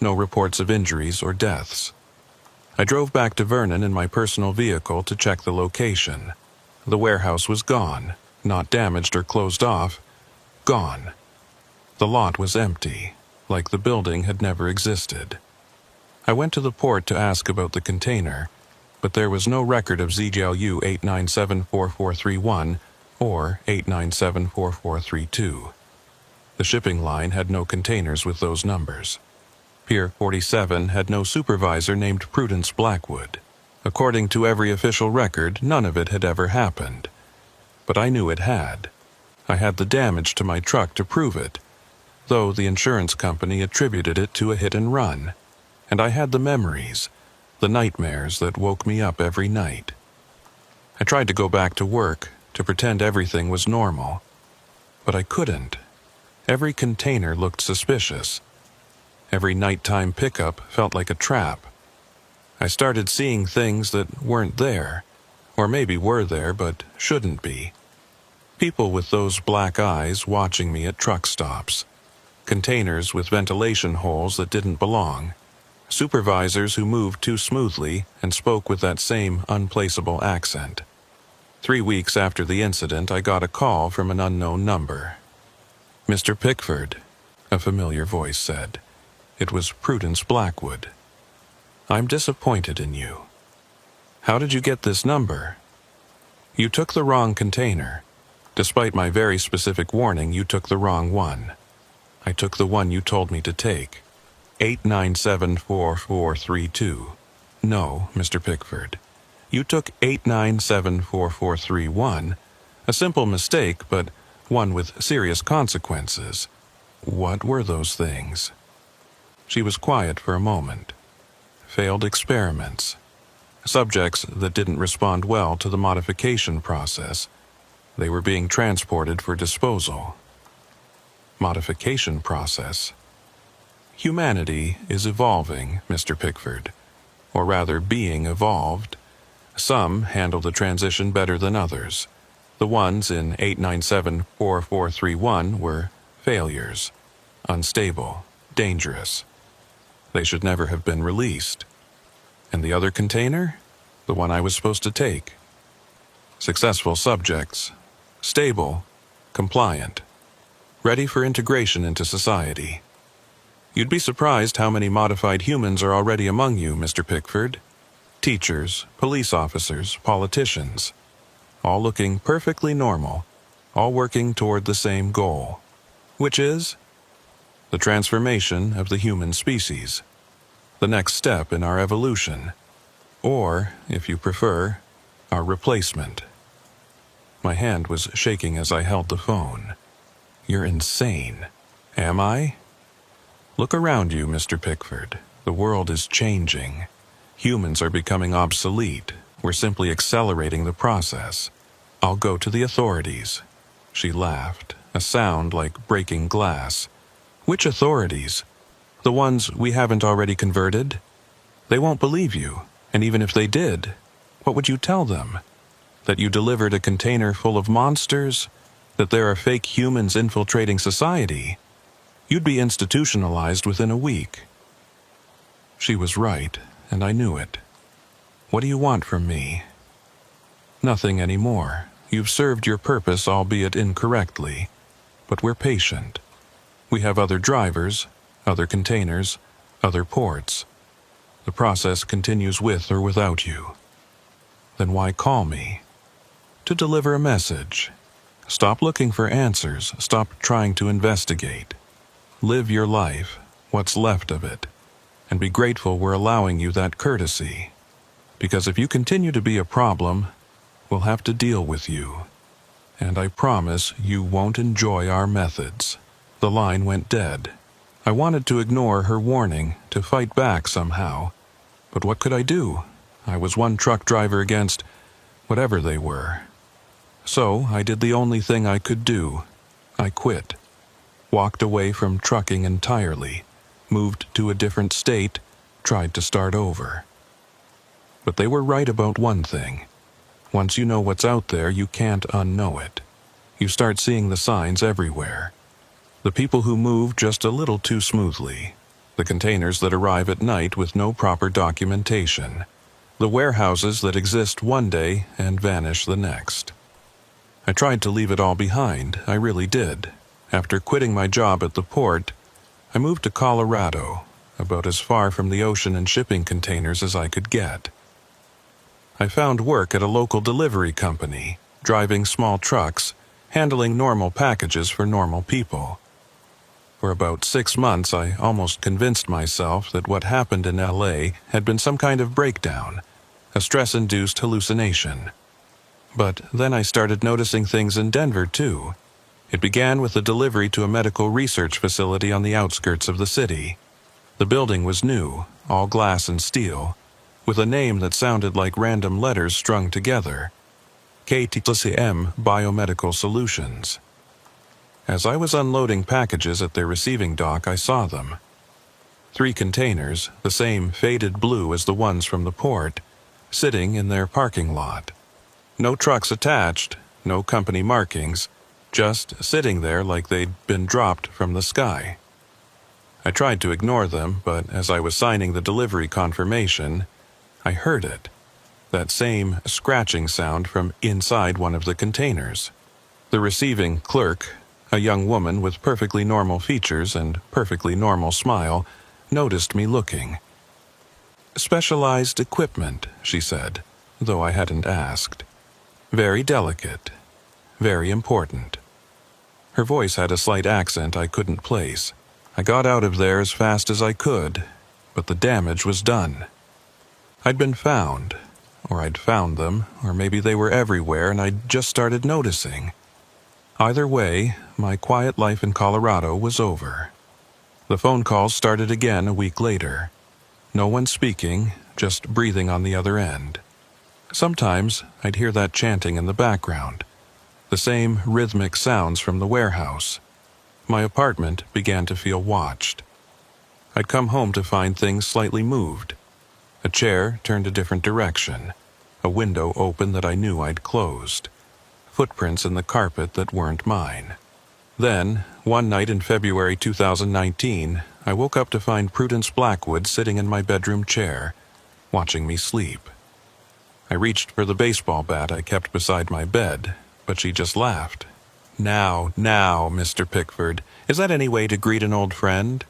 no reports of injuries or deaths. I drove back to Vernon in my personal vehicle to check the location. The warehouse was gone, not damaged or closed off, gone. The lot was empty, like the building had never existed. I went to the port to ask about the container, but there was no record of ZGLU 8974431 or 8974432. The shipping line had no containers with those numbers. Pier 47 had no supervisor named Prudence Blackwood. According to every official record, none of it had ever happened. But I knew it had. I had the damage to my truck to prove it, though the insurance company attributed it to a hit and run. And I had the memories, the nightmares that woke me up every night. I tried to go back to work, to pretend everything was normal. But I couldn't. Every container looked suspicious. Every nighttime pickup felt like a trap. I started seeing things that weren't there, or maybe were there but shouldn't be. People with those black eyes watching me at truck stops. Containers with ventilation holes that didn't belong. Supervisors who moved too smoothly and spoke with that same unplaceable accent. 3 weeks after the incident, I got a call from an unknown number. "Mr. Pickford," a familiar voice said. It was Prudence Blackwood. "I'm disappointed in you. How did you get this number? You took the wrong container. Despite my very specific warning, you took the wrong one. I took the one you told me to take. 8974432. No, Mr. Pickford. You took 8974431. A simple mistake, but one with serious consequences. What were those things?" She was quiet for a moment. Failed experiments. Subjects that didn't respond well to the modification process. They were being transported for disposal. Modification process. Humanity is evolving, Mr. Pickford. Or rather, being evolved. Some handle the transition better than others. The ones in 8974431 were failures. Unstable. Dangerous. They should never have been released. And the other container? The one I was supposed to take. Successful subjects. Stable. Compliant. Ready for integration into society. You'd be surprised how many modified humans are already among you, Mr. Pickford. Teachers, police officers, politicians. All looking perfectly normal. All working toward the same goal. Which is? The transformation of the human species. The next step in our evolution. Or, if you prefer, our replacement. My hand was shaking as I held the phone. You're insane. Am I? Look around you, Mr. Pickford. The world is changing. Humans are becoming obsolete. We're simply accelerating the process. I'll go to the authorities. She laughed, a sound like breaking glass. Which authorities? The ones we haven't already converted? They won't believe you, and even if they did, what would you tell them? That you delivered a container full of monsters? That there are fake humans infiltrating society? You'd be institutionalized within a week. She was right, and I knew it. What do you want from me? Nothing anymore, You've served your purpose, albeit incorrectly, but we're patient. We have other drivers, other containers, other ports. The process continues with or without you. Then why call me? To deliver a message. Stop looking for answers. Stop trying to investigate. Live your life, what's left of it, and be grateful we're allowing you that courtesy. Because if you continue to be a problem, we'll have to deal with you. And I promise you won't enjoy our methods. The line went dead. I wanted to ignore her warning, to fight back somehow. But what could I do? I was one truck driver against whatever they were. So I did the only thing I could do. I quit. Walked away from trucking entirely. Moved to a different state. Tried to start over. But they were right about one thing. Once you know what's out there, you can't unknow it. You start seeing the signs everywhere. The people who move just a little too smoothly. The containers that arrive at night with no proper documentation. The warehouses that exist one day and vanish the next. I tried to leave it all behind, I really did. After quitting my job at the port, I moved to Colorado, about as far from the ocean and shipping containers as I could get. I found work at a local delivery company, driving small trucks, handling normal packages for normal people. For about 6 months, I almost convinced myself that what happened in LA had been some kind of breakdown, a stress-induced hallucination. But then I started noticing things in Denver, too. It began with a delivery to a medical research facility on the outskirts of the city. The building was new, all glass and steel, with a name that sounded like random letters strung together. KTCM Biomedical Solutions. As I was unloading packages at their receiving dock, I saw them. 3 containers, the same faded blue as the ones from the port, sitting in their parking lot. No trucks attached, no company markings, just sitting there like they'd been dropped from the sky. I tried to ignore them, but as I was signing the delivery confirmation, I heard it. That same scratching sound from inside one of the containers. The receiving clerk, a young woman with perfectly normal features and perfectly normal smile, noticed me looking. "Specialized equipment," she said, though I hadn't asked. "Very delicate. Very important." Her voice had a slight accent I couldn't place. I got out of there as fast as I could, but the damage was done. I'd been found, or I'd found them, or maybe they were everywhere and I'd just started noticing. Either way, my quiet life in Colorado was over. The phone calls started again a week later. No one speaking, just breathing on the other end. Sometimes I'd hear that chanting in the background, the same rhythmic sounds from the warehouse. My apartment began to feel watched. I'd come home to find things slightly moved. A chair turned a different direction, a window open that I knew I'd closed, footprints in the carpet that weren't mine. Then, one night in February 2019, I woke up to find Prudence Blackwood sitting in my bedroom chair, watching me sleep. I reached for the baseball bat I kept beside my bed, but she just laughed. Now, Mr. Pickford, is that any way to greet an old friend?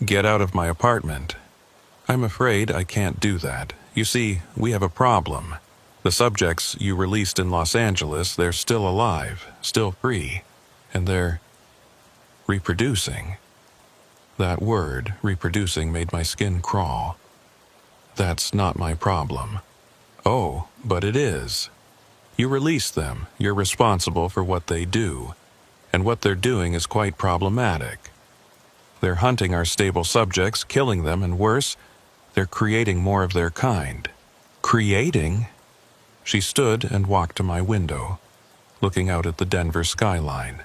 Get out of my apartment." "I'm afraid I can't do that. You see, we have a problem. The subjects you released in Los Angeles, they're still alive, still free, and they're reproducing." That word, reproducing, made my skin crawl. "That's not my problem." "Oh, but it is. You release them, you're responsible for what they do, and what they're doing is quite problematic. They're hunting our stable subjects, killing them, and worse, they're creating more of their kind." "Creating?" She stood and walked to my window, looking out at the Denver skyline.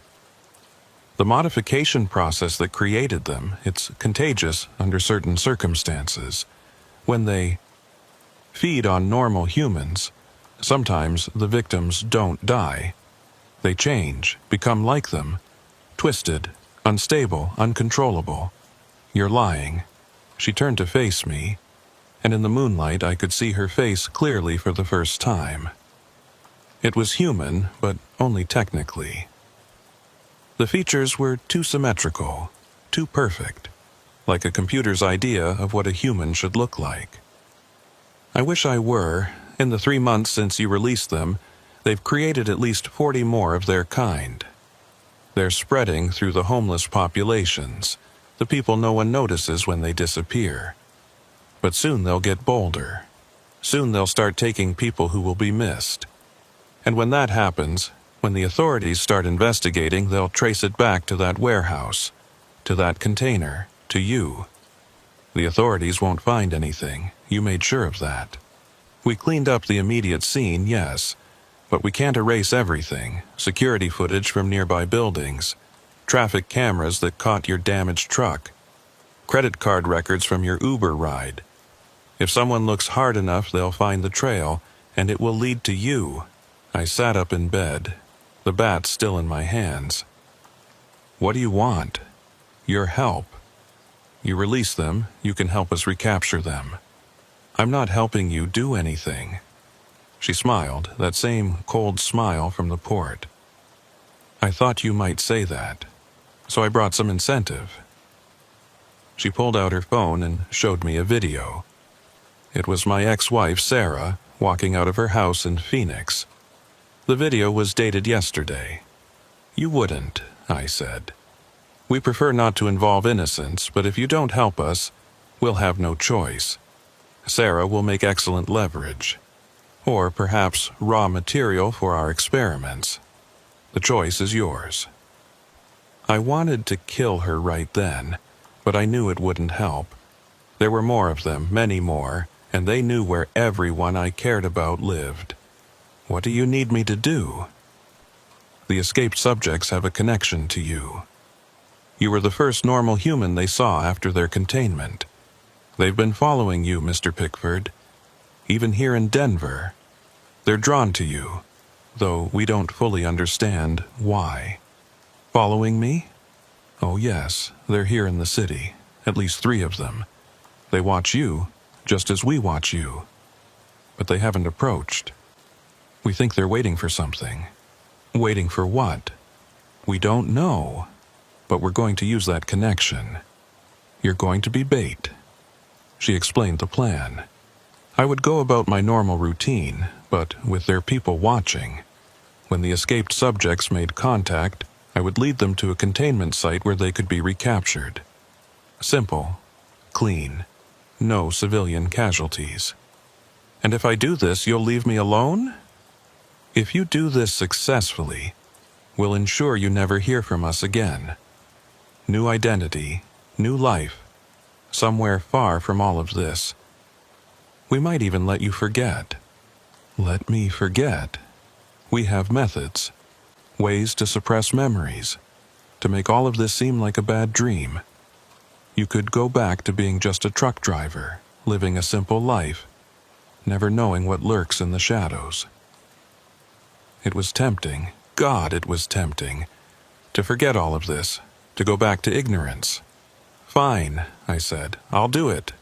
"The modification process that created them, it's contagious under certain circumstances. When they feed on normal humans, sometimes the victims don't die. They change, become like them, twisted, unstable, uncontrollable." "You're lying." She turned to face me, and in the moonlight I could see her face clearly for the first time. It was human, but only technically. The features were too symmetrical, too perfect, like a computer's idea of what a human should look like. I wish I were. In the 3 months since you released them, they've created at least 40 more of their kind. They're spreading through the homeless populations, the people no one notices when they disappear. But soon they'll get bolder. Soon they'll start taking people who will be missed. And when that happens, when the authorities start investigating, they'll trace it back to that warehouse, to that container, to you. The authorities won't find anything. You made sure of that. We cleaned up the immediate scene, yes, but we can't erase everything. Security footage from nearby buildings, traffic cameras that caught your damaged truck, credit card records from your Uber ride. If someone looks hard enough, they'll find the trail, and it will lead to you. I sat up in bed, the bat still in my hands. What do you want? Your help. You release them, you can help us recapture them. I'm not helping you do anything. She smiled, that same cold smile from the port. I thought you might say that, so I brought some incentive. She pulled out her phone and showed me a video. It was my ex-wife, Sarah, walking out of her house in Phoenix. The video was dated yesterday. You wouldn't, I said. We prefer not to involve innocents, but if you don't help us, we'll have no choice. Sarah will make excellent leverage. Or perhaps raw material for our experiments. The choice is yours. I wanted to kill her right then, but I knew it wouldn't help. There were more of them, many more, and they knew where everyone I cared about lived. What do you need me to do? The escaped subjects have a connection to you. You were the first normal human they saw after their containment. They've been following you, Mr. Pickford. Even here in Denver. They're drawn to you, though we don't fully understand why. Following me? Oh yes, they're here in the city, at least 3 of them. They watch you, just as we watch you. But they haven't approached. We think they're waiting for something. Waiting for what? We don't know, but we're going to use that connection. You're going to be bait. She explained the plan. I would go about my normal routine, but with their people watching. When the escaped subjects made contact, I would lead them to a containment site where they could be recaptured. Simple, clean, no civilian casualties. And if I do this, you'll leave me alone? If you do this successfully, we'll ensure you never hear from us again. New identity, new life, somewhere far from all of this. We might even let you forget. Let me forget. We have methods, ways to suppress memories, to make all of this seem like a bad dream. You could go back to being just a truck driver, living a simple life, never knowing what lurks in the shadows. It was tempting, God, it was tempting, to forget all of this, to go back to ignorance. Fine, I said, I'll do it.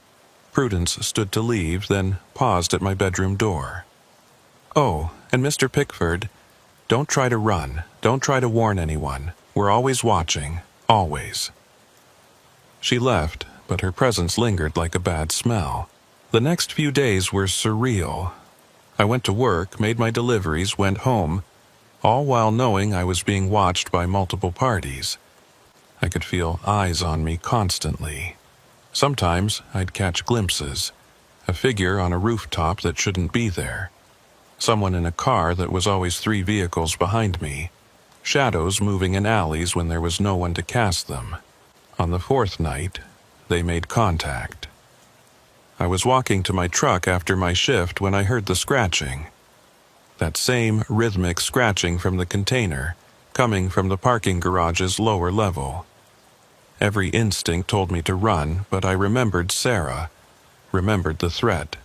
Prudence stood to leave, then paused at my bedroom door. Oh, and Mr. Pickford, don't try to run, don't try to warn anyone. We're always watching, always. She left, but her presence lingered like a bad smell. The next few days were surreal. I went to work, made my deliveries, went home, all while knowing I was being watched by multiple parties. I could feel eyes on me constantly. Sometimes I'd catch glimpses, a figure on a rooftop that shouldn't be there, someone in a car that was always 3 vehicles behind me, shadows moving in alleys when there was no one to cast them. On the 4th night, they made contact. I was walking to my truck after my shift when I heard the scratching. That same rhythmic scratching from the container, coming from the parking garage's lower level. Every instinct told me to run, but I remembered Sarah, remembered the threat.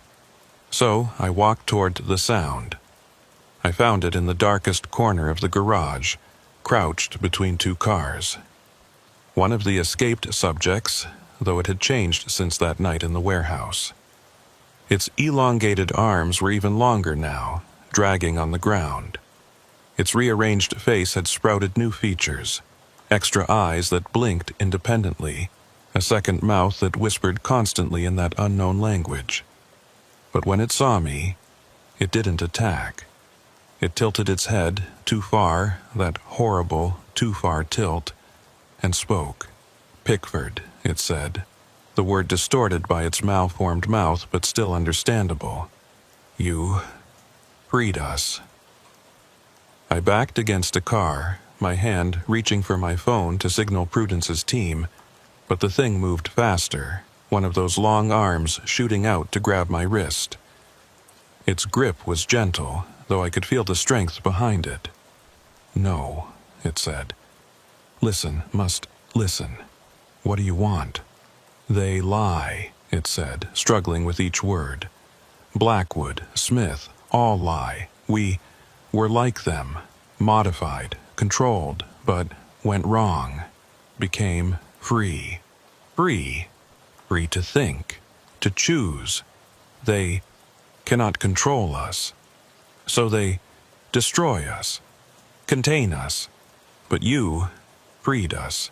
So I walked toward the sound. I found it in the darkest corner of the garage, crouched between 2 cars. One of the escaped subjects, though it had changed since that night in the warehouse. Its elongated arms were even longer now, dragging on the ground. Its rearranged face had sprouted new features, extra eyes that blinked independently, a second mouth that whispered constantly in that unknown language. But when it saw me, it didn't attack. It tilted its head too far, that horrible, too far tilt, and spoke. "Pickford," it said, the word distorted by its malformed mouth but still understandable. "You freed us." I backed against a car, my hand reaching for my phone to signal Prudence's team, but the thing moved faster, one of those long arms shooting out to grab my wrist. Its grip was gentle, though I could feel the strength behind it. "No," it said. Must listen. What do you want?" "They lie," it said, struggling with each word. "Blackwood, Smith, all lie. We were like them, modified, controlled, but went wrong. Became free. Free. Free to think, to choose. They cannot control us. So they destroy us, contain us. But you freed us.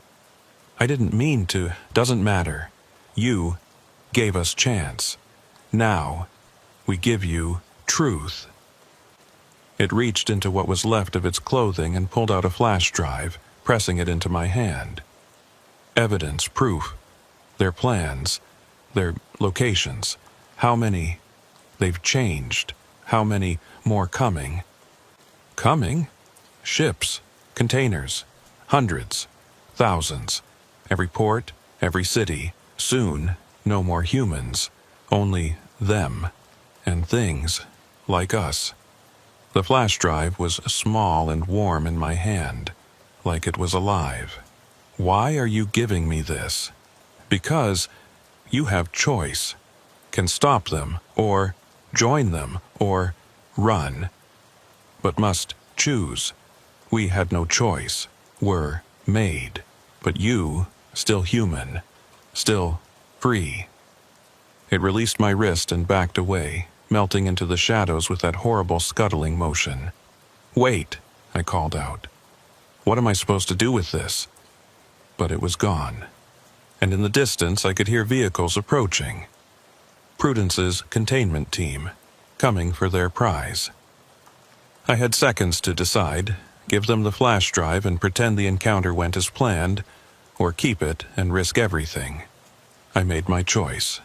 I didn't mean to. Doesn't matter. You gave us chance. Now we give you truth." It reached into what was left of its clothing and pulled out a flash drive, pressing it into my hand. Evidence, proof, their plans, their locations, how many they've changed, how many more coming. Coming? Ships, containers, hundreds, thousands, every port, every city. Soon, no more humans, only them, and things like us. The flash drive was small and warm in my hand, like it was alive. "Why are you giving me this?" "Because you have choice. Can stop them, or join them, or run. But must choose. We had no choice. Were made. But you, still human, still free." It released my wrist and backed away, melting into the shadows with that horrible scuttling motion. "Wait," I called out. "What am I supposed to do with this?" But it was gone, and in the distance I could hear vehicles approaching. Prudence's containment team, coming for their prize. I had seconds to decide, give them the flash drive and pretend the encounter went as planned, or keep it and risk everything. I made my choice.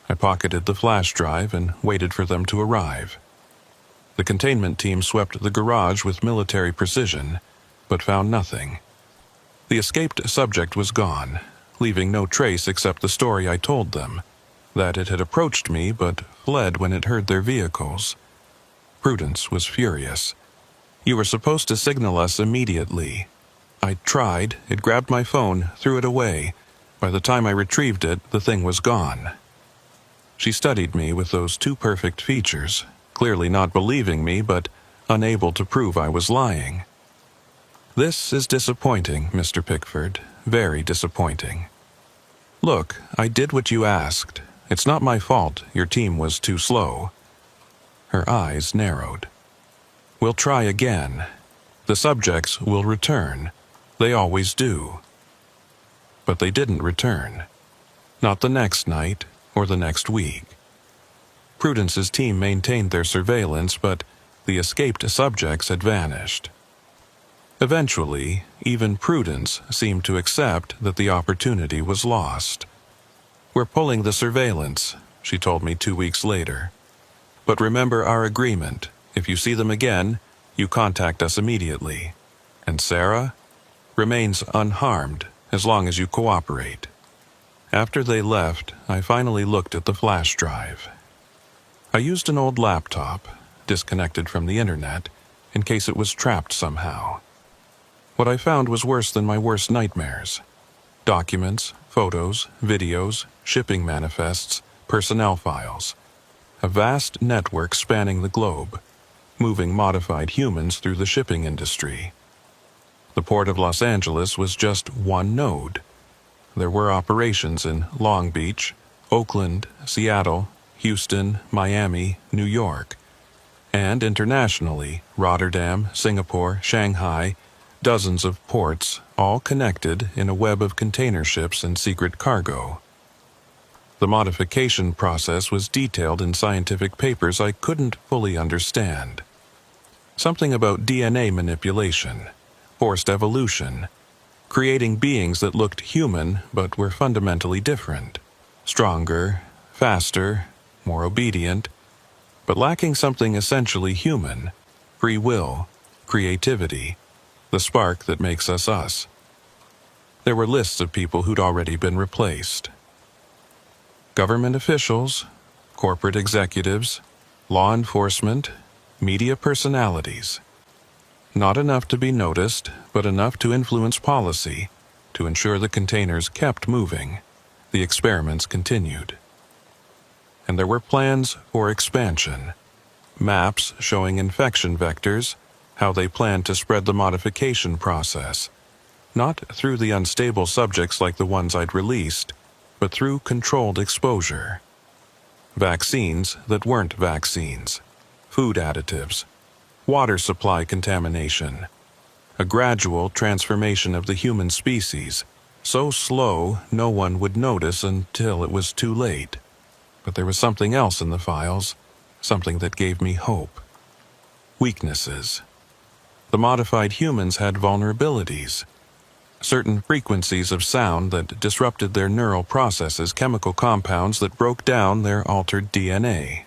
I pocketed the flash drive and waited for them to arrive. The containment team swept the garage with military precision, but found nothing. The escaped subject was gone, leaving no trace except the story I told them, that it had approached me but fled when it heard their vehicles. Prudence was furious. "You were supposed to signal us immediately." I tried, it grabbed my phone, threw it away. By the time I retrieved it, the thing was gone. She studied me with those two perfect features, clearly not believing me but unable to prove I was lying. "This is disappointing, Mr. Pickford, very disappointing. Look, I did what you asked. It's not my fault your team was too slow." Her eyes narrowed. "We'll try again. The subjects will return. They always do." But they didn't return. Not the next night or the next week. Prudence's team maintained their surveillance, but the escaped subjects had vanished. Eventually, even Prudence seemed to accept that the opportunity was lost. "We're pulling the surveillance," she told me 2 weeks later. "But remember our agreement. If you see them again, you contact us immediately. And Sarah remains unharmed as long as you cooperate." After they left, I finally looked at the flash drive. I used an old laptop, disconnected from the internet, in case it was trapped somehow. What I found was worse than my worst nightmares. Documents, photos, videos, shipping manifests, personnel files. A vast network spanning the globe, moving modified humans through the shipping industry. The port of Los Angeles was just one node. There were operations in Long Beach, Oakland, Seattle, Houston, Miami, New York. and internationally, Rotterdam, Singapore, Shanghai, dozens of ports, all connected in a web of container ships and secret cargo. The modification process was detailed in scientific papers I couldn't fully understand. Something about DNA manipulation, forced evolution, creating beings that looked human but were fundamentally different, stronger, faster, more obedient, but lacking something essentially human: free will, creativity, the spark that makes us us. There were lists of people who'd already been replaced. Government officials, corporate executives, law enforcement, media personalities. Not enough to be noticed, but enough to influence policy, to ensure the containers kept moving, the experiments continued. And there were plans for expansion, maps showing infection vectors, how they planned to spread the modification process, not through the unstable subjects like the ones I'd released, but through controlled exposure. Vaccines that weren't vaccines, food additives, water supply contamination, a gradual transformation of the human species, so slow no one would notice until it was too late. But there was something else in the files, something that gave me hope. Weaknesses. The modified humans had vulnerabilities. Certain frequencies of sound that disrupted their neural processes, chemical compounds that broke down their altered DNA.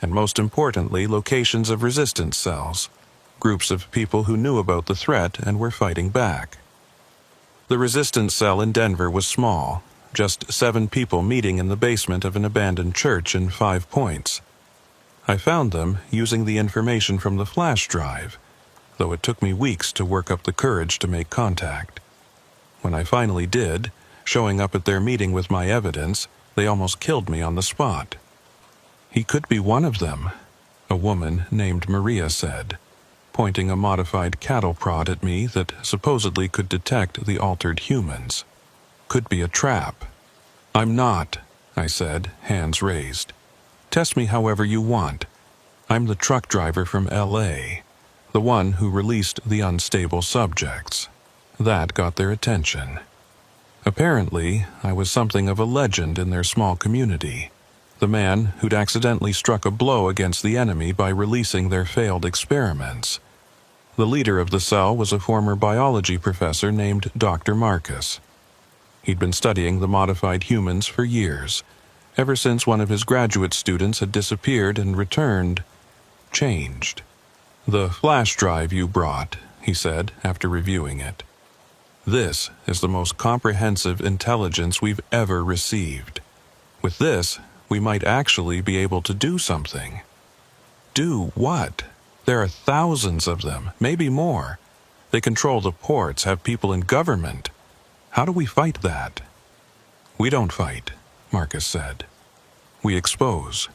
And most importantly, locations of resistance cells, groups of people who knew about the threat and were fighting back. The resistance cell in Denver was small, just 7 people meeting in the basement of an abandoned church in 5 Points. I found them using the information from the flash drive, though it took me weeks to work up the courage to make contact. When I finally did, showing up at their meeting with my evidence, they almost killed me on the spot. He could be one of them, a woman named Maria said, pointing a modified cattle prod at me that supposedly could detect the altered humans. Could be a trap. I'm not, I said, hands raised. Test me however you want. I'm the truck driver from L.A., the one who released the unstable subjects. That got their attention. Apparently, I was something of a legend in their small community, the man who'd accidentally struck a blow against the enemy by releasing their failed experiments. The leader of the cell was a former biology professor named Dr. Marcus. He'd been studying the modified humans for years, ever since one of his graduate students had disappeared and returned, changed. The flash drive you brought, he said after reviewing it. This is the most comprehensive intelligence we've ever received. With this, we might actually be able to do something. Do what? There are thousands of them, maybe more. They control the ports, have people in government. How do we fight that? We don't fight, Marcus said. We expose.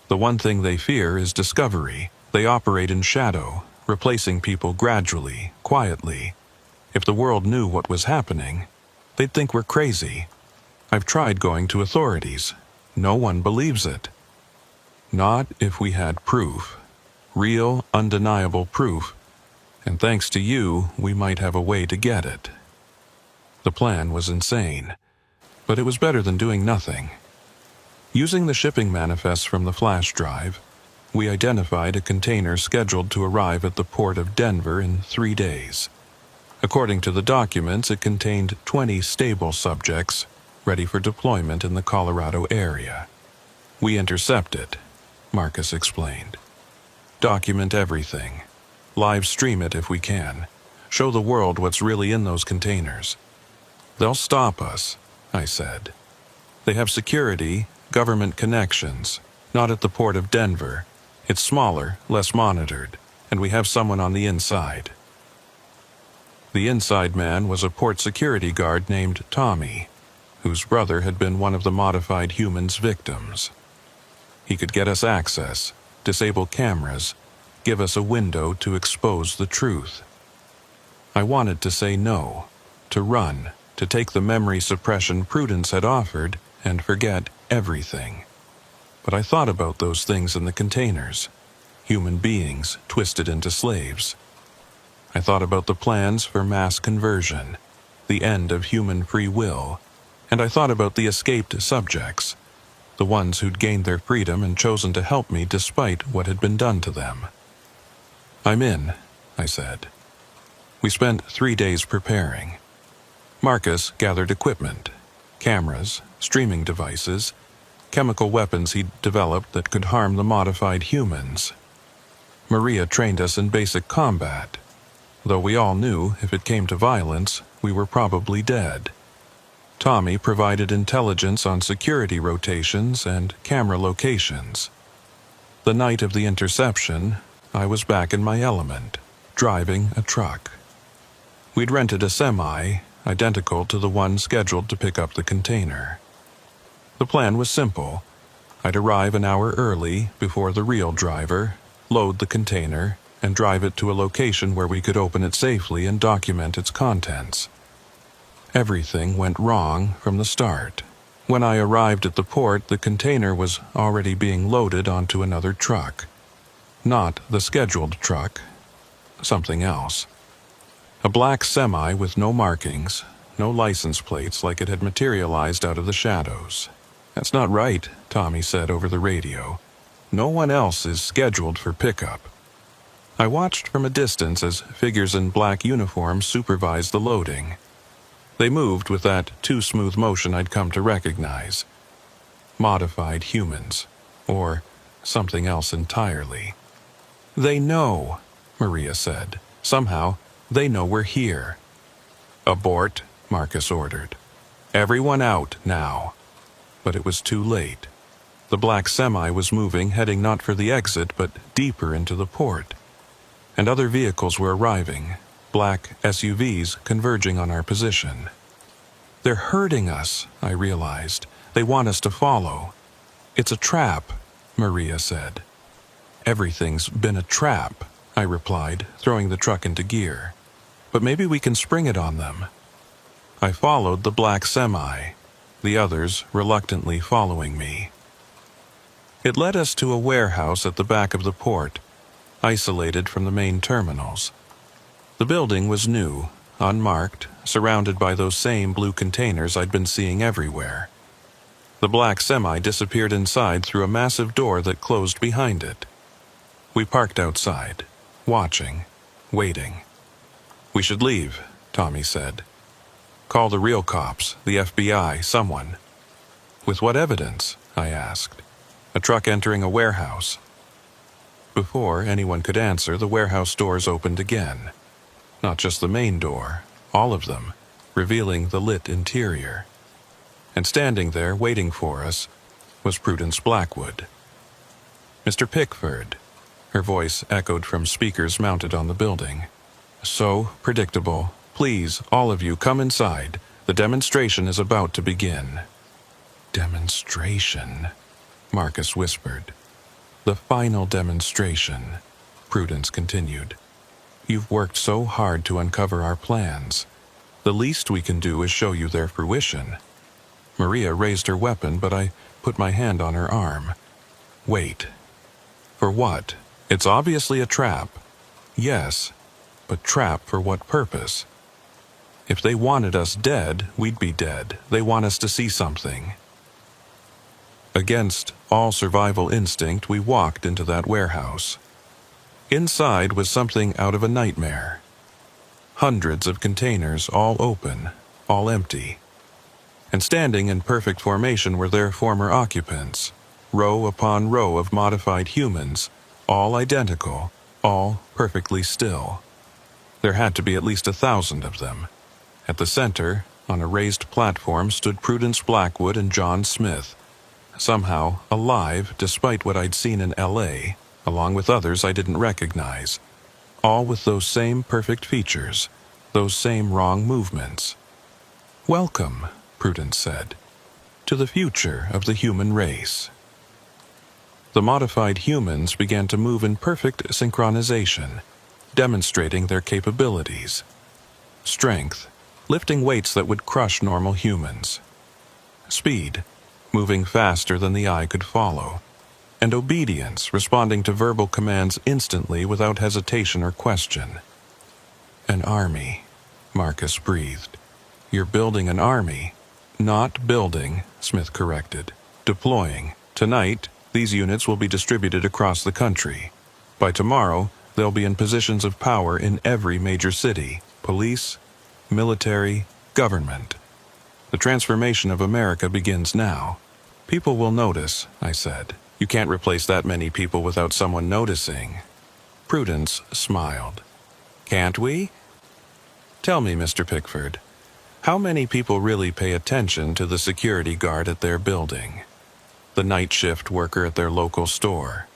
The one thing they fear is discovery. They operate in shadow, replacing people gradually, quietly. If the world knew what was happening, they'd think we're crazy. I've tried going to authorities. No one believes it. Not if we had proof. Real, undeniable proof. And thanks to you, we might have a way to get it. The plan was insane, but it was better than doing nothing. Using the shipping manifests from the flash drive, we identified a container scheduled to arrive at the port of Denver in 3 days. According to the documents, it contained 20 stable subjects, ready for deployment in the Colorado area. We intercept it, Marcus explained. Document everything. Live stream it if we can. Show the world what's really in those containers. They'll stop us, I said. They have security, government connections, not at the port of Denver. It's smaller, less monitored, and we have someone on the inside. The inside man was a port security guard named Tommy, whose brother had been one of the modified humans' victims. He could get us access, disable cameras, give us a window to expose the truth. I wanted to say no, to run, to take the memory suppression Prudence had offered and forget everything. But I thought about those things in the containers. human beings twisted into slaves. I thought about the plans for mass conversion, the end of human free will, and I thought about the escaped subjects, the ones who'd gained their freedom and chosen to help me despite what had been done to them. "I'm in," I said. We spent 3 days preparing. Marcus gathered equipment, cameras, streaming devices, chemical weapons he'd developed that could harm the modified humans. Maria trained us in basic combat, though we all knew if it came to violence, we were probably dead. Tommy provided intelligence on security rotations and camera locations. The night of the interception, I was back in my element, driving a truck. We'd rented a semi, identical to the one scheduled to pick up the container. The plan was simple. I'd arrive an hour early before the real driver, load the container, and drive it to a location where we could open it safely and document its contents. Everything went wrong from the start. When I arrived at the port, the container was already being loaded onto another truck. Not the scheduled truck, something else. A black semi with no markings, no license plates, like it had materialized out of the shadows. "That's not right," Tommy said over the radio. "No one else is scheduled for pickup." I watched from a distance as figures in black uniforms supervised the loading. They moved with that too-smooth motion I'd come to recognize. Modified humans, or something else entirely. "They know," Maria said. "Somehow, they know we're here." "Abort," Marcus ordered. "Everyone out, now." But it was too late. The black semi was moving, heading not for the exit, but deeper into the port. And other vehicles were arriving, black SUVs converging on our position. "They're hurting us," I realized. "They want us to follow." "It's a trap," Maria said. "Everything's been a trap," I replied, throwing the truck into gear. "But maybe we can spring it on them." I followed the black semi, the others reluctantly following me. It led us to a warehouse at the back of the port, isolated from the main terminals. The building was new, unmarked, surrounded by those same blue containers I'd been seeing everywhere. The black semi disappeared inside through a massive door that closed behind it. We parked outside, watching, waiting. "We should leave," Tommy said. "Call the real cops, the FBI, someone." "With what evidence?" I asked. "A truck entering a warehouse." Before anyone could answer, the warehouse doors opened again. Not just the main door, all of them, revealing the lit interior. And standing there, waiting for us, was Prudence Blackwood. "Mr. Pickford," her voice echoed from speakers mounted on the building. "So predictable. Please, all of you, come inside. The demonstration is about to begin." "Demonstration," Marcus whispered. "The final demonstration," Prudence continued. "You've worked so hard to uncover our plans. The least we can do is show you their fruition." Maria raised her weapon, but I put my hand on her arm. "Wait. For what? It's obviously a trap." "Yes, but trap for what purpose? If they wanted us dead, we'd be dead. They want us to see something." Against all survival instinct, we walked into that warehouse. Inside was something out of a nightmare. Hundreds of containers, all open, all empty. And standing in perfect formation were their former occupants, row upon row of modified humans, all identical, all perfectly still. There had to be at least 1,000 of them. At the center, on a raised platform, stood Prudence Blackwood and John Smith, somehow alive despite what I'd seen in LA, along with others I didn't recognize, all with those same perfect features, those same wrong movements. "Welcome," Prudence said, "to the future of the human race." The modified humans began to move in perfect synchronization, demonstrating their capabilities. Strength, lifting weights that would crush normal humans. Speed, moving faster than the eye could follow. and obedience, responding to verbal commands instantly without hesitation or question. An army, Marcus breathed. You're building an army. Not building, Smith corrected. Deploying. Tonight, these units will be distributed across the country. By tomorrow, they'll be in positions of power in every major city. Police, military, government. The transformation of America begins now. People will notice, I said. You can't replace that many people without someone noticing. Prudence smiled. Can't we? Tell me, Mr. Pickford, how many people really pay attention to the security guard at their building? The night shift worker at their local store?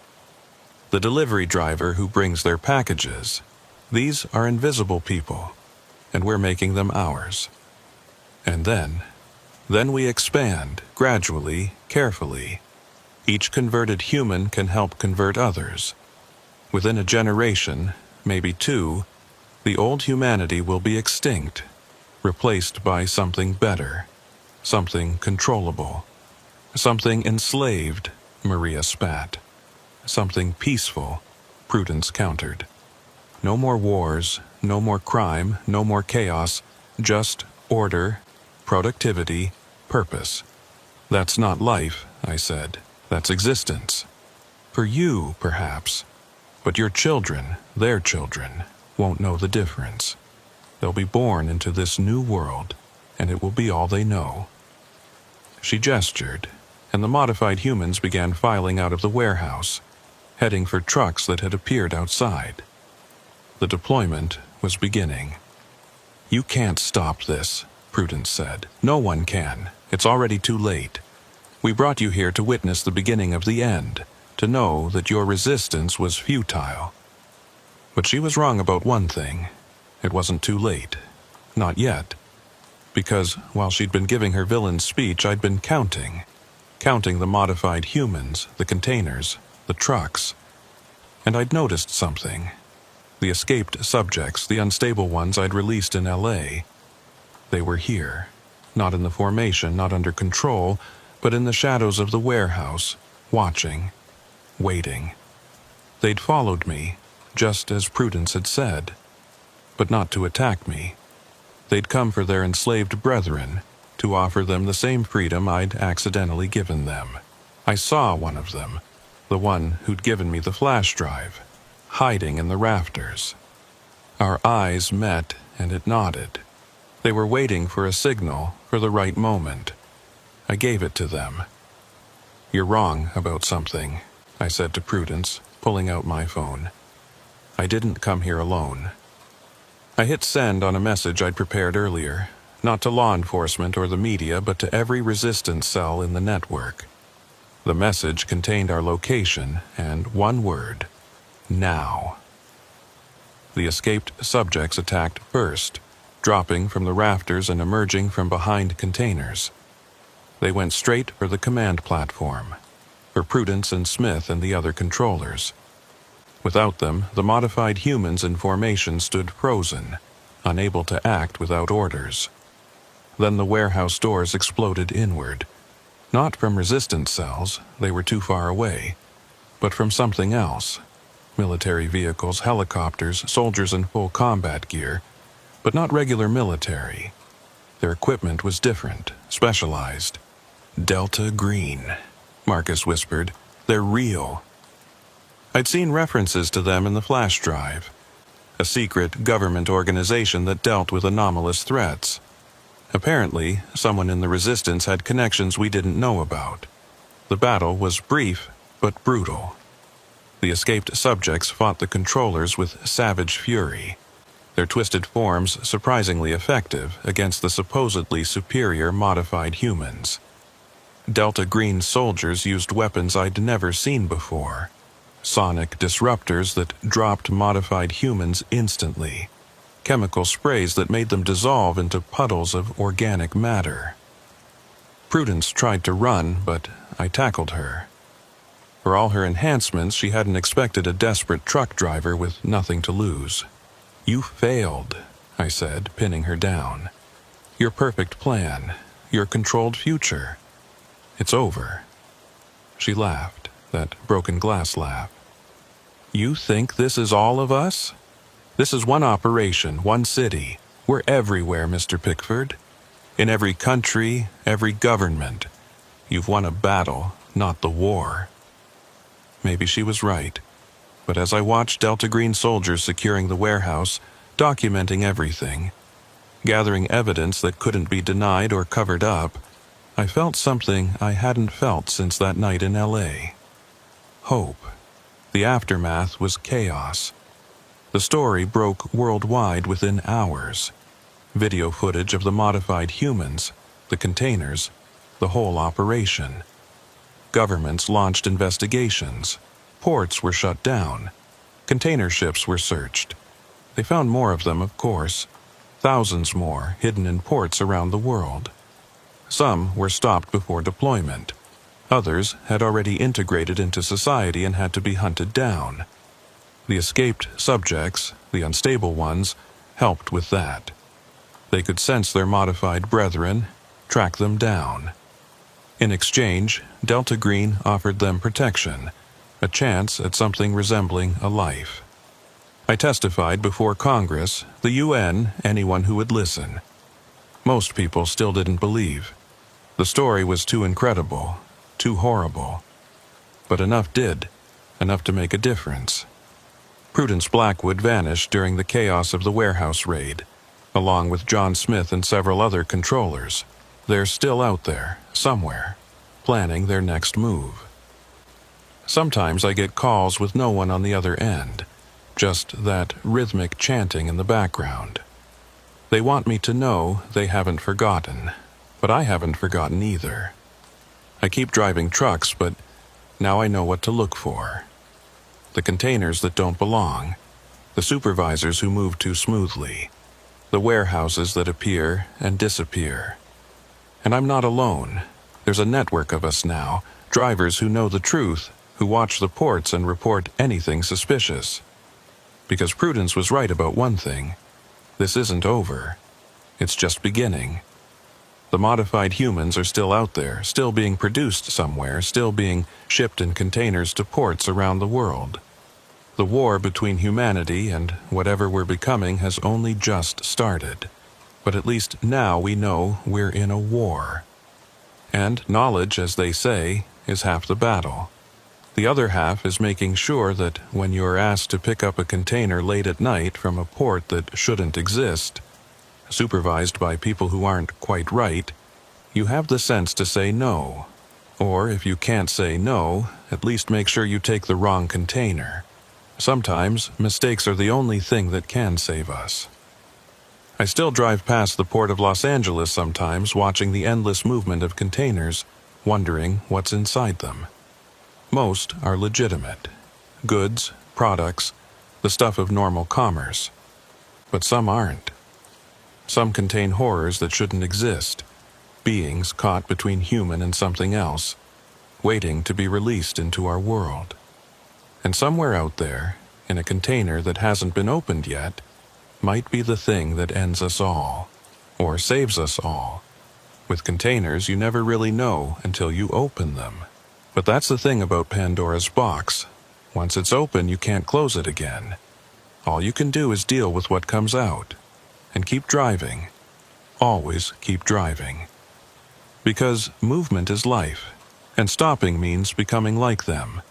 The delivery driver who brings their packages? These are invisible people, and we're making them ours. And then we expand, gradually, carefully. Each converted human can help convert others. Within a generation, maybe two, the old humanity will be extinct, replaced by something better, something controllable, something enslaved, Maria spat. Something peaceful, Prudence countered. No more wars, no more crime, no more chaos, just order, productivity, purpose. That's not life, I said. That's existence. For you, perhaps. But your children, their children, won't know the difference. They'll be born into this new world, and it will be all they know. She gestured, and the modified humans began filing out of the warehouse, heading for trucks that had appeared outside. The deployment was beginning. You can't stop this, Prudence said. No one can. It's already too late. We brought you here to witness the beginning of the end, to know that your resistance was futile. But she was wrong about one thing. It wasn't too late. Not yet. Because while she'd been giving her villain speech, I'd been counting the modified humans, the containers, the trucks. And I'd noticed something. The escaped subjects, the unstable ones I'd released in LA. They were here. Not in the formation, not under control, but in the shadows of the warehouse, watching, waiting. They'd followed me, just as Prudence had said. But not to attack me. They'd come for their enslaved brethren, to offer them the same freedom I'd accidentally given them. I saw one of them, the one who'd given me the flash drive, hiding in the rafters. Our eyes met, and it nodded. They were waiting for a signal, for the right moment. I gave it to them. You're wrong about something, I said to Prudence, pulling out my phone. I didn't come here alone. I hit send on a message I'd prepared earlier, not to law enforcement or the media, but to every resistance cell in the network. The message contained our location and one word: now. The escaped subjects attacked first, dropping from the rafters and emerging from behind containers. They went straight for the command platform, for Prudence and Smith and the other controllers. Without them, the modified humans in formation stood frozen, unable to act without orders. Then the warehouse doors exploded inward. Not from resistance cells, they were too far away, but from something else. Military vehicles, helicopters, soldiers in full combat gear, but not regular military. Their equipment was different, specialized. Delta Green, Marcus whispered. They're real. I'd seen references to them in the flash drive, a secret government organization that dealt with anomalous threats. Apparently, someone in the resistance had connections we didn't know about. The battle was brief, but brutal. The escaped subjects fought the controllers with savage fury, their twisted forms surprisingly effective against the supposedly superior modified humans. Delta Green soldiers used weapons I'd never seen before, sonic disruptors that dropped modified humans instantly, chemical sprays that made them dissolve into puddles of organic matter. Prudence tried to run, but I tackled her. For all her enhancements, she hadn't expected a desperate truck driver with nothing to lose. You failed, I said, pinning her down. Your perfect plan, your controlled future. It's over. She laughed. that broken glass laugh. You think this is all of us? This is one operation, one city. We're everywhere, Mr. Pickford. In every country, every government. You've won a battle, not the war. Maybe she was right. But as I watched Delta Green soldiers securing the warehouse, documenting everything, gathering evidence that couldn't be denied or covered up, I felt something I hadn't felt since that night in LA. Hope. The aftermath was chaos. The story broke worldwide within hours. Video footage of the modified humans, the containers, the whole operation. Governments launched investigations. Ports were shut down. Container ships were searched. They found more of them, of course. Thousands more hidden in ports around the world. Some were stopped before deployment. Others had already integrated into society and had to be hunted down. The escaped subjects, the unstable ones, helped with that. They could sense their modified brethren, track them down. In exchange, Delta Green offered them protection, a chance at something resembling a life. I testified before Congress, the UN, anyone who would listen. Most people still didn't believe. The story was too incredible, too horrible. But enough did, enough to make a difference. Prudence Blackwood vanished during the chaos of the warehouse raid, along with John Smith and several other controllers. They're still out there, somewhere, planning their next move. Sometimes I get calls with no one on the other end, just that rhythmic chanting in the background. They want me to know they haven't forgotten, but I haven't forgotten either. I keep driving trucks, but now I know what to look for. The containers that don't belong, the supervisors who move too smoothly, the warehouses that appear and disappear. And I'm not alone. There's a network of us now, drivers who know the truth, who watch the ports and report anything suspicious. Because Prudence was right about one thing. This isn't over. It's just beginning. The modified humans are still out there, still being produced somewhere, still being shipped in containers to ports around the world. The war between humanity and whatever we're becoming has only just started. But at least now we know we're in a war. And knowledge, as they say, is half the battle. The other half is making sure that when you're asked to pick up a container late at night from a port that shouldn't exist, supervised by people who aren't quite right, you have the sense to say no. Or if you can't say no, at least make sure you take the wrong container. Sometimes, mistakes are the only thing that can save us. I still drive past the port of Los Angeles sometimes, watching the endless movement of containers, wondering what's inside them. Most are legitimate. Goods, products, the stuff of normal commerce. But some aren't. Some contain horrors that shouldn't exist, beings caught between human and something else, waiting to be released into our world. And somewhere out there, in a container that hasn't been opened yet, might be the thing that ends us all, or saves us all. With containers, you never really know until you open them. But that's the thing about Pandora's box. Once it's open, you can't close it again. All you can do is deal with what comes out. And keep driving. Always keep driving. Because movement is life, and stopping means becoming like them.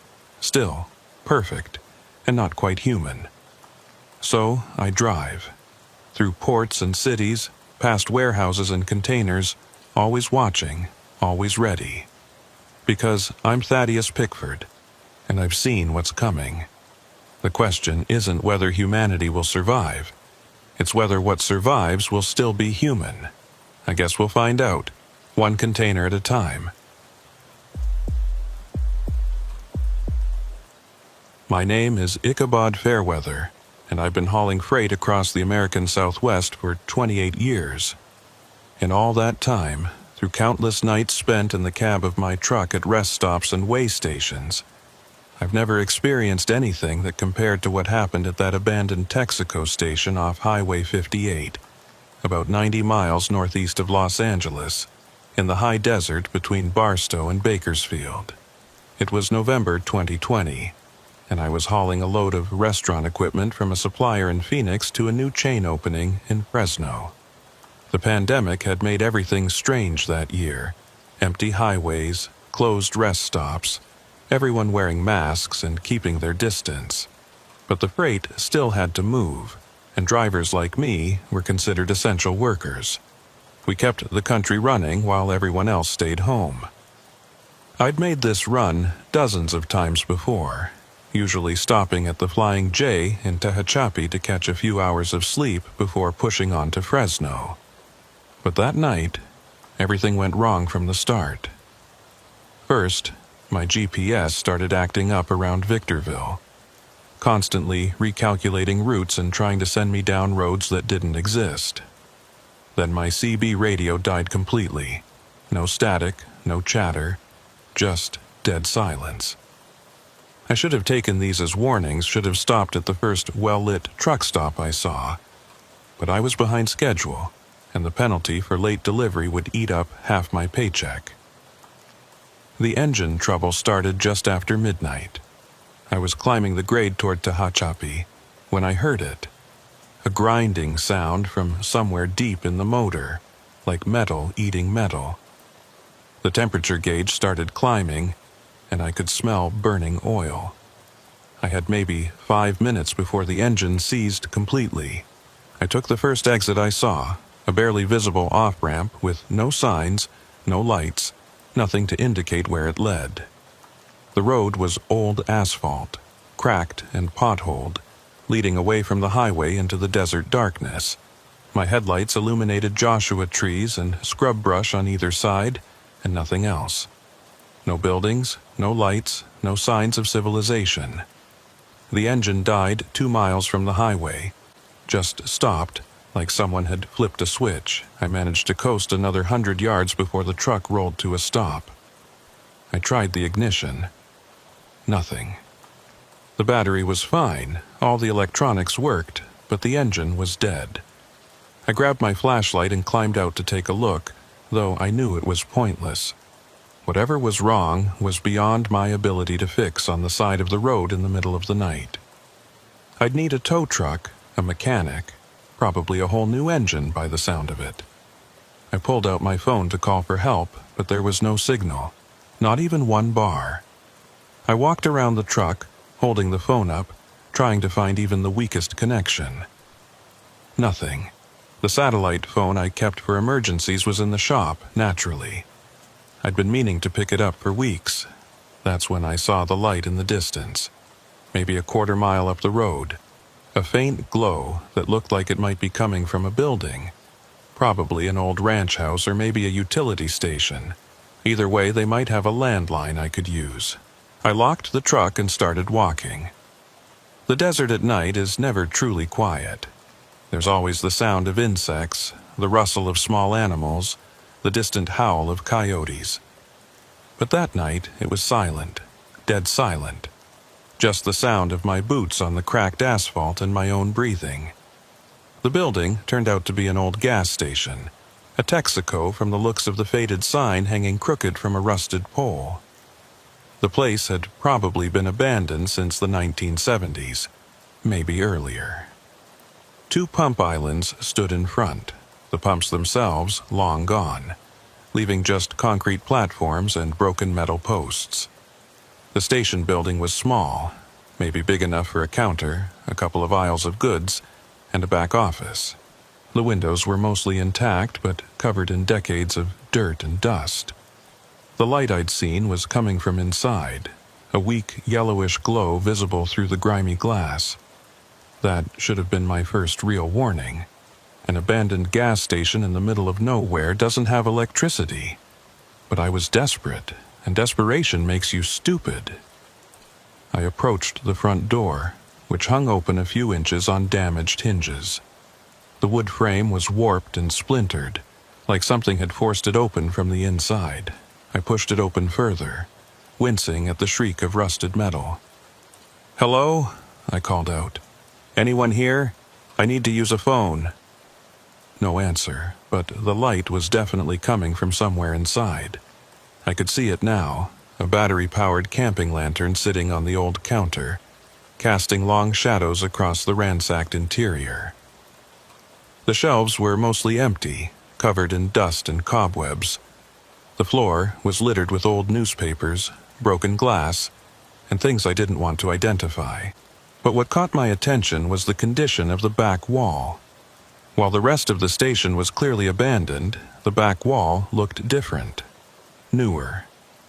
Still, perfect, and not quite human. So I drive. Through ports and cities, past warehouses and containers, always watching, always ready. Because I'm Thaddeus Pickford, and I've seen what's coming. The question isn't whether humanity will survive. It's whether what survives will still be human. I guess we'll find out, one container at a time. My name is Ichabod Fairweather, and I've been hauling freight across the American Southwest for 28 years. In all that time, through countless nights spent in the cab of my truck at rest stops and way stations, I've never experienced anything that compared to what happened at that abandoned Texaco station off Highway 58, about 90 miles northeast of Los Angeles, in the high desert between Barstow and Bakersfield. It was November 2020, and I was hauling a load of restaurant equipment from a supplier in Phoenix to a new chain opening in Fresno. The pandemic had made everything strange that year. Empty highways, closed rest stops, everyone wearing masks and keeping their distance. But the freight still had to move, and drivers like me were considered essential workers. We kept the country running while everyone else stayed home. I'd made this run dozens of times before, usually stopping at the Flying J in Tehachapi to catch a few hours of sleep before pushing on to Fresno. But that night, everything went wrong from the start. First, my GPS started acting up around Victorville, constantly recalculating routes and trying to send me down roads that didn't exist. Then my CB radio died completely. No static, no chatter, just dead silence. I should have taken these as warnings, should have stopped at the first well-lit truck stop I saw. But I was behind schedule, and the penalty for late delivery would eat up half my paycheck. The engine trouble started just after midnight. I was climbing the grade toward Tehachapi when I heard it. A grinding sound from somewhere deep in the motor, like metal eating metal. The temperature gauge started climbing, and I could smell burning oil. I had maybe 5 minutes before the engine seized completely. I took the first exit I saw, a barely visible off-ramp with no signs, no lights, nothing to indicate where it led. The road was old asphalt, cracked and potholed, leading away from the highway into the desert darkness. My headlights illuminated Joshua trees and scrub brush on either side, and nothing else. No buildings, no lights, no signs of civilization. The engine died 2 miles from the highway, just stopped, like someone had flipped a switch. I managed to coast another 100 yards before the truck rolled to a stop. I tried the ignition. Nothing. The battery was fine, all the electronics worked, but the engine was dead. I grabbed my flashlight and climbed out to take a look, though I knew it was pointless. Whatever was wrong was beyond my ability to fix on the side of the road in the middle of the night. I'd need a tow truck, a mechanic, probably a whole new engine by the sound of it. I pulled out my phone to call for help, but there was no signal, not even one bar. I walked around the truck, holding the phone up, trying to find even the weakest connection. Nothing. The satellite phone I kept for emergencies was in the shop, naturally. I'd been meaning to pick it up for weeks. That's when I saw the light in the distance, maybe a quarter mile up the road. A faint glow that looked like it might be coming from a building, probably an old ranch house or maybe a utility station. Either way, they might have a landline I could use. I locked the truck and started walking. The desert at night is never truly quiet. There's always the sound of insects, the rustle of small animals, the distant howl of coyotes. But that night it was silent, dead silent. Just the sound of my boots on the cracked asphalt and my own breathing. The building turned out to be an old gas station, a Texaco from the looks of the faded sign hanging crooked from a rusted pole. The place had probably been abandoned since the 1970s, maybe earlier. 2 pump islands stood in front, the pumps themselves long gone, leaving just concrete platforms and broken metal posts. The station building was small, maybe big enough for a counter, a couple of aisles of goods, and a back office. The windows were mostly intact but covered in decades of dirt and dust. The light I'd seen was coming from inside, a weak yellowish glow visible through the grimy glass. That should have been my first real warning. An abandoned gas station in the middle of nowhere doesn't have electricity. But I was desperate, and desperation makes you stupid. I approached the front door, which hung open a few inches on damaged hinges. The wood frame was warped and splintered, like something had forced it open from the inside. I pushed it open further, wincing at the shriek of rusted metal. "Hello?" I called out. "Anyone here? I need to use a phone." No answer, but the light was definitely coming from somewhere inside. I could see it now, a battery-powered camping lantern sitting on the old counter, casting long shadows across the ransacked interior. The shelves were mostly empty, covered in dust and cobwebs. The floor was littered with old newspapers, broken glass, and things I didn't want to identify. But what caught my attention was the condition of the back wall. While the rest of the station was clearly abandoned, the back wall looked different, newer,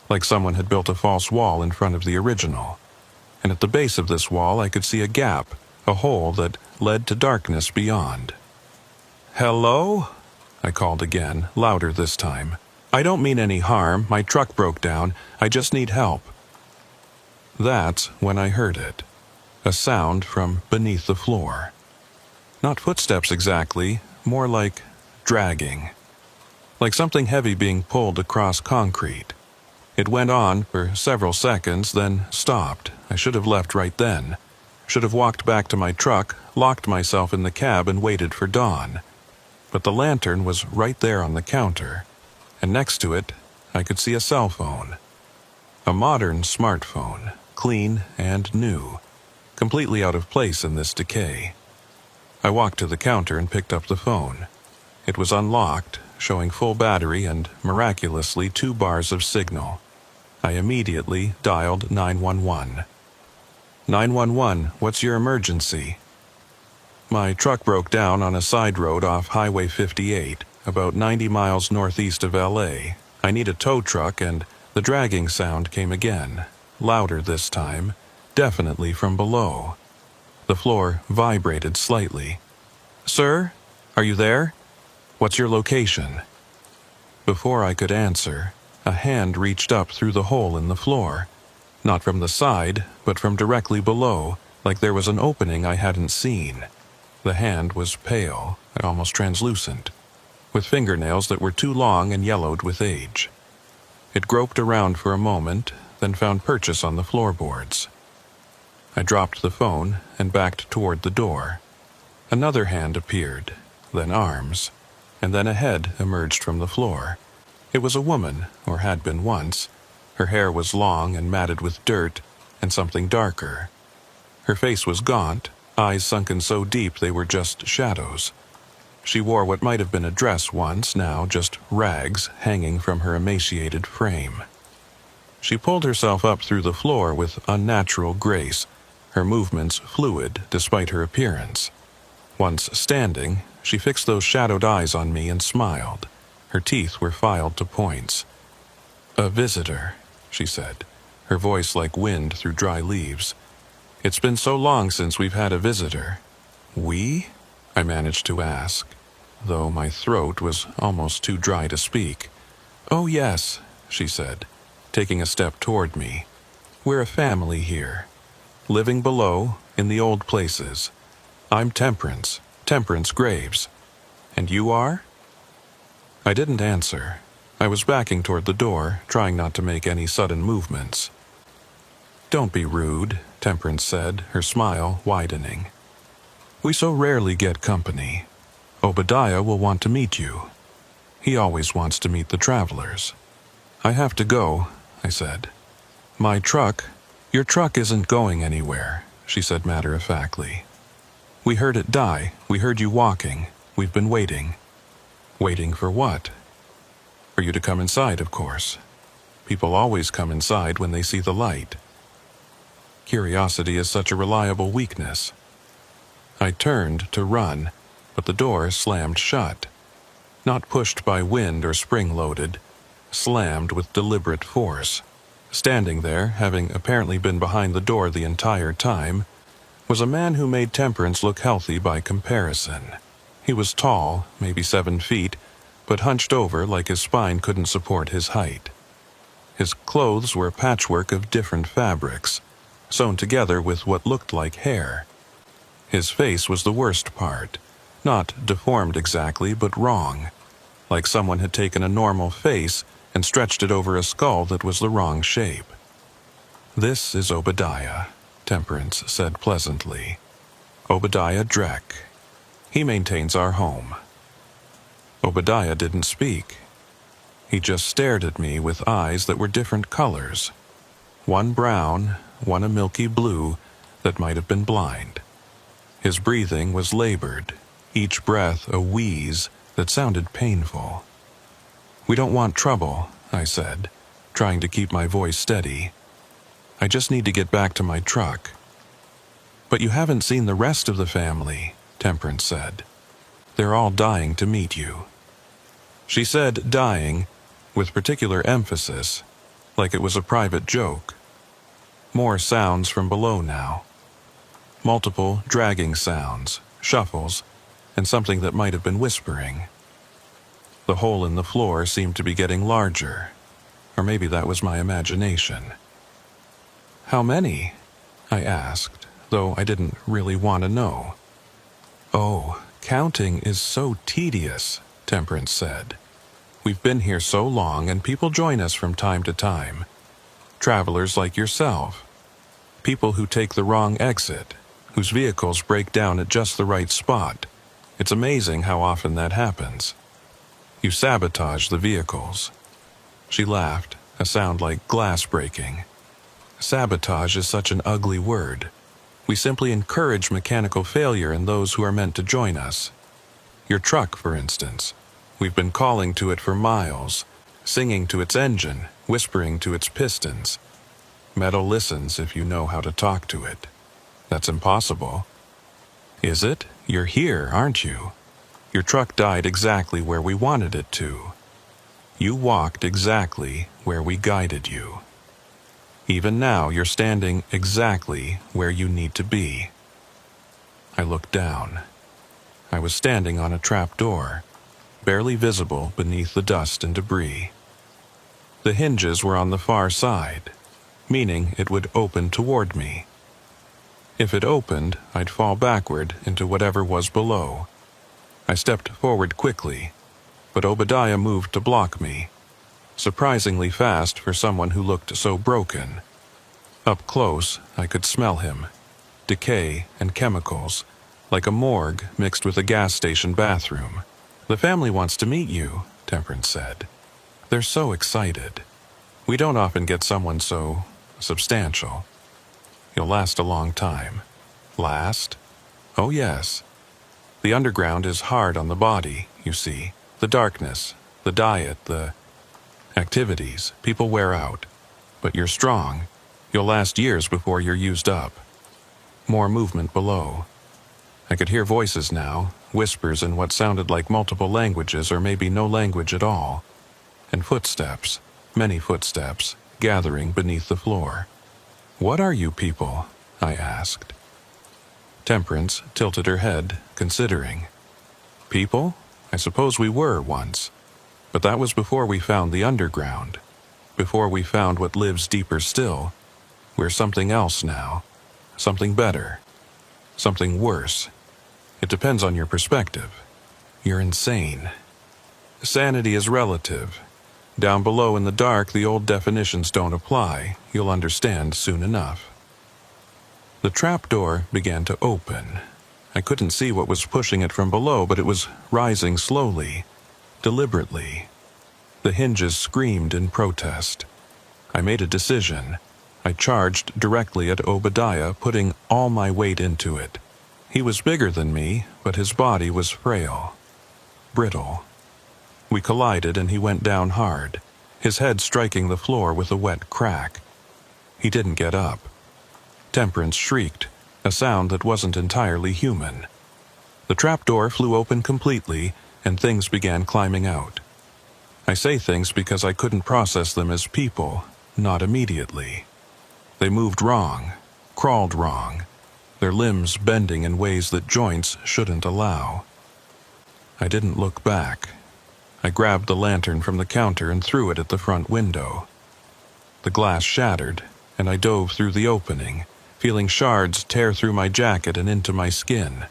like someone had built a false wall in front of the original. And at the base of this wall I could see a gap, a hole that led to darkness beyond. "Hello?" I called again, louder this time. "I don't mean any harm. My truck broke down. I just need help." That's when I heard it. A sound from beneath the floor. Not footsteps exactly, more like dragging. Like something heavy being pulled across concrete. It went on for several seconds, then stopped. I should have left right then. Should have walked back to my truck, locked myself in the cab, and waited for dawn. But the lantern was right there on the counter, and next to it, I could see a cell phone. A modern smartphone, clean and new, completely out of place in this decay. I walked to the counter and picked up the phone. It was unlocked, showing full battery and, miraculously, 2 bars of signal. I immediately dialed 911. 911, what's your emergency? My truck broke down on a side road off Highway 58, about 90 miles northeast of LA. I need a tow truck, and the dragging sound came again, louder this time, definitely from below. The floor vibrated slightly. "Sir, are you there? What's your location?" Before I could answer, a hand reached up through the hole in the floor. Not from the side, but from directly below, like there was an opening I hadn't seen. The hand was pale, almost translucent, with fingernails that were too long and yellowed with age. It groped around for a moment, then found purchase on the floorboards. I dropped the phone and backed toward the door. Another hand appeared, then arms, and then a head emerged from the floor. It was a woman, or had been once. Her hair was long and matted with dirt, and something darker. Her face was gaunt, eyes sunken so deep they were just shadows. She wore what might have been a dress once, now just rags hanging from her emaciated frame. She pulled herself up through the floor with unnatural grace, her movements fluid despite her appearance. Once standing, she fixed those shadowed eyes on me and smiled. Her teeth were filed to points. "A visitor," she said, her voice like wind through dry leaves. "It's been so long since we've had a visitor." "We?" I managed to ask, though my throat was almost too dry to speak. "Oh yes," she said, taking a step toward me. "We're a family here. Living below, in the old places. I'm Temperance Graves. And you are?" I didn't answer. I was backing toward the door, trying not to make any sudden movements. "Don't be rude," Temperance said, her smile widening. "We so rarely get company. Obadiah will want to meet you. He always wants to meet the travelers." "I have to go," I said. "My truck—" "Your truck isn't going anywhere," she said matter-of-factly. "We heard it die. We heard you walking. We've been waiting." "Waiting for what?" "For you to come inside, of course. People always come inside when they see the light. Curiosity is such a reliable weakness." I turned to run, but the door slammed shut. Not pushed by wind or spring-loaded, slammed with deliberate force. Standing there, having apparently been behind the door the entire time, was a man who made Temperance look healthy by comparison. He was tall, maybe 7 feet, but hunched over like his spine couldn't support his height. His clothes were a patchwork of different fabrics, sewn together with what looked like hair. His face was the worst part, not deformed exactly, but wrong, like someone had taken a normal face and stretched it over a skull that was the wrong shape. "This is Obadiah," Temperance said pleasantly. "Obadiah Dreck. He maintains our home." Obadiah didn't speak. He just stared at me with eyes that were different colors. One brown, one a milky blue that might have been blind. His breathing was labored, each breath a wheeze that sounded painful. "We don't want trouble," I said, trying to keep my voice steady. "I just need to get back to my truck." "But you haven't seen the rest of the family," Temperance said. "They're all dying to meet you." She said dying with particular emphasis, like it was a private joke. More sounds from below now. Multiple dragging sounds, shuffles, and something that might have been whispering. The hole in the floor seemed to be getting larger, or maybe that was my imagination. "How many?" I asked, though I didn't really want to know. "Oh, counting is so tedious," Temperance said. "We've been here so long and people join us from time to time. Travelers like yourself. People who take the wrong exit, whose vehicles break down at just the right spot. It's amazing how often that happens. You sabotage the vehicles." She laughed, a sound like glass breaking. Sabotage is such an ugly word. We simply encourage mechanical failure in those who are meant to join us. Your truck, for instance. We've been calling to it for miles, singing to its engine, whispering to its pistons. Metal listens if you know how to talk to it. That's impossible. Is it? You're here, aren't you? Your truck died exactly where we wanted it to. You walked exactly where we guided you. Even now, you're standing exactly where you need to be. I looked down. I was standing on a trapdoor, barely visible beneath the dust and debris. The hinges were on the far side, meaning it would open toward me. If it opened, I'd fall backward into whatever was below. I stepped forward quickly, but Obadiah moved to block me, surprisingly fast for someone who looked so broken. Up close, I could smell him, decay and chemicals, like a morgue mixed with a gas station bathroom. "The family wants to meet you," Temperance said. "They're so excited. We don't often get someone so substantial. You'll last a long time." "Last?" "Oh yes. The underground is hard on the body, you see. The darkness, the diet, the activities, people wear out. But you're strong. You'll last years before you're used up." More movement below. I could hear voices now, whispers in what sounded like multiple languages or maybe no language at all. And footsteps, many footsteps, gathering beneath the floor. "What are you people?" I asked. Temperance tilted her head, considering. "People? I suppose we were once. But that was before we found the underground. Before we found what lives deeper still. We're something else now. Something better. Something worse. It depends on your perspective. You're insane. Sanity is relative. Down below in the dark, the old definitions don't apply. You'll understand soon enough." The trapdoor began to open. I couldn't see what was pushing it from below, but it was rising slowly, deliberately. The hinges screamed in protest. I made a decision. I charged directly at Obadiah, putting all my weight into it. He was bigger than me, but his body was frail, brittle. We collided and he went down hard, his head striking the floor with a wet crack. He didn't get up. Temperance shrieked, a sound that wasn't entirely human. The trapdoor flew open completely, and things began climbing out. I say things because I couldn't process them as people, not immediately. They moved wrong, crawled wrong, their limbs bending in ways that joints shouldn't allow. I didn't look back. I grabbed the lantern from the counter and threw it at the front window. The glass shattered, and I dove through the opening, feeling shards tear through my jacket and into my skin.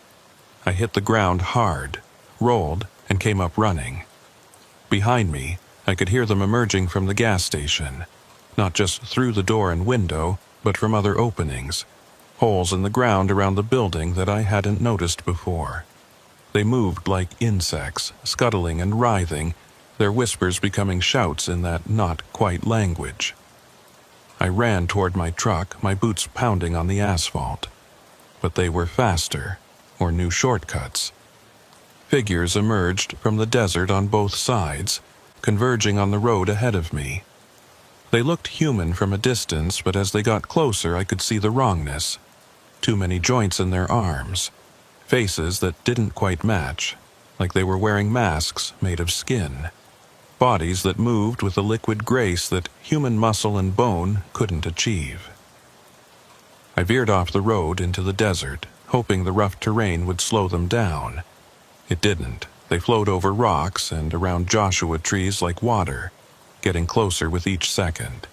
I hit the ground hard, rolled, and came up running. Behind me, I could hear them emerging from the gas station, not just through the door and window, but from other openings, holes in the ground around the building that I hadn't noticed before. They moved like insects, scuttling and writhing, their whispers becoming shouts in that not-quite language. I ran toward my truck, my boots pounding on the asphalt. But they were faster, or new shortcuts. Figures emerged from the desert on both sides, converging on the road ahead of me. They looked human from a distance, but as they got closer I could see the wrongness. Too many joints in their arms. Faces that didn't quite match, like they were wearing masks made of skin. Bodies that moved with a liquid grace that human muscle and bone couldn't achieve. I veered off the road into the desert, hoping the rough terrain would slow them down. It didn't. They flowed over rocks and around Joshua trees like water, getting closer with each second.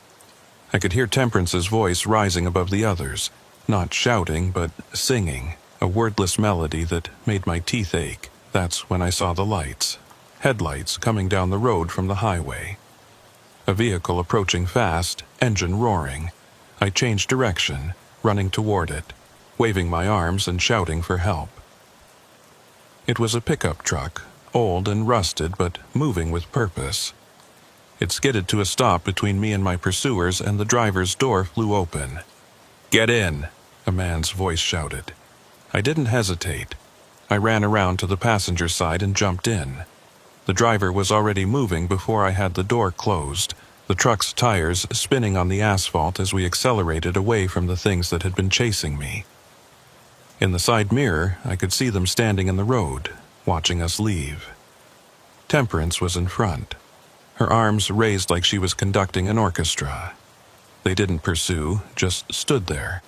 I could hear Temperance's voice rising above the others, not shouting but singing, a wordless melody that made my teeth ache. That's when I saw the lights. Headlights coming down the road from the highway. A vehicle approaching fast, engine roaring. I changed direction, running toward it, waving my arms and shouting for help. It was a pickup truck, old and rusted but moving with purpose. It skidded to a stop between me and my pursuers, and the driver's door flew open. "Get in," a man's voice shouted. I didn't hesitate. I ran around to the passenger side and jumped in. The driver was already moving before I had the door closed, the truck's tires spinning on the asphalt as we accelerated away from the things that had been chasing me. In the side mirror, I could see them standing in the road, watching us leave. Temperance was in front, her arms raised like she was conducting an orchestra. They didn't pursue, just stood there,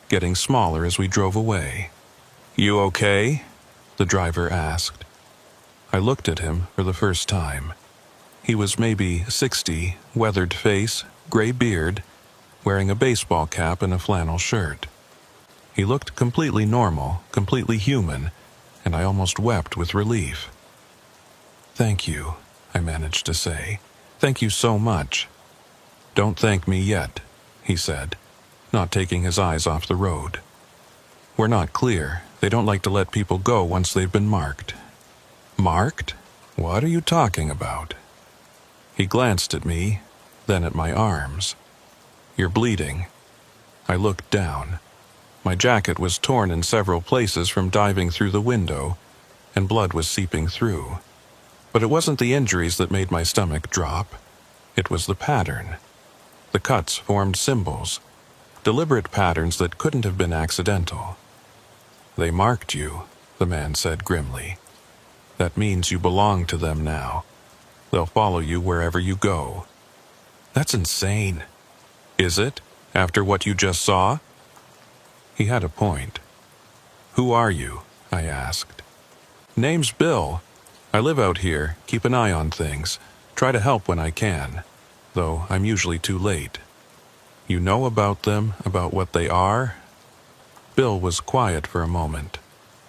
getting smaller as we drove away. "You okay?" the driver asked. I looked at him for the first time. He was maybe 60, weathered face, gray beard, wearing a baseball cap and a flannel shirt. He looked completely normal, completely human, and I almost wept with relief. "Thank you," I managed to say. "Thank you so much." "Don't thank me yet," he said, not taking his eyes off the road. "We're not clear. They don't like to let people go once they've been marked." "Marked? What are you talking about?" He glanced at me, then at my arms. "You're bleeding." I looked down. My jacket was torn in several places from diving through the window, and blood was seeping through. But it wasn't the injuries that made my stomach drop. It was the pattern. The cuts formed symbols, deliberate patterns that couldn't have been accidental. "They marked you," the man said grimly. "That means you belong to them now. They'll follow you wherever you go." "That's insane." "Is it, after what you just saw?" He had a point. "Who are you?" I asked. "Name's Bill. I live out here, keep an eye on things, try to help when I can, though I'm usually too late." "You know about them, about what they are?" Bill was quiet for a moment,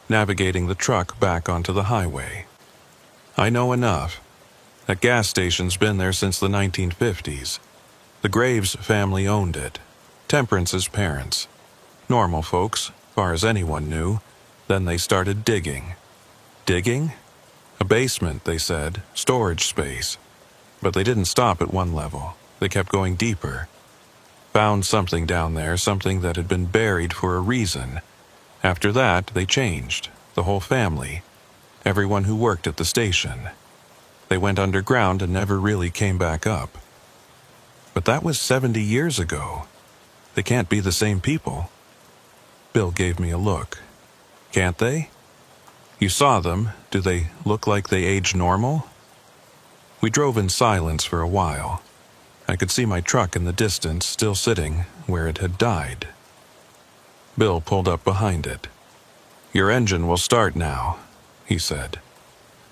navigating the truck back onto the highway. "I know enough. That gas station's been there since the 1950s. The Graves family owned it. Temperance's parents. Normal folks, far as anyone knew. Then they started digging." "Digging?" "A basement," they said, "storage space." But they didn't stop at one level. They kept going deeper. Found something down there, something that had been buried for a reason. After that, they changed, the whole family, everyone who worked at the station. They went underground and never really came back up. But that was 70 years ago. They can't be the same people. Bill gave me a look. "Can't they?" "You saw them. Do they look like they age normal?" We drove in silence for a while. I could see my truck in the distance, still sitting where it had died. Bill pulled up behind it. "Your engine will start now," he said.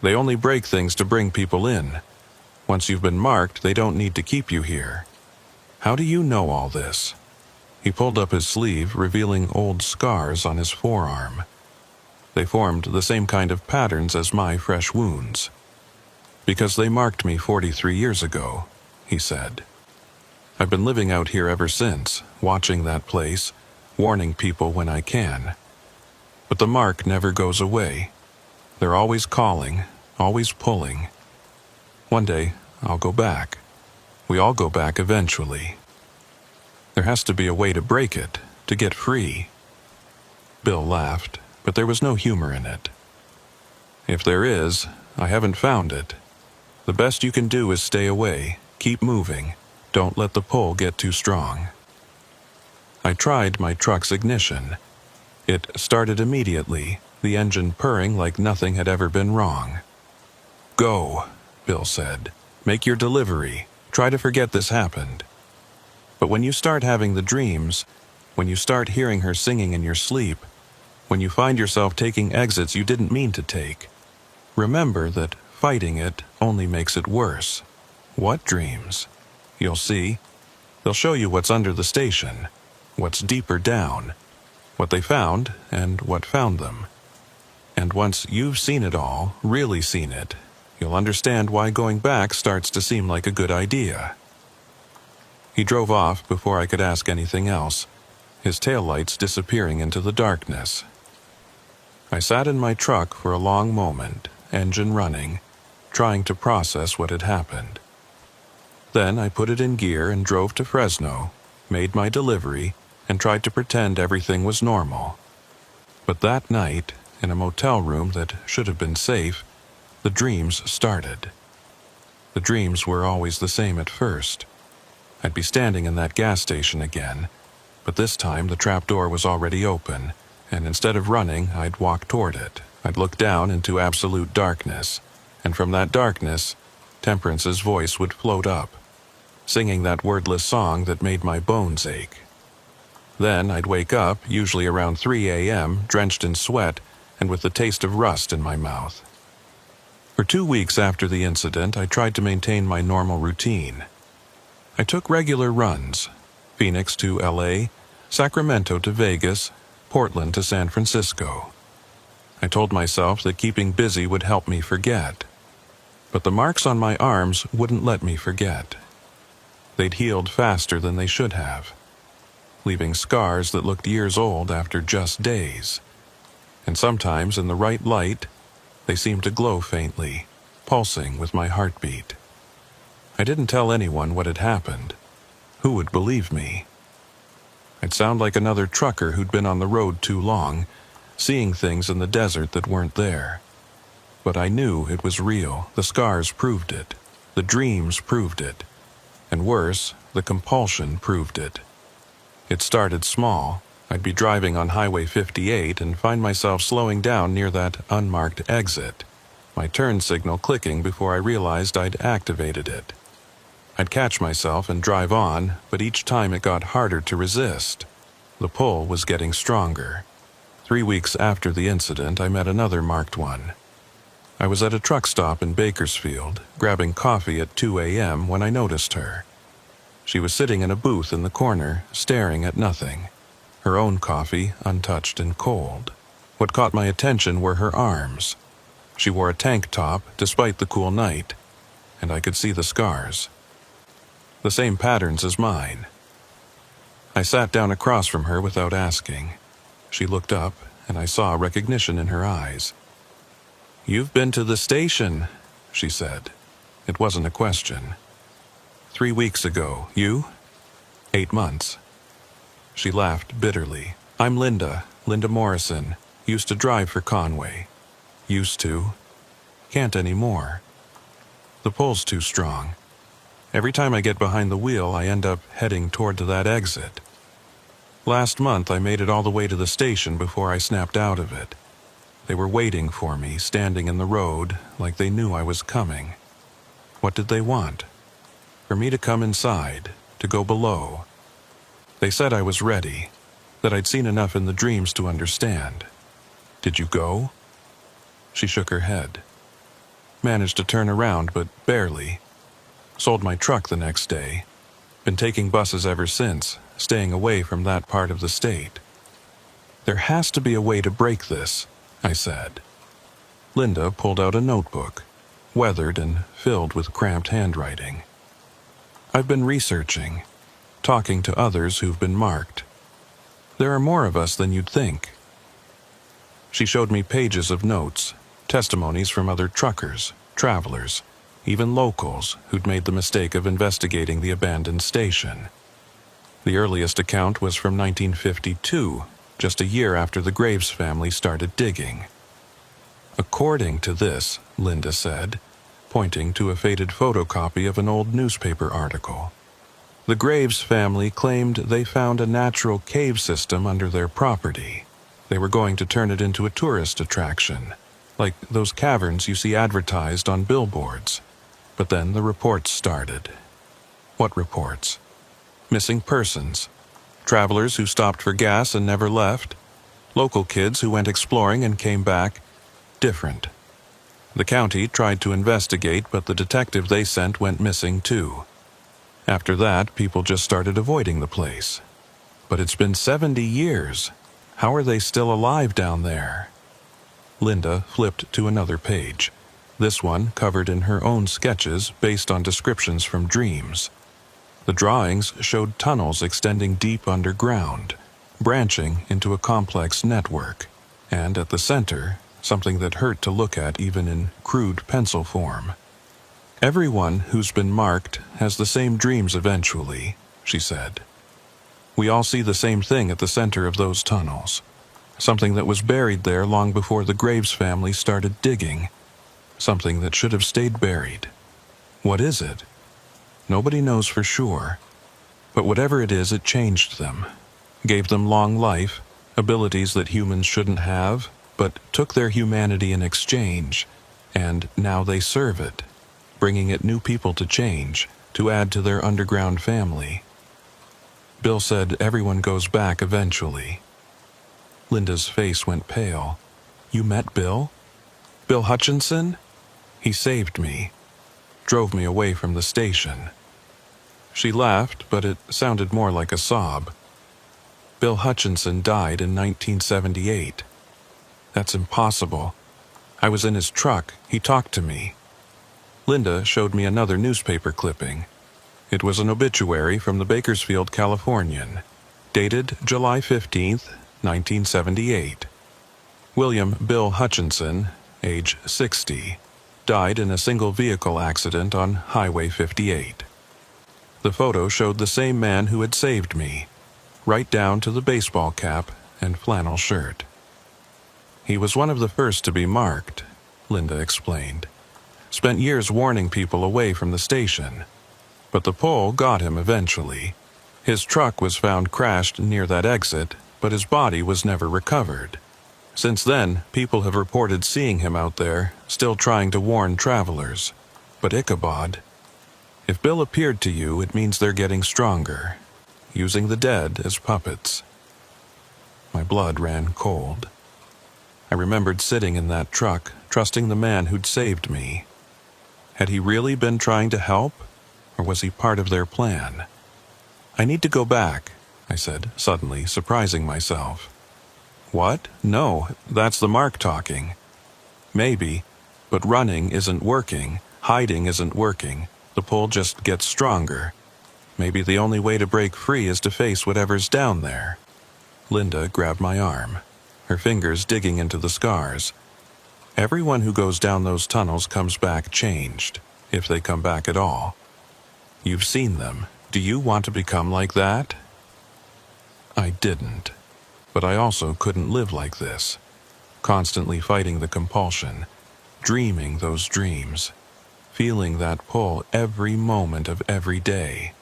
"They only break things to bring people in. Once you've been marked, they don't need to keep you here." "How do you know all this?" He pulled up his sleeve, revealing old scars on his forearm. They formed the same kind of patterns as my fresh wounds. "Because they marked me 43 years ago," he said. "I've been living out here ever since, watching that place, warning people when I can. But the mark never goes away. They're always calling, always pulling. One day, I'll go back. We all go back eventually. There has to be a way to break it, to get free." Bill laughed, but there was no humor in it. "If there is, I haven't found it. The best you can do is stay away, keep moving, don't let the pull get too strong." I tried my truck's ignition. It started immediately, the engine purring like nothing had ever been wrong. "Go," Bill said. "Make your delivery. Try to forget this happened." But when you start having the dreams, when you start hearing her singing in your sleep, when you find yourself taking exits you didn't mean to take, remember that fighting it only makes it worse. What dreams? You'll see. They'll show you what's under the station, what's deeper down, what they found and what found them. And once you've seen it all, really seen it, you'll understand why going back starts to seem like a good idea. He drove off before I could ask anything else, his taillights disappearing into the darkness. I sat in my truck for a long moment, engine running, trying to process what had happened. Then I put it in gear and drove to Fresno, made my delivery, and tried to pretend everything was normal. But that night, in a motel room that should have been safe, the dreams started. The dreams were always the same at first. I'd be standing in that gas station again, but this time the trapdoor was already open, and instead of running, I'd walk toward it. I'd look down into absolute darkness, and from that darkness, Temperance's voice would float up, singing that wordless song that made my bones ache. Then I'd wake up, usually around 3 a.m., drenched in sweat and with the taste of rust in my mouth. For 2 weeks after the incident, I tried to maintain my normal routine. I took regular runs, Phoenix to LA, Sacramento to Vegas, Portland to San Francisco. I told myself that keeping busy would help me forget. But the marks on my arms wouldn't let me forget. They'd healed faster than they should have, leaving scars that looked years old after just days. And sometimes, in the right light, they seemed to glow faintly, pulsing with my heartbeat. I didn't tell anyone what had happened. Who would believe me? I'd sound like another trucker who'd been on the road too long, seeing things in the desert that weren't there. But I knew it was real. The scars proved it. The dreams proved it. And worse, the compulsion proved it. It started small. I'd be driving on Highway 58 and find myself slowing down near that unmarked exit, my turn signal clicking before I realized I'd activated it. I'd catch myself and drive on, but each time it got harder to resist. The pull was getting stronger. 3 weeks after the incident, I met another marked one. I was at a truck stop in Bakersfield, grabbing coffee at 2 a.m. when I noticed her. She was sitting in a booth in the corner, staring at nothing, her own coffee untouched and cold. What caught my attention were her arms. She wore a tank top despite the cool night, and I could see the scars. The same patterns as mine. I sat down across from her without asking. She looked up, and I saw recognition in her eyes. "You've been to the station," she said. It wasn't a question. 3 weeks ago, you? 8 months. She laughed bitterly. "I'm Linda Morrison. Used to drive for Conway. Used to. Can't anymore. The pull's too strong. Every time I get behind the wheel, I end up heading toward that exit. Last month, I made it all the way to the station before I snapped out of it. They were waiting for me, standing in the road, like they knew I was coming. What did they want? For me to come inside, to go below. They said I was ready, that I'd seen enough in the dreams to understand. Did you go?" She shook her head. "Managed to turn around, but barely. Sold my truck the next day. Been taking buses ever since, staying away from that part of the state." "There has to be a way to break this," I said. Linda pulled out a notebook, weathered and filled with cramped handwriting. "I've been researching, talking to others who've been marked. There are more of us than you'd think." She showed me pages of notes, testimonies from other truckers, travelers, even locals who'd made the mistake of investigating the abandoned station. The earliest account was from 1952, just a year after the Graves family started digging. According to this, Linda said, pointing to a faded photocopy of an old newspaper article, the Graves family claimed they found a natural cave system under their property. They were going to turn it into a tourist attraction, like those caverns you see advertised on billboards. But then the reports started. What reports? Missing persons. Travelers who stopped for gas and never left. Local kids who went exploring and came back. Different. The county tried to investigate, but the detective they sent went missing too. After that, people just started avoiding the place. But it's been 70 years. How are they still alive down there? Linda flipped to another page, this one covered in her own sketches based on descriptions from dreams. The drawings showed tunnels extending deep underground, branching into a complex network, and at the center, something that hurt to look at even in crude pencil form. Everyone who's been marked has the same dreams eventually, she said. We all see the same thing at the center of those tunnels. Something that was buried there long before the Graves family started digging. Something that should have stayed buried. What is it? Nobody knows for sure. But whatever it is, it changed them. Gave them long life, abilities that humans shouldn't have, but took their humanity in exchange, and now they serve it, bringing it new people to change, to add to their underground family. Bill said everyone goes back eventually. Linda's face went pale. You met Bill? Bill Hutchinson? He saved me. Drove me away from the station. She laughed, but it sounded more like a sob. Bill Hutchinson died in 1978. That's impossible. I was in his truck. He talked to me. Linda showed me another newspaper clipping. It was an obituary from the Bakersfield Californian, dated July 15th, 1978. William Bill Hutchinson, age 60, died in a single-vehicle accident on Highway 58. The photo showed the same man who had saved me, right down to the baseball cap and flannel shirt. He was one of the first to be marked, Linda explained. Spent years warning people away from the station. But the pole got him eventually. His truck was found crashed near that exit, but his body was never recovered. Since then, people have reported seeing him out there, still trying to warn travelers. But Ichabod, if Bill appeared to you, it means they're getting stronger, using the dead as puppets. My blood ran cold. I remembered sitting in that truck, trusting the man who'd saved me. Had he really been trying to help, or was he part of their plan? I need to go back, I said, suddenly surprising myself. What? No, that's the mark talking. Maybe, but running isn't working, hiding isn't working, the pull just gets stronger. Maybe the only way to break free is to face whatever's down there. Linda grabbed my arm, her fingers digging into the scars. Everyone who goes down those tunnels comes back changed, if they come back at all. You've seen them. Do you want to become like that? I didn't. But I also couldn't live like this, constantly fighting the compulsion, dreaming those dreams, feeling that pull every moment of every day.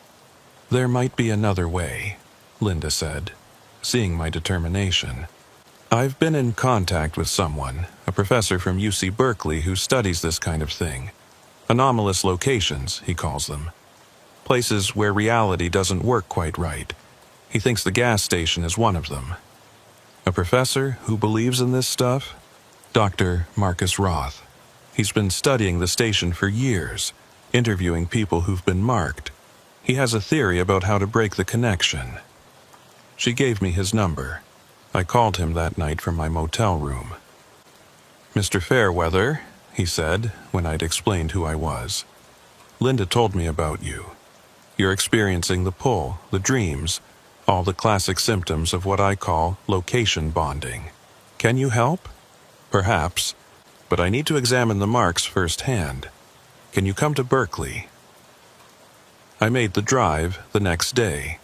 There might be another way, Linda said, seeing my determination. I've been in contact with someone, a professor from UC Berkeley who studies this kind of thing. Anomalous locations, he calls them. Places where reality doesn't work quite right. He thinks the gas station is one of them. A professor who believes in this stuff? Dr. Marcus Roth. He's been studying the station for years, interviewing people who've been marked. He has a theory about how to break the connection. She gave me his number. I called him that night from my motel room. Mr. Fairweather, he said, when I'd explained who I was. Linda told me about you. You're experiencing the pull, the dreams, all the classic symptoms of what I call location bonding. Can you help? Perhaps, but I need to examine the marks firsthand. Can you come to Berkeley?" I made the drive the next day.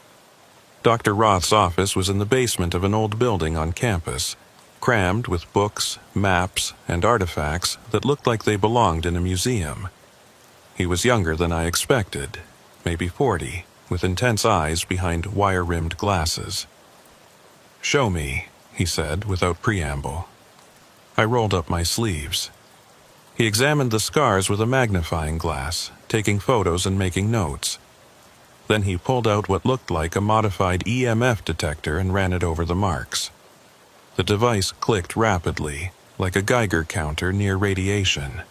Dr. Roth's office was in the basement of an old building on campus, crammed with books, maps, and artifacts that looked like they belonged in a museum. He was younger than I expected, maybe 40, with intense eyes behind wire-rimmed glasses. "Show me," he said without preamble. I rolled up my sleeves. He examined the scars with a magnifying glass, taking photos and making notes. Then he pulled out what looked like a modified EMF detector and ran it over the marks. The device clicked rapidly, like a Geiger counter near radiation.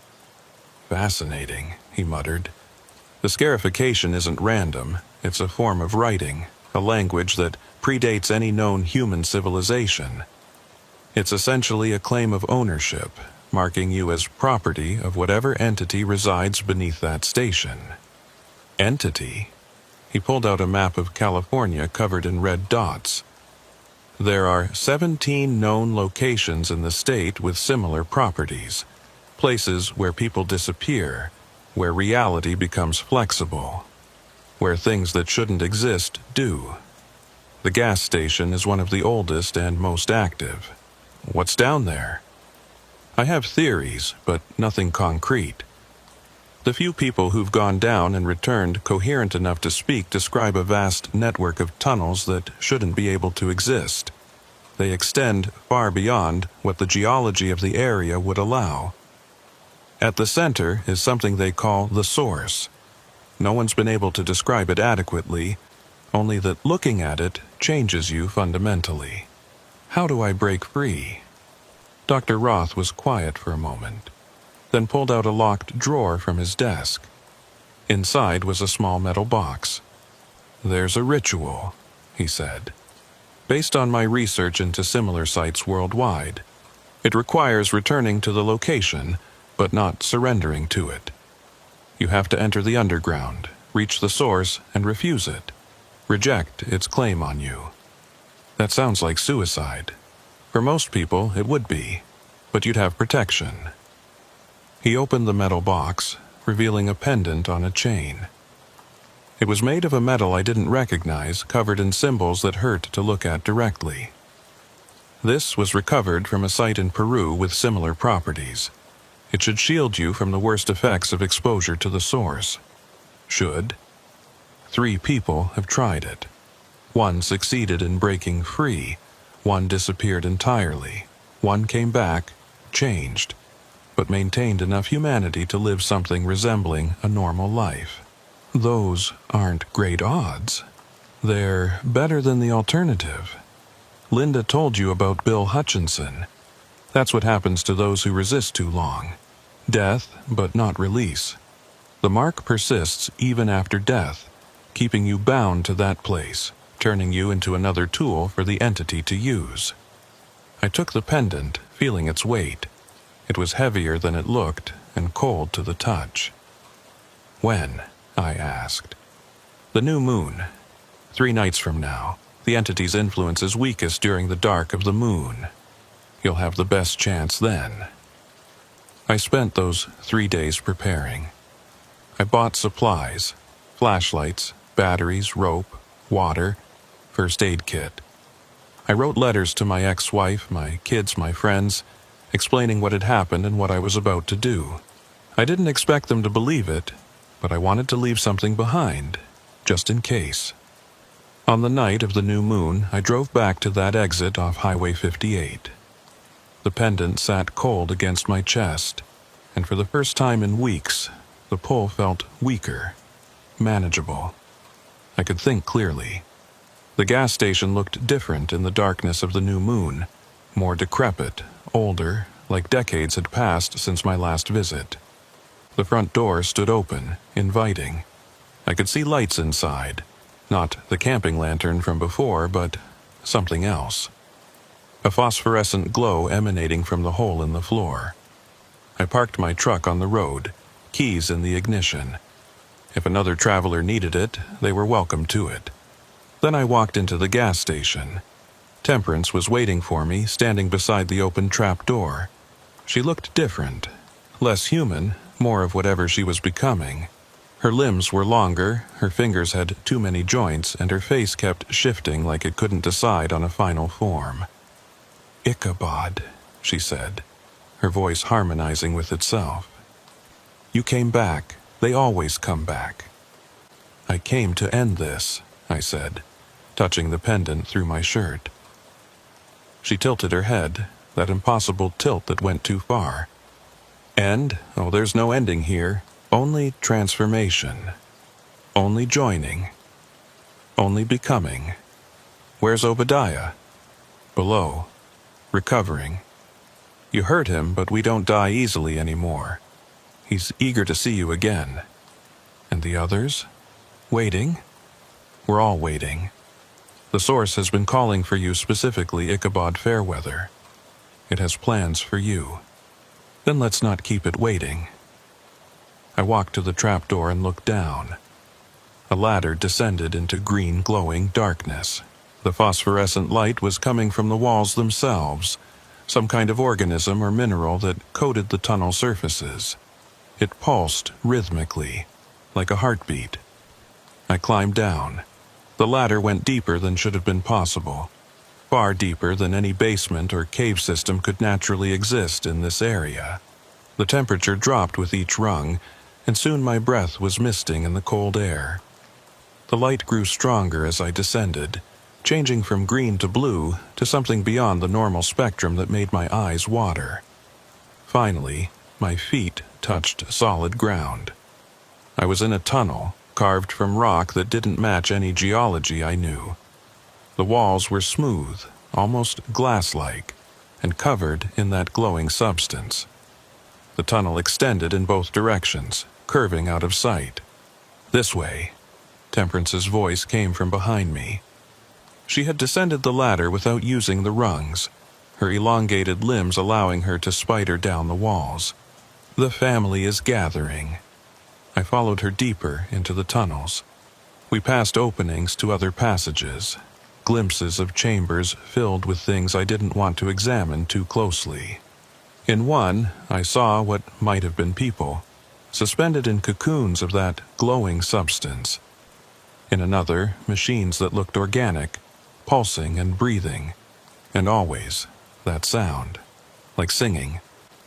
"Fascinating," he muttered. "The scarification isn't random. It's a form of writing, a language that predates any known human civilization. It's essentially a claim of ownership, marking you as property of whatever entity resides beneath that station." Entity? He pulled out a map of California covered in red dots. There are 17 known locations in the state with similar properties, places where people disappear, where reality becomes flexible, where things that shouldn't exist do. The gas station is one of the oldest and most active. What's down there? I have theories, but nothing concrete. The few people who've gone down and returned coherent enough to speak describe a vast network of tunnels that shouldn't be able to exist. They extend far beyond what the geology of the area would allow. At the center is something they call the source. No one's been able to describe it adequately, only that looking at it changes you fundamentally. How do I break free? Dr. Roth was quiet for a moment, then pulled out a locked drawer from his desk. Inside was a small metal box. "There's a ritual," he said. "Based on my research into similar sites worldwide, it requires returning to the location, but not surrendering to it. You have to enter the underground, reach the source, and refuse it. Reject its claim on you. That sounds like suicide. For most people, it would be, but you'd have protection." He opened the metal box, revealing a pendant on a chain. It was made of a metal I didn't recognize, covered in symbols that hurt to look at directly. This was recovered from a site in Peru with similar properties. It should shield you from the worst effects of exposure to the source. Should. 3 people have tried it. 1 succeeded in breaking free. 1 disappeared entirely. 1 came back, changed, but maintained enough humanity to live something resembling a normal life. Those aren't great odds. They're better than the alternative. Linda told you about Bill Hutchinson. That's what happens to those who resist too long. Death, but not release. The mark persists even after death, keeping you bound to that place, turning you into another tool for the entity to use. I took the pendant, feeling its weight. It was heavier than it looked, and cold to the touch. "When?" I asked. "The new moon. 3 nights from now. The entity's influence is weakest during the dark of the moon. You'll have the best chance then." I spent those 3 days preparing. I bought supplies, flashlights, batteries, rope, water, first aid kit. I wrote letters to my ex-wife, my kids, my friends, explaining what had happened and what I was about to do. I didn't expect them to believe it, but I wanted to leave something behind, just in case. On the night of the new moon, I drove back to that exit off Highway 58. The pendant sat cold against my chest, and for the first time in weeks, the pull felt weaker, manageable. I could think clearly. The gas station looked different in the darkness of the new moon, more decrepit, older, like decades had passed since my last visit. The front door stood open, inviting. I could see lights inside, not the camping lantern from before, but something else. A phosphorescent glow emanating from the hole in the floor. I parked my truck on the road, keys in the ignition. If another traveler needed it, they were welcome to it. Then I walked into the gas station. Temperance was waiting for me, standing beside the open trap door. She looked different, less human, more of whatever she was becoming. Her limbs were longer, her fingers had too many joints, and her face kept shifting like it couldn't decide on a final form. "Ichabod," she said, her voice harmonizing with itself. "You came back. They always come back." "I came to end this," I said, touching the pendant through my shirt. She tilted her head, that impossible tilt that went too far. "End? Oh, there's no ending here. Only transformation. Only joining. Only becoming. Where's Obadiah?" "Below. Recovering. You hurt him, but we don't die easily anymore. He's eager to see you again. And the others? Waiting? We're all waiting. The Source has been calling for you specifically, Ichabod Fairweather. It has plans for you. Then let's not keep it waiting." I walked to the trapdoor and looked down. A ladder descended into green, glowing darkness. The phosphorescent light was coming from the walls themselves, some kind of organism or mineral that coated the tunnel surfaces. It pulsed rhythmically, like a heartbeat. I climbed down. The ladder went deeper than should have been possible, far deeper than any basement or cave system could naturally exist in this area. The temperature dropped with each rung, and soon my breath was misting in the cold air. The light grew stronger as I descended, changing from green to blue to something beyond the normal spectrum that made my eyes water. Finally, my feet touched solid ground. I was in a tunnel, carved from rock that didn't match any geology I knew. The walls were smooth, almost glass-like, and covered in that glowing substance. The tunnel extended in both directions, curving out of sight. "This way." Temperance's voice came from behind me. She had descended the ladder without using the rungs, her elongated limbs allowing her to spider down the walls. "The family is gathering." I followed her deeper into the tunnels. We passed openings to other passages, glimpses of chambers filled with things I didn't want to examine too closely. In one, I saw what might have been people, suspended in cocoons of that glowing substance. In another, machines that looked organic, pulsing and breathing, and always that sound, like singing,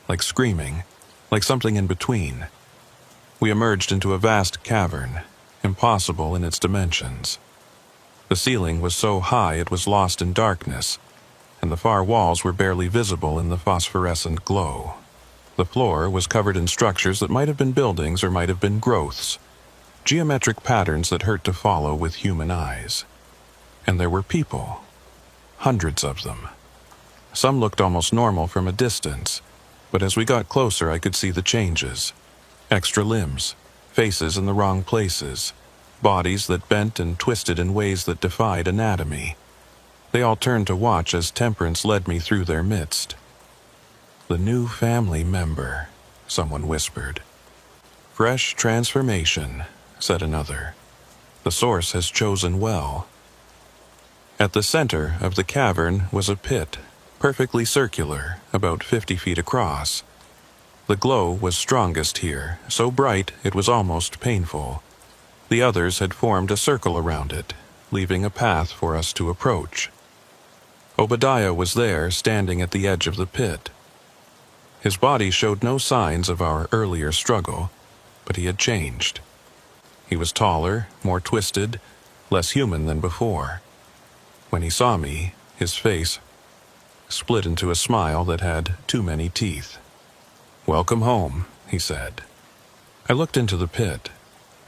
like screaming, like something in between. We emerged into a vast cavern, impossible in its dimensions. The ceiling was so high it was lost in darkness, and the far walls were barely visible in the phosphorescent glow. The floor was covered in structures that might have been buildings or might have been growths, geometric patterns that hurt to follow with human eyes. And there were people, hundreds of them. Some looked almost normal from a distance, but as we got closer I could see the changes. Extra limbs, faces in the wrong places, bodies that bent and twisted in ways that defied anatomy. They all turned to watch as Temperance led me through their midst. "The new family member," someone whispered. "Fresh transformation," said another. "The Source has chosen well." At the center of the cavern was a pit, perfectly circular, about 50 feet across. The glow was strongest here, so bright it was almost painful. The others had formed a circle around it, leaving a path for us to approach. Obadiah was there, standing at the edge of the pit. His body showed no signs of our earlier struggle, but he had changed. He was taller, more twisted, less human than before. When he saw me, his face split into a smile that had too many teeth. "Welcome home," he said. I looked into the pit.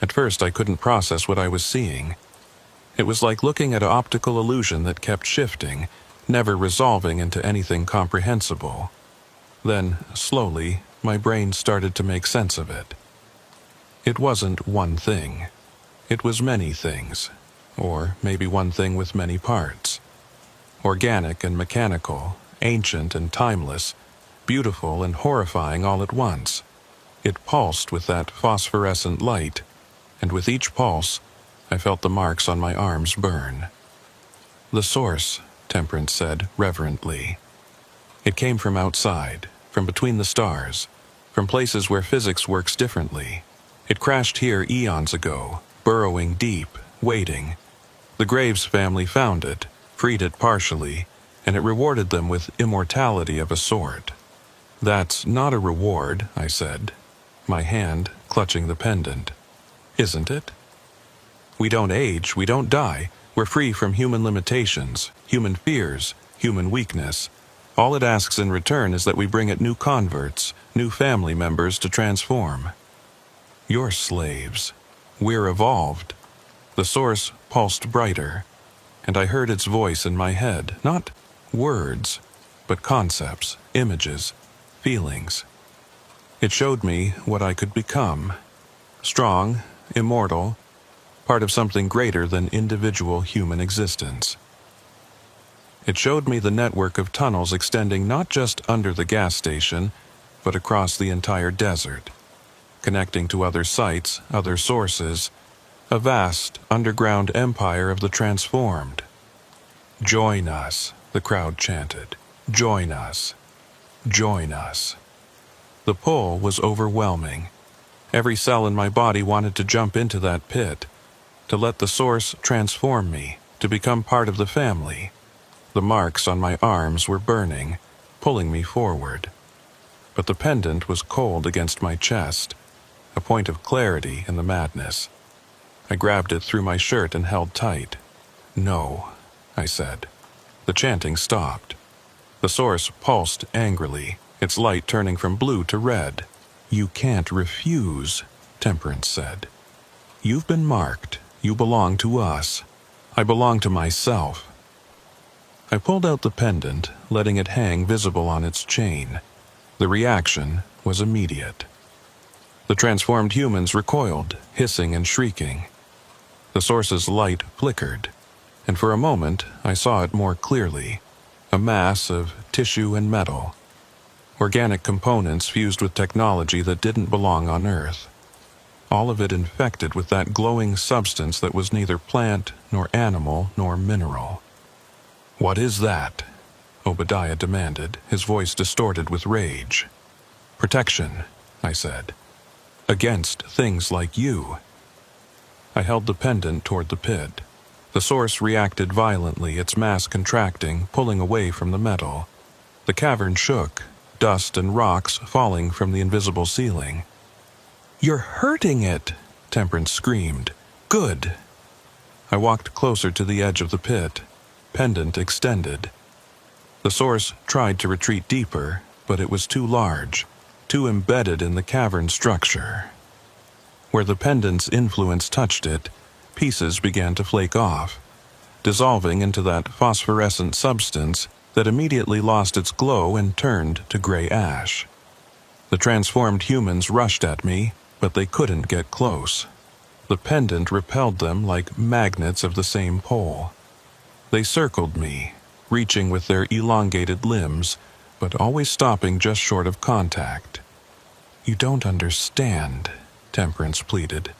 At first I couldn't process what I was seeing. It was like looking at an optical illusion that kept shifting, never resolving into anything comprehensible. Then, slowly, my brain started to make sense of it. It wasn't one thing. It was many things, or maybe one thing with many parts. Organic and mechanical, ancient and timeless, beautiful and horrifying all at once. It pulsed with that phosphorescent light, and with each pulse, I felt the marks on my arms burn. "The Source," Temperance said reverently. "It came from outside, from between the stars, from places where physics works differently. It crashed here eons ago, burrowing deep, waiting. The Graves family found it, freed it partially, and it rewarded them with immortality of a sort. That's not a reward, I said, my hand clutching the pendant. Isn't it? We don't age, we don't die. We're free from human limitations, human fears, human weakness. All it asks in return is that we bring it new converts, new family members to transform. You're slaves. We're evolved. The source pulsed brighter, and I heard its voice in my head, not words, but concepts, images, feelings. It showed me what I could become. Strong, immortal, part of something greater than individual human existence. It showed me the network of tunnels extending not just under the gas station, but across the entire desert, connecting to other sites, other sources, a vast underground empire of the transformed. Join us, the crowd chanted. Join us. Join us. The pull was overwhelming. Every cell in my body wanted to jump into that pit, to let the source transform me, to become part of the family. The marks on my arms were burning, pulling me forward. But the pendant was cold against my chest, a point of clarity in the madness. I grabbed it through my shirt and held tight. No, I said. The chanting stopped. The source pulsed angrily, its light turning from blue to red. You can't refuse, Temperance said. You've been marked. You belong to us. I belong to myself. I pulled out the pendant, letting it hang visible on its chain. The reaction was immediate. The transformed humans recoiled, hissing and shrieking. The source's light flickered, and for a moment I saw it more clearly, a mass of tissue and metal. Organic components fused with technology that didn't belong on Earth. All of it infected with that glowing substance that was neither plant, nor animal, nor mineral. What is that? Obadiah demanded, his voice distorted with rage. Protection, I said. Against things like you. I held the pendant toward the pit. The source reacted violently, its mass contracting, pulling away from the metal. The cavern shook, dust and rocks falling from the invisible ceiling. You're hurting it, Temperance screamed. Good. I walked closer to the edge of the pit, pendant extended. The source tried to retreat deeper, but it was too large, too embedded in the cavern structure. Where the pendant's influence touched it, pieces began to flake off, dissolving into that phosphorescent substance that immediately lost its glow and turned to gray ash. The transformed humans rushed at me, but they couldn't get close. The pendant repelled them like magnets of the same pole. They circled me, reaching with their elongated limbs, but always stopping just short of contact. You don't understand, Temperance pleaded.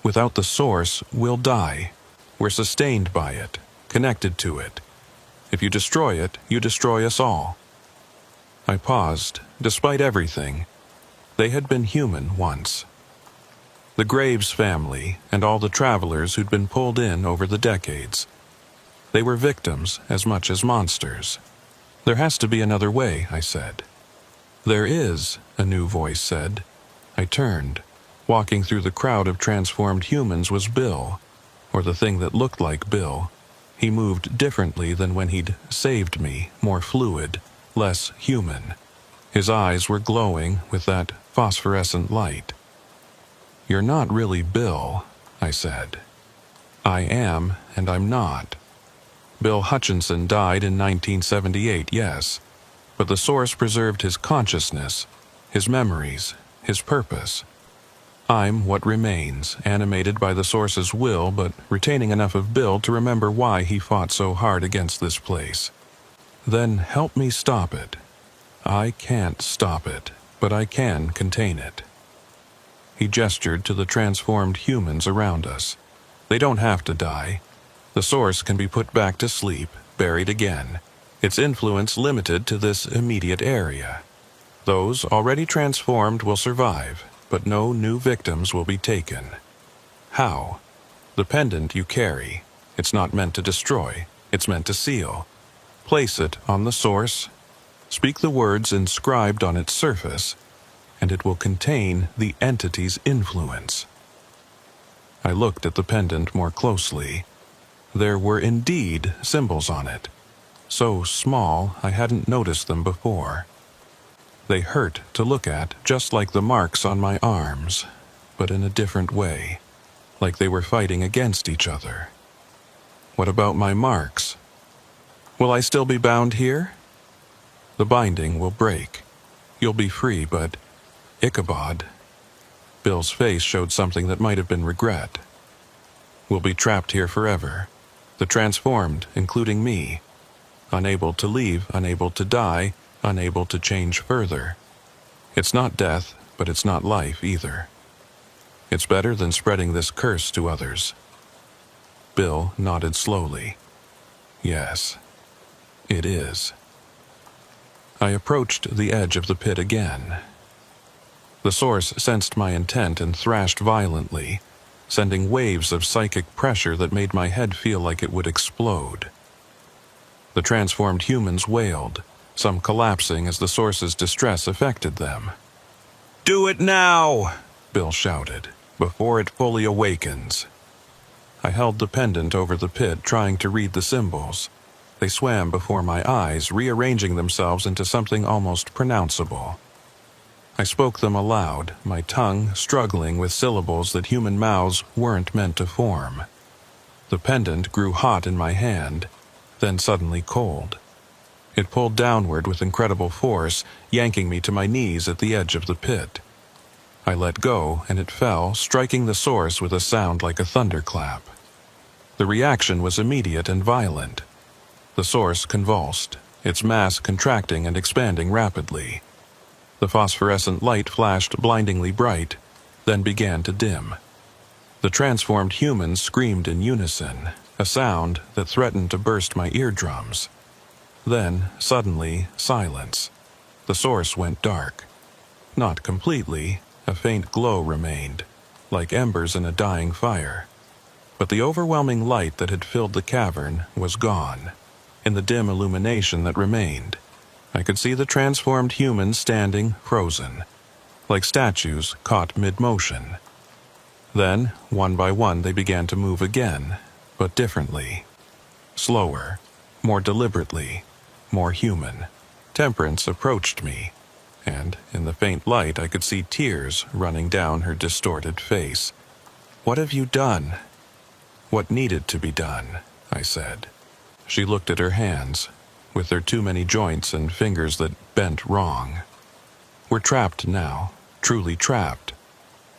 Without the source, we'll die. We're sustained by it, connected to it. If you destroy it, you destroy us all. I paused, despite everything. They had been human once. The Graves family and all the travelers who'd been pulled in over the decades. They were victims as much as monsters. There has to be another way, I said. There is, a new voice said. I turned. Walking through the crowd of transformed humans was Bill, or the thing that looked like Bill. He moved differently than when he'd saved me, more fluid, less human. His eyes were glowing with that phosphorescent light. You're not really Bill, I said. I am, and I'm not. Bill Hutchinson died in 1978, yes, but the source preserved his consciousness, his memories, his purpose. I'm what remains, animated by the source's will, but retaining enough of Bill to remember why he fought so hard against this place. Then help me stop it. I can't stop it, but I can contain it. He gestured to the transformed humans around us. They don't have to die. The source can be put back to sleep, buried again. Its influence limited to this immediate area. Those already transformed will survive, but no new victims will be taken. How? The pendant you carry. It's not meant to destroy, it's meant to seal. Place it on the source, speak the words inscribed on its surface, and it will contain the entity's influence. I looked at the pendant more closely. There were indeed symbols on it, so small I hadn't noticed them before. They hurt to look at, just like the marks on my arms, but in a different way, like they were fighting against each other. What about my marks? Will I still be bound here? The binding will break. You'll be free, but Ichabod. Bill's face showed something that might have been regret. We'll be trapped here forever. The transformed, including me. Unable to leave, unable to die, unable to change further. It's not death, but it's not life either. It's better than spreading this curse to others. Bill nodded slowly. Yes, it is. I approached the edge of the pit again. The source sensed my intent and thrashed violently, sending waves of psychic pressure that made my head feel like it would explode. The transformed humans wailed, some collapsing as the source's distress affected them. "Do it now!" Bill shouted, "before it fully awakens." I held the pendant over the pit, trying to read the symbols. They swam before my eyes, rearranging themselves into something almost pronounceable. I spoke them aloud, my tongue struggling with syllables that human mouths weren't meant to form. The pendant grew hot in my hand, then suddenly cold. It pulled downward with incredible force, yanking me to my knees at the edge of the pit. I let go, and it fell, striking the source with a sound like a thunderclap. The reaction was immediate and violent. The source convulsed, its mass contracting and expanding rapidly. The phosphorescent light flashed blindingly bright, then began to dim. The transformed humans screamed in unison, a sound that threatened to burst my eardrums. Then, suddenly, silence. The source went dark. Not completely, a faint glow remained, like embers in a dying fire. But the overwhelming light that had filled the cavern was gone. In the dim illumination that remained, I could see the transformed humans standing frozen, like statues caught mid-motion. Then, one by one, they began to move again, but differently. Slower, more deliberately, more human. Temperance approached me, and in the faint light I could see tears running down her distorted face. "What have you done?" "What needed to be done," I said. She looked at her hands, with their too many joints and fingers that bent wrong. "We're trapped now, truly trapped.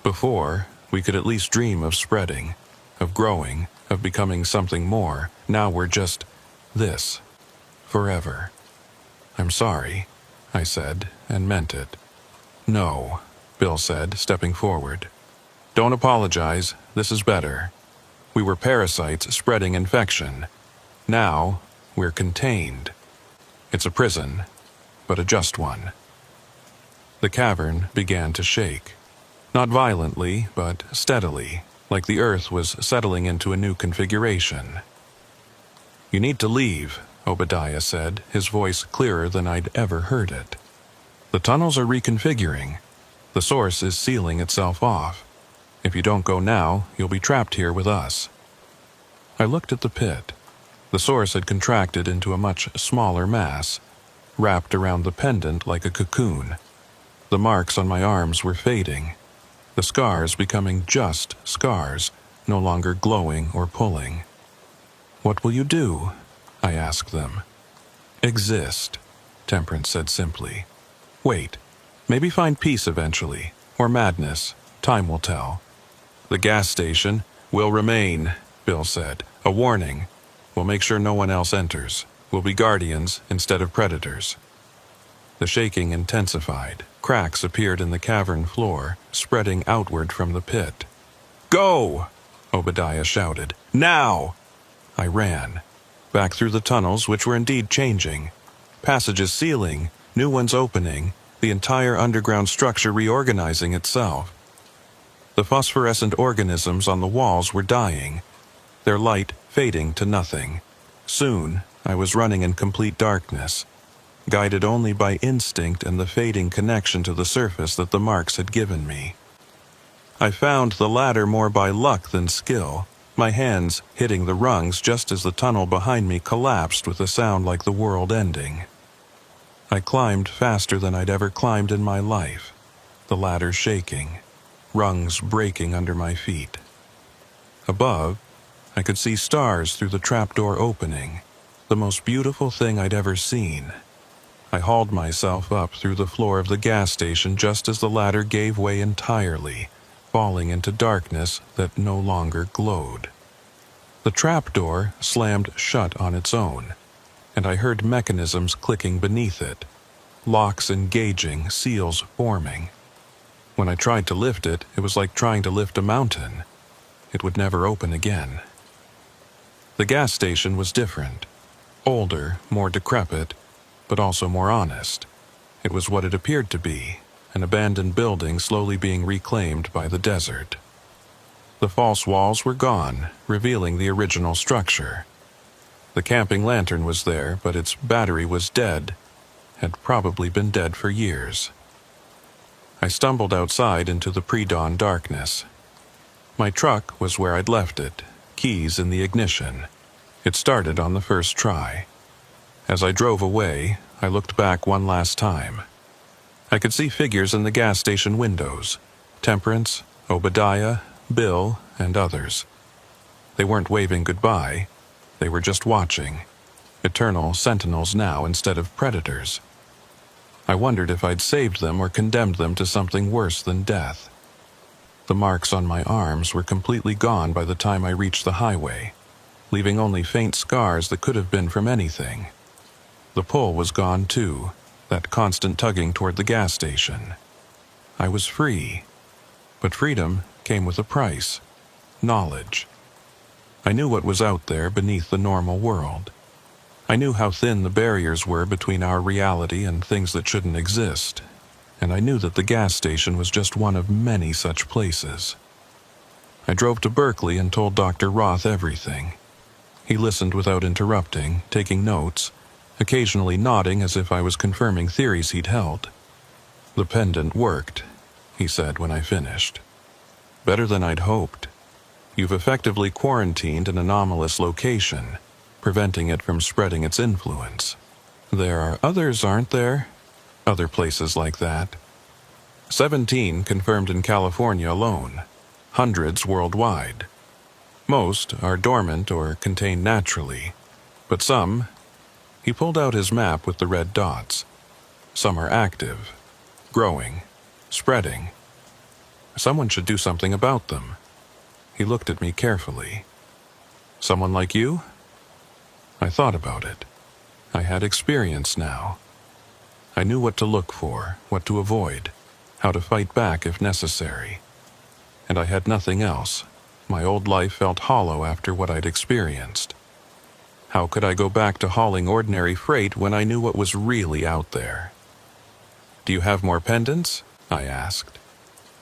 Before, we could at least dream of spreading, of growing, of becoming something more. Now we're just this, forever." "I'm sorry," I said, and meant it. "No," Bill said, stepping forward. "Don't apologize, this is better. We were parasites spreading infection. Now, we're contained. It's a prison, but a just one." The cavern began to shake. Not violently, but steadily, like the earth was settling into a new configuration. "You need to leave," Obadiah said, his voice clearer than I'd ever heard it. "The tunnels are reconfiguring. The source is sealing itself off. If you don't go now, you'll be trapped here with us." I looked at the pit. The source had contracted into a much smaller mass, wrapped around the pendant like a cocoon. The marks on my arms were fading, the scars becoming just scars, no longer glowing or pulling. "What will you do?" I asked them. "Exist," Temperance said simply. "Wait, maybe find peace eventually, or madness, time will tell." "The gas station will remain," Bill said. "A warning. We'll make sure no one else enters. We'll be guardians instead of predators." The shaking intensified. Cracks appeared in the cavern floor, spreading outward from the pit. "Go!" Obadiah shouted. "Now!" I ran. Back through the tunnels, which were indeed changing. Passages sealing, new ones opening, the entire underground structure reorganizing itself. The phosphorescent organisms on the walls were dying, their light fading to nothing. Soon, I was running in complete darkness, guided only by instinct and the fading connection to the surface that the marks had given me. I found the latter more by luck than skill, my hands hitting the rungs just as the tunnel behind me collapsed with a sound like the world ending. I climbed faster than I'd ever climbed in my life, the ladder shaking, rungs breaking under my feet. Above, I could see stars through the trapdoor opening, the most beautiful thing I'd ever seen. I hauled myself up through the floor of the gas station just as the ladder gave way entirely, falling into darkness that no longer glowed. The trapdoor slammed shut on its own, and I heard mechanisms clicking beneath it, locks engaging, seals forming. When I tried to lift it, it was like trying to lift a mountain. It would never open again. The gas station was different, older, more decrepit, but also more honest. It was what it appeared to be, an abandoned building slowly being reclaimed by the desert. The false walls were gone, revealing the original structure. The camping lantern was there, but its battery was dead, had probably been dead for years. I stumbled outside into the pre-dawn darkness. My truck was where I'd left it, keys in the ignition. It started on the first try. As I drove away, I looked back one last time. I could see figures in the gas station windows, Temperance, Obadiah, Bill, and others. They weren't waving goodbye, they were just watching, eternal sentinels now instead of predators. I wondered if I'd saved them or condemned them to something worse than death. The marks on my arms were completely gone by the time I reached the highway, leaving only faint scars that could have been from anything. The pull was gone too, that constant tugging toward the gas station. I was free, but freedom came with a price, knowledge. I knew what was out there beneath the normal world. I knew how thin the barriers were between our reality and things that shouldn't exist, and I knew that the gas station was just one of many such places. I drove to Berkeley and told Dr. Roth everything. He listened without interrupting, taking notes, occasionally nodding as if I was confirming theories he'd held. "The pendant worked," he said when I finished. "Better than I'd hoped. You've effectively quarantined an anomalous location, preventing it from spreading its influence. There are others, aren't there? Other places like that. 17 confirmed in California alone, hundreds worldwide. Most are dormant or contained naturally, but some..." He pulled out his map with the red dots. "Some are active, growing, spreading. Someone should do something about them." He looked at me carefully. "Someone like you?" I thought about it. I had experience now. I knew what to look for, what to avoid, how to fight back if necessary. And I had nothing else. My old life felt hollow after what I'd experienced. How could I go back to hauling ordinary freight when I knew what was really out there? "Do you have more pendants?" I asked.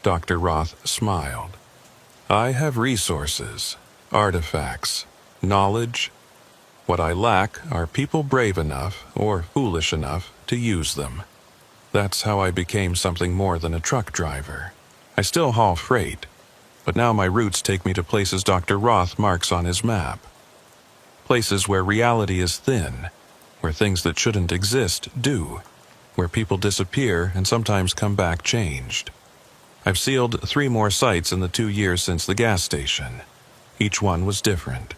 Dr. Roth smiled. "I have resources, artifacts, knowledge. What I lack are people brave enough, or foolish enough, to use them. That's how I became something more than a truck driver. I still haul freight, but now my routes take me to places Dr. Roth marks on his map. Places where reality is thin, where things that shouldn't exist do, where people disappear and sometimes come back changed. I've sealed 3 more sites in the 2 years since the gas station. Each one was different.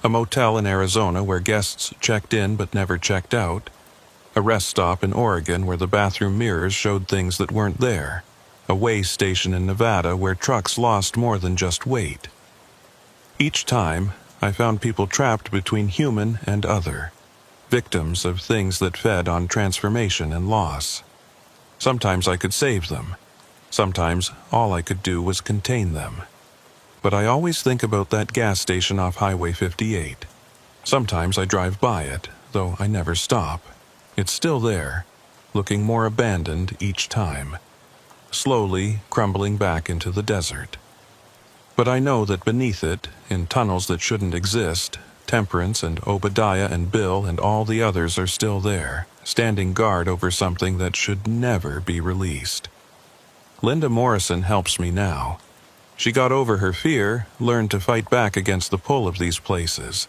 A motel in Arizona where guests checked in but never checked out. A rest stop in Oregon where the bathroom mirrors showed things that weren't there. A way station in Nevada where trucks lost more than just weight. Each time, I found people trapped between human and other, victims of things that fed on transformation and loss. Sometimes I could save them. Sometimes all I could do was contain them. But I always think about that gas station off Highway 58. Sometimes I drive by it, though I never stop. It's still there, looking more abandoned each time, slowly crumbling back into the desert. But I know that beneath it, in tunnels that shouldn't exist, Temperance and Obadiah and Bill and all the others are still there, standing guard over something that should never be released. Linda Morrison helps me now. She got over her fear, learned to fight back against the pull of these places.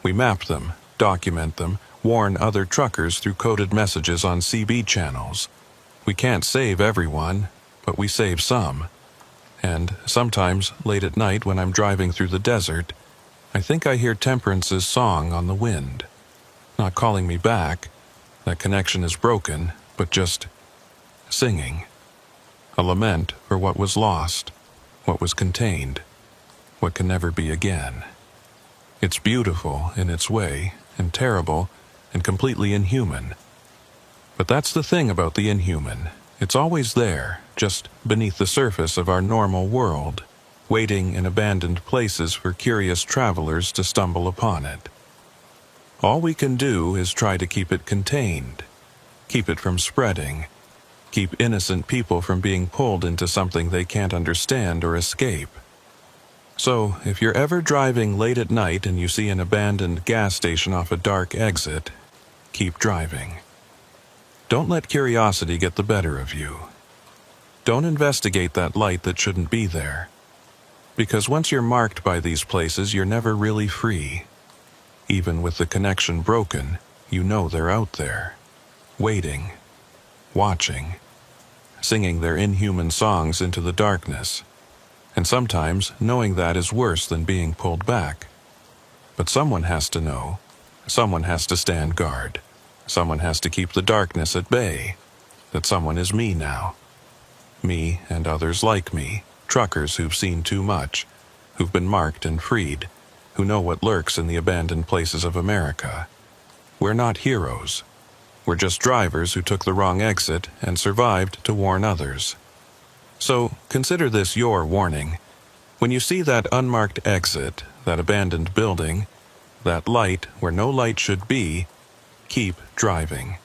We map them, document them, warn other truckers through coded messages on CB channels. We can't save everyone, but we save some. And sometimes, late at night when I'm driving through the desert, I think I hear Temperance's song on the wind. Not calling me back, that connection is broken, but just singing. A lament for what was lost, what was contained, what can never be again. It's beautiful in its way, and terrible, and completely inhuman. But that's the thing about the inhuman. It's always there, just beneath the surface of our normal world, waiting in abandoned places for curious travelers to stumble upon it. All we can do is try to keep it contained, keep it from spreading, keep innocent people from being pulled into something they can't understand or escape. So, if you're ever driving late at night and you see an abandoned gas station off a dark exit, keep driving. Don't let curiosity get the better of you. Don't investigate that light that shouldn't be there. Because once you're marked by these places, you're never really free. Even with the connection broken, you know they're out there, waiting, watching, singing their inhuman songs into the darkness. And sometimes knowing that is worse than being pulled back. But someone has to know. Someone has to stand guard. Someone has to keep the darkness at bay. That someone is me now. Me and others like me, truckers who've seen too much, who've been marked and freed, who know what lurks in the abandoned places of America. We're not heroes. We're just drivers who took the wrong exit and survived to warn others. So consider this your warning. When you see that unmarked exit, that abandoned building, that light where no light should be, keep driving.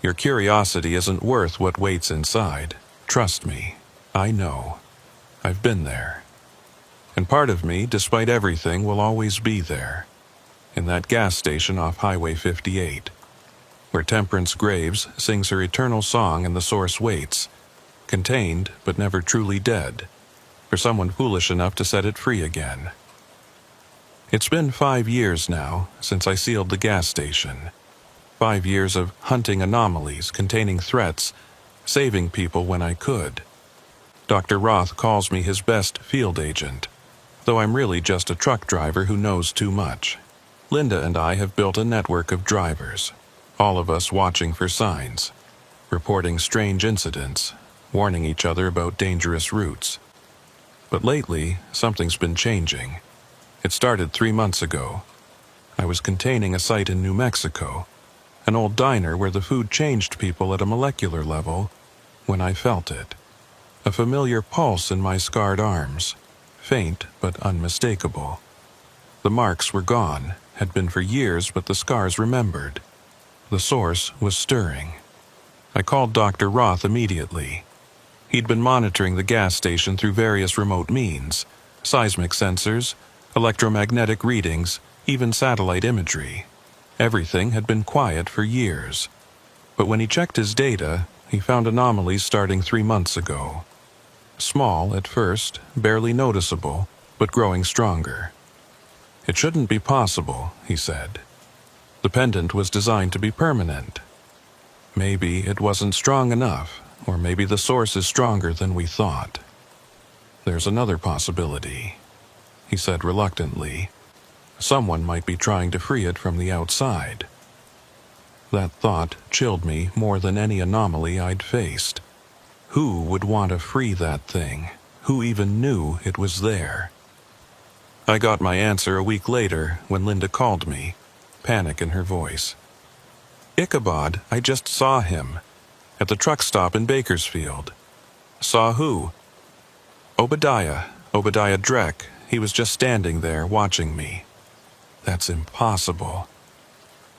Your curiosity isn't worth what waits inside. Trust me, I know. I've been there. And part of me, despite everything, will always be there. In that gas station off Highway 58, where Temperance Graves sings her eternal song and the source waits, contained but never truly dead, for someone foolish enough to set it free again. It's been 5 years now since I sealed the gas station. 5 years of hunting anomalies, containing threats, saving people when I could. Dr. Roth calls me his best field agent, though I'm really just a truck driver who knows too much. Linda and I have built a network of drivers, all of us watching for signs, reporting strange incidents, warning each other about dangerous routes. But lately, something's been changing. It started 3 months ago. I was containing a site in New Mexico, an old diner where the food changed people at a molecular level, when I felt it. A familiar pulse in my scarred arms, faint but unmistakable. The marks were gone, had been for years, but the scars remembered. The source was stirring. I called Dr. Roth immediately. He'd been monitoring the gas station through various remote means, seismic sensors, electromagnetic readings, even satellite imagery. Everything had been quiet for years. But when he checked his data, he found anomalies starting 3 months ago. Small at first, barely noticeable, but growing stronger. It shouldn't be possible, he said. The pendant was designed to be permanent. Maybe it wasn't strong enough, or maybe the source is stronger than we thought. There's another possibility, he said reluctantly. Someone might be trying to free it from the outside. That thought chilled me more than any anomaly I'd faced. Who would want to free that thing? Who even knew it was there? I got my answer a week later when Linda called me, panic in her voice. Ichabod, I just saw him. At the truck stop in Bakersfield. Saw who? Obadiah Dreck. He was just standing there watching me. That's impossible.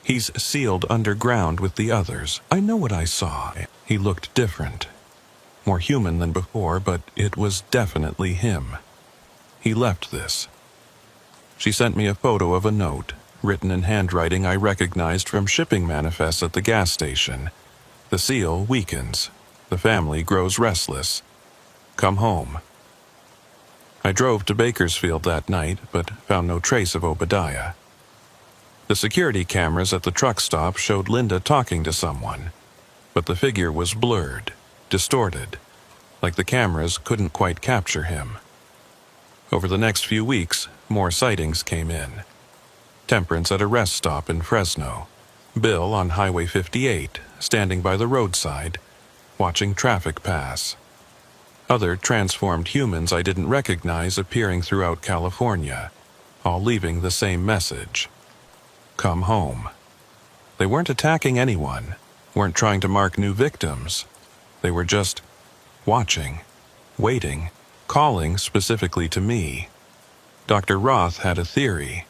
He's sealed underground with the others. I know what I saw. He looked different. More human than before, but it was definitely him. He left this. She sent me a photo of a note, written in handwriting I recognized from shipping manifests at the gas station. The seal weakens. The family grows restless. Come home. I drove to Bakersfield that night, but found no trace of Obadiah. The security cameras at the truck stop showed Linda talking to someone, but the figure was blurred, distorted, like the cameras couldn't quite capture him. Over the next few weeks, more sightings came in. Temperance at a rest stop in Fresno. Bill on Highway 58, standing by the roadside, watching traffic pass. Other transformed humans I didn't recognize appearing throughout California, all leaving the same message. Come home. They weren't attacking anyone, weren't trying to mark new victims. They were just watching, waiting, calling specifically to me. Dr. Roth had a theory.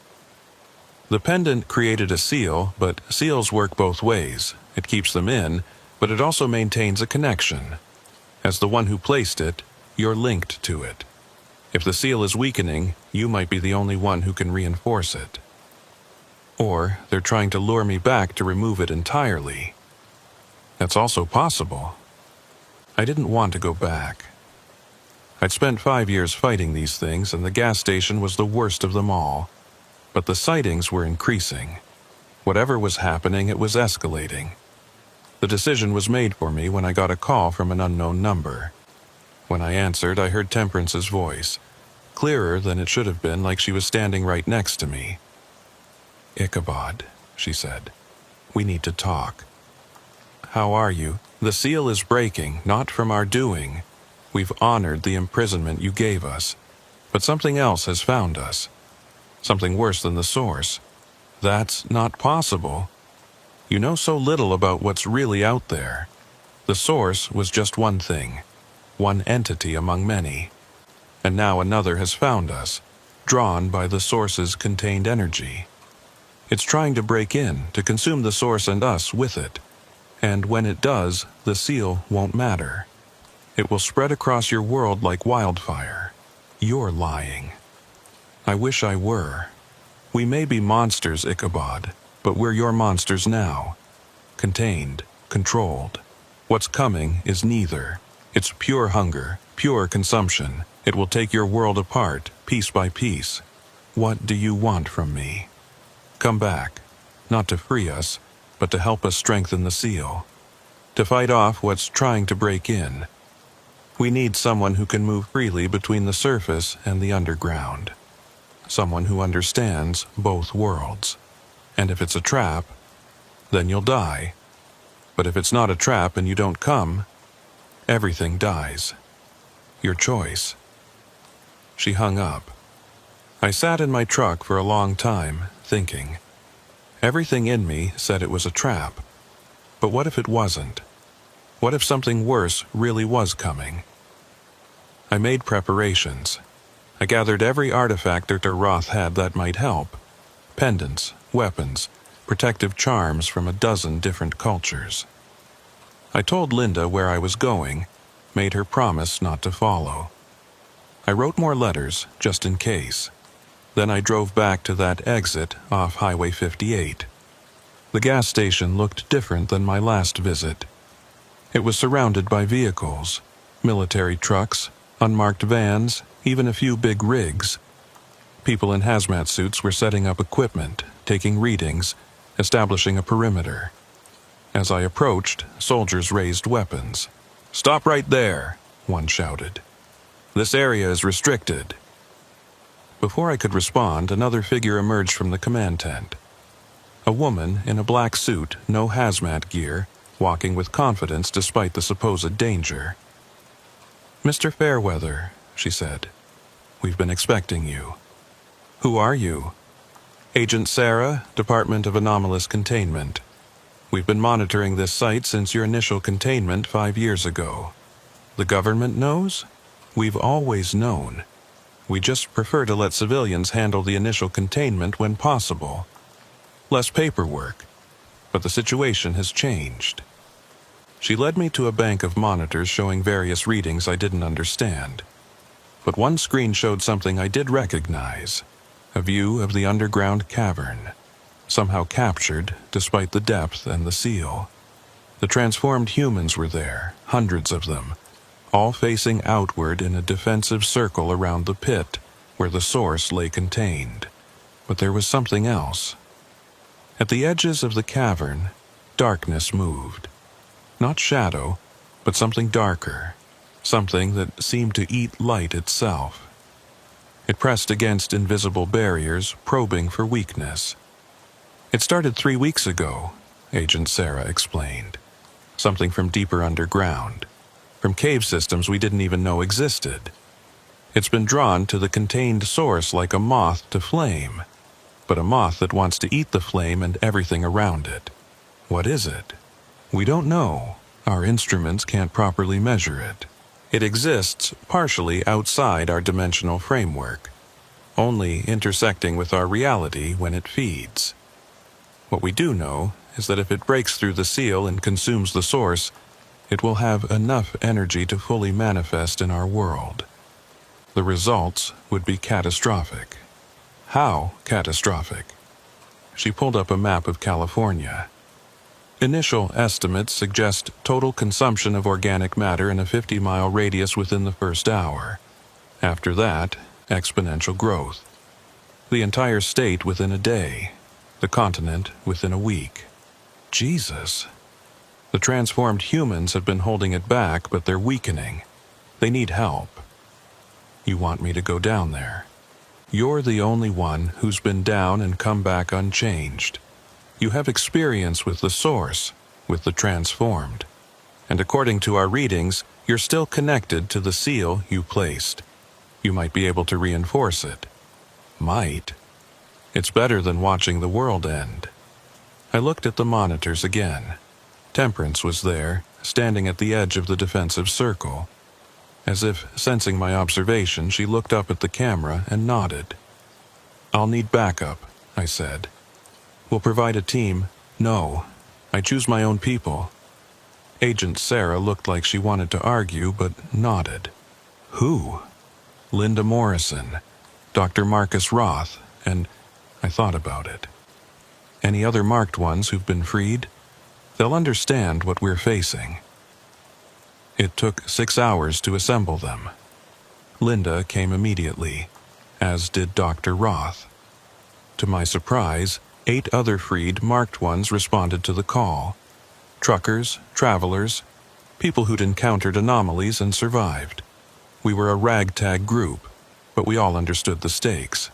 The pendant created a seal, but seals work both ways. It keeps them in, but it also maintains a connection. As the one who placed it, you're linked to it. If the seal is weakening, you might be the only one who can reinforce it. Or they're trying to lure me back to remove it entirely. That's also possible. I didn't want to go back. I'd spent 5 years fighting these things, and the gas station was the worst of them all. But the sightings were increasing. Whatever was happening, it was escalating. The decision was made for me when I got a call from an unknown number. When I answered, I heard Temperance's voice, clearer than it should have been, like she was standing right next to me. Ichabod, she said. We need to talk. How are you? The seal is breaking, not from our doing. We've honored the imprisonment you gave us. But something else has found us. Something worse than the source. That's not possible. You know so little about what's really out there. The source was just one thing, one entity among many. And now another has found us, drawn by the source's contained energy. It's trying to break in, to consume the source and us with it. And when it does, the seal won't matter. It will spread across your world like wildfire. You're lying. I wish I were. We may be monsters, Ichabod, but we're your monsters now. Contained, controlled. What's coming is neither. It's pure hunger, pure consumption. It will take your world apart, piece by piece. What do you want from me? Come back, not to free us, but to help us strengthen the seal. To fight off what's trying to break in. We need someone who can move freely between the surface and the underground. Someone who understands both worlds. And if it's a trap, then you'll die. But if it's not a trap and you don't come, everything dies. Your choice. She hung up. I sat in my truck for a long time, thinking. Everything in me said it was a trap. But what if it wasn't? What if something worse really was coming? I made preparations. I gathered every artifact Dr. Roth had that might help. Pendants, weapons, protective charms from a dozen different cultures. I told Linda where I was going, made her promise not to follow. I wrote more letters, just in case. Then I drove back to that exit off Highway 58. The gas station looked different than my last visit. It was surrounded by vehicles, military trucks, unmarked vans, even a few big rigs. People in hazmat suits were setting up equipment, taking readings, establishing a perimeter. As I approached, soldiers raised weapons. "Stop right there," one shouted. "This area is restricted." Before I could respond, another figure emerged from the command tent. A woman in a black suit, no hazmat gear, walking with confidence despite the supposed danger. "Mr. Fairweather," she said, "we've been expecting you." "Who are you?" "Agent Sarah, Department of Anomalous Containment. We've been monitoring this site since your initial containment 5 years ago. The government knows? We've always known. We just prefer to let civilians handle the initial containment when possible. Less paperwork, but the situation has changed. She led me to a bank of monitors showing various readings I didn't understand. But one screen showed something I did recognize, a view of the underground cavern, somehow captured despite the depth and the seal. The transformed humans were there, hundreds of them, all facing outward in a defensive circle around the pit where the source lay contained. But there was something else. At the edges of the cavern, darkness moved. Not shadow, but something darker, something that seemed to eat light itself. It pressed against invisible barriers, probing for weakness. It started 3 weeks ago, Agent Sarah explained. Something from deeper underground, from cave systems we didn't even know existed. It's been drawn to the contained source like a moth to flame, but a moth that wants to eat the flame and everything around it. What is it? We don't know. Our instruments can't properly measure it. It exists partially outside our dimensional framework, only intersecting with our reality when it feeds. What we do know is that if it breaks through the seal and consumes the source, it will have enough energy to fully manifest in our world. The results would be catastrophic. How catastrophic? She pulled up a map of California. Initial estimates suggest total consumption of organic matter in a 50-mile radius within the first hour. After that, exponential growth. The entire state within a day. The continent within a week. Jesus. The transformed humans have been holding it back, but they're weakening. They need help. You want me to go down there? You're the only one who's been down and come back unchanged. You have experience with the source, with the transformed. And according to our readings, you're still connected to the seal you placed. You might be able to reinforce it. Might. It's better than watching the world end. I looked at the monitors again. Temperance was there, standing at the edge of the defensive circle. As if sensing my observation, she looked up at the camera and nodded. "I'll need backup," I said. "We'll provide a team." "No, I choose my own people." Agent Sarah looked like she wanted to argue, but nodded. "Who?" "Linda Morrison, Dr. Marcus Roth, and..." I thought about it. "Any other marked ones who've been freed? They'll understand what we're facing." It took 6 hours to assemble them. Linda came immediately, as did Dr. Roth. To my surprise, 8 other freed marked ones responded to the call. Truckers, travelers, people who'd encountered anomalies and survived. We were a ragtag group, but we all understood the stakes.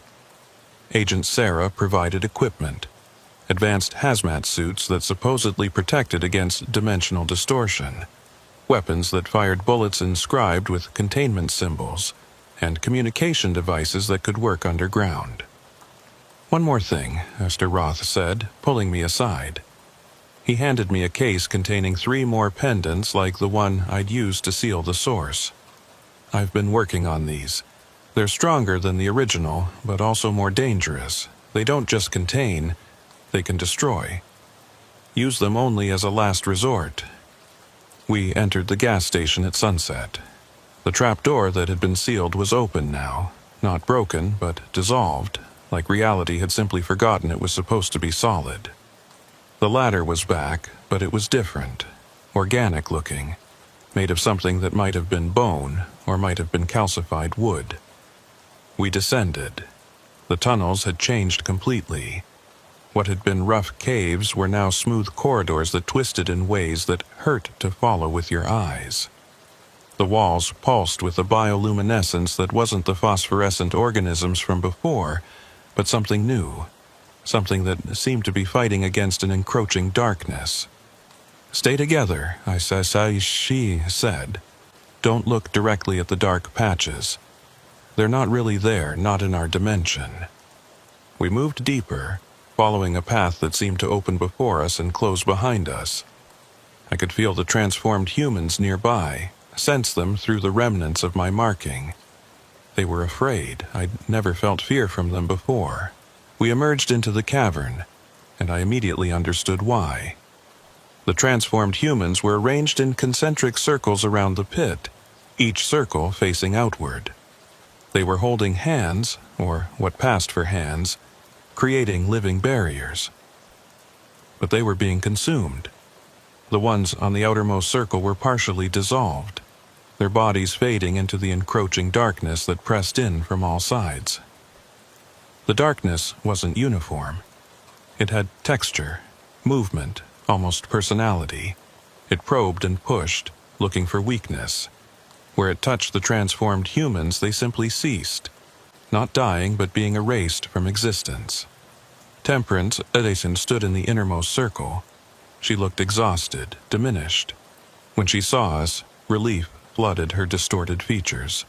Agent Sarah provided equipment, advanced hazmat suits that supposedly protected against dimensional distortion, weapons that fired bullets inscribed with containment symbols, and communication devices that could work underground. "One more thing," Mr. Roth said, pulling me aside. He handed me a case containing 3 more pendants like the one I'd used to seal the source. "I've been working on these. They're stronger than the original, but also more dangerous. They don't just contain, they can destroy. Use them only as a last resort." We entered the gas station at sunset. The trapdoor that had been sealed was open now, not broken, but dissolved, like reality had simply forgotten it was supposed to be solid. The ladder was back, but it was different, organic looking, made of something that might have been bone or might have been calcified wood. We descended. The tunnels had changed completely. What had been rough caves were now smooth corridors that twisted in ways that hurt to follow with your eyes. The walls pulsed with a bioluminescence that wasn't the phosphorescent organisms from before, but something new, something that seemed to be fighting against an encroaching darkness. "Stay together," she said. "Don't look directly at the dark patches. They're not really there, not in our dimension." We moved deeper, following a path that seemed to open before us and close behind us. I could feel the transformed humans nearby, sense them through the remnants of my marking. They were afraid. I'd never felt fear from them before. We emerged into the cavern. and I immediately understood why. The transformed humans were arranged in concentric circles around the pit, each circle facing outward. They were holding hands, or what passed for hands, creating living barriers. But they were being consumed. The ones on the outermost circle were partially dissolved, their bodies fading into the encroaching darkness that pressed in from all sides. The darkness wasn't uniform. It had texture, movement, almost personality. It probed and pushed, looking for weakness. Where it touched the transformed humans, they simply ceased, not dying but being erased from existence. Temperance Edison stood in the innermost circle. She looked exhausted, diminished. When she saw us, relief flooded her distorted features.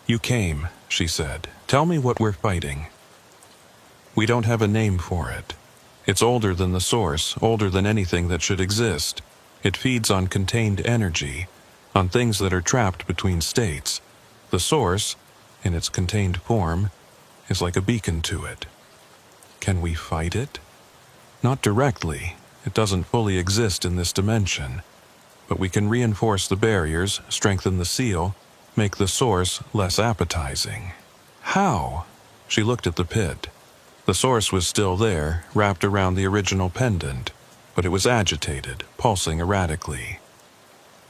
"You came," she said. "Tell me what we're fighting." "We don't have a name for it. It's older than the source, older than anything that should exist. It feeds on contained energy, on things that are trapped between states. The source, in its contained form, is like a beacon to it. Can we fight it? Not directly. It doesn't fully exist in this dimension. But we can reinforce the barriers, strengthen the seal, make the source less appetizing." "How?" She looked at the pit. The source was still there, wrapped around the original pendant, but it was agitated, pulsing erratically.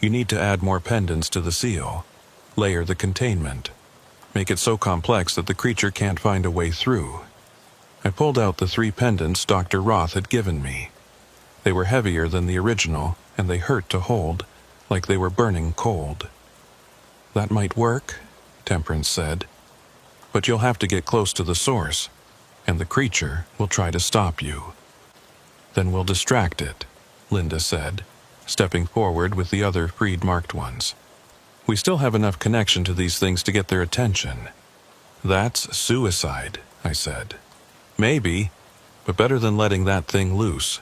"You need to add more pendants to the seal. Layer the containment. Make it so complex that the creature can't find a way through." I pulled out the 3 pendants Dr. Roth had given me. They were heavier than the original, and they hurt to hold, like they were burning cold. "That might work," Temperance said. "But you'll have to get close to the source, and the creature will try to stop you." "Then we'll distract it," Linda said, stepping forward with the other freed marked ones. "We still have enough connection to these things to get their attention." "That's suicide," I said. "Maybe, but better than letting that thing loose."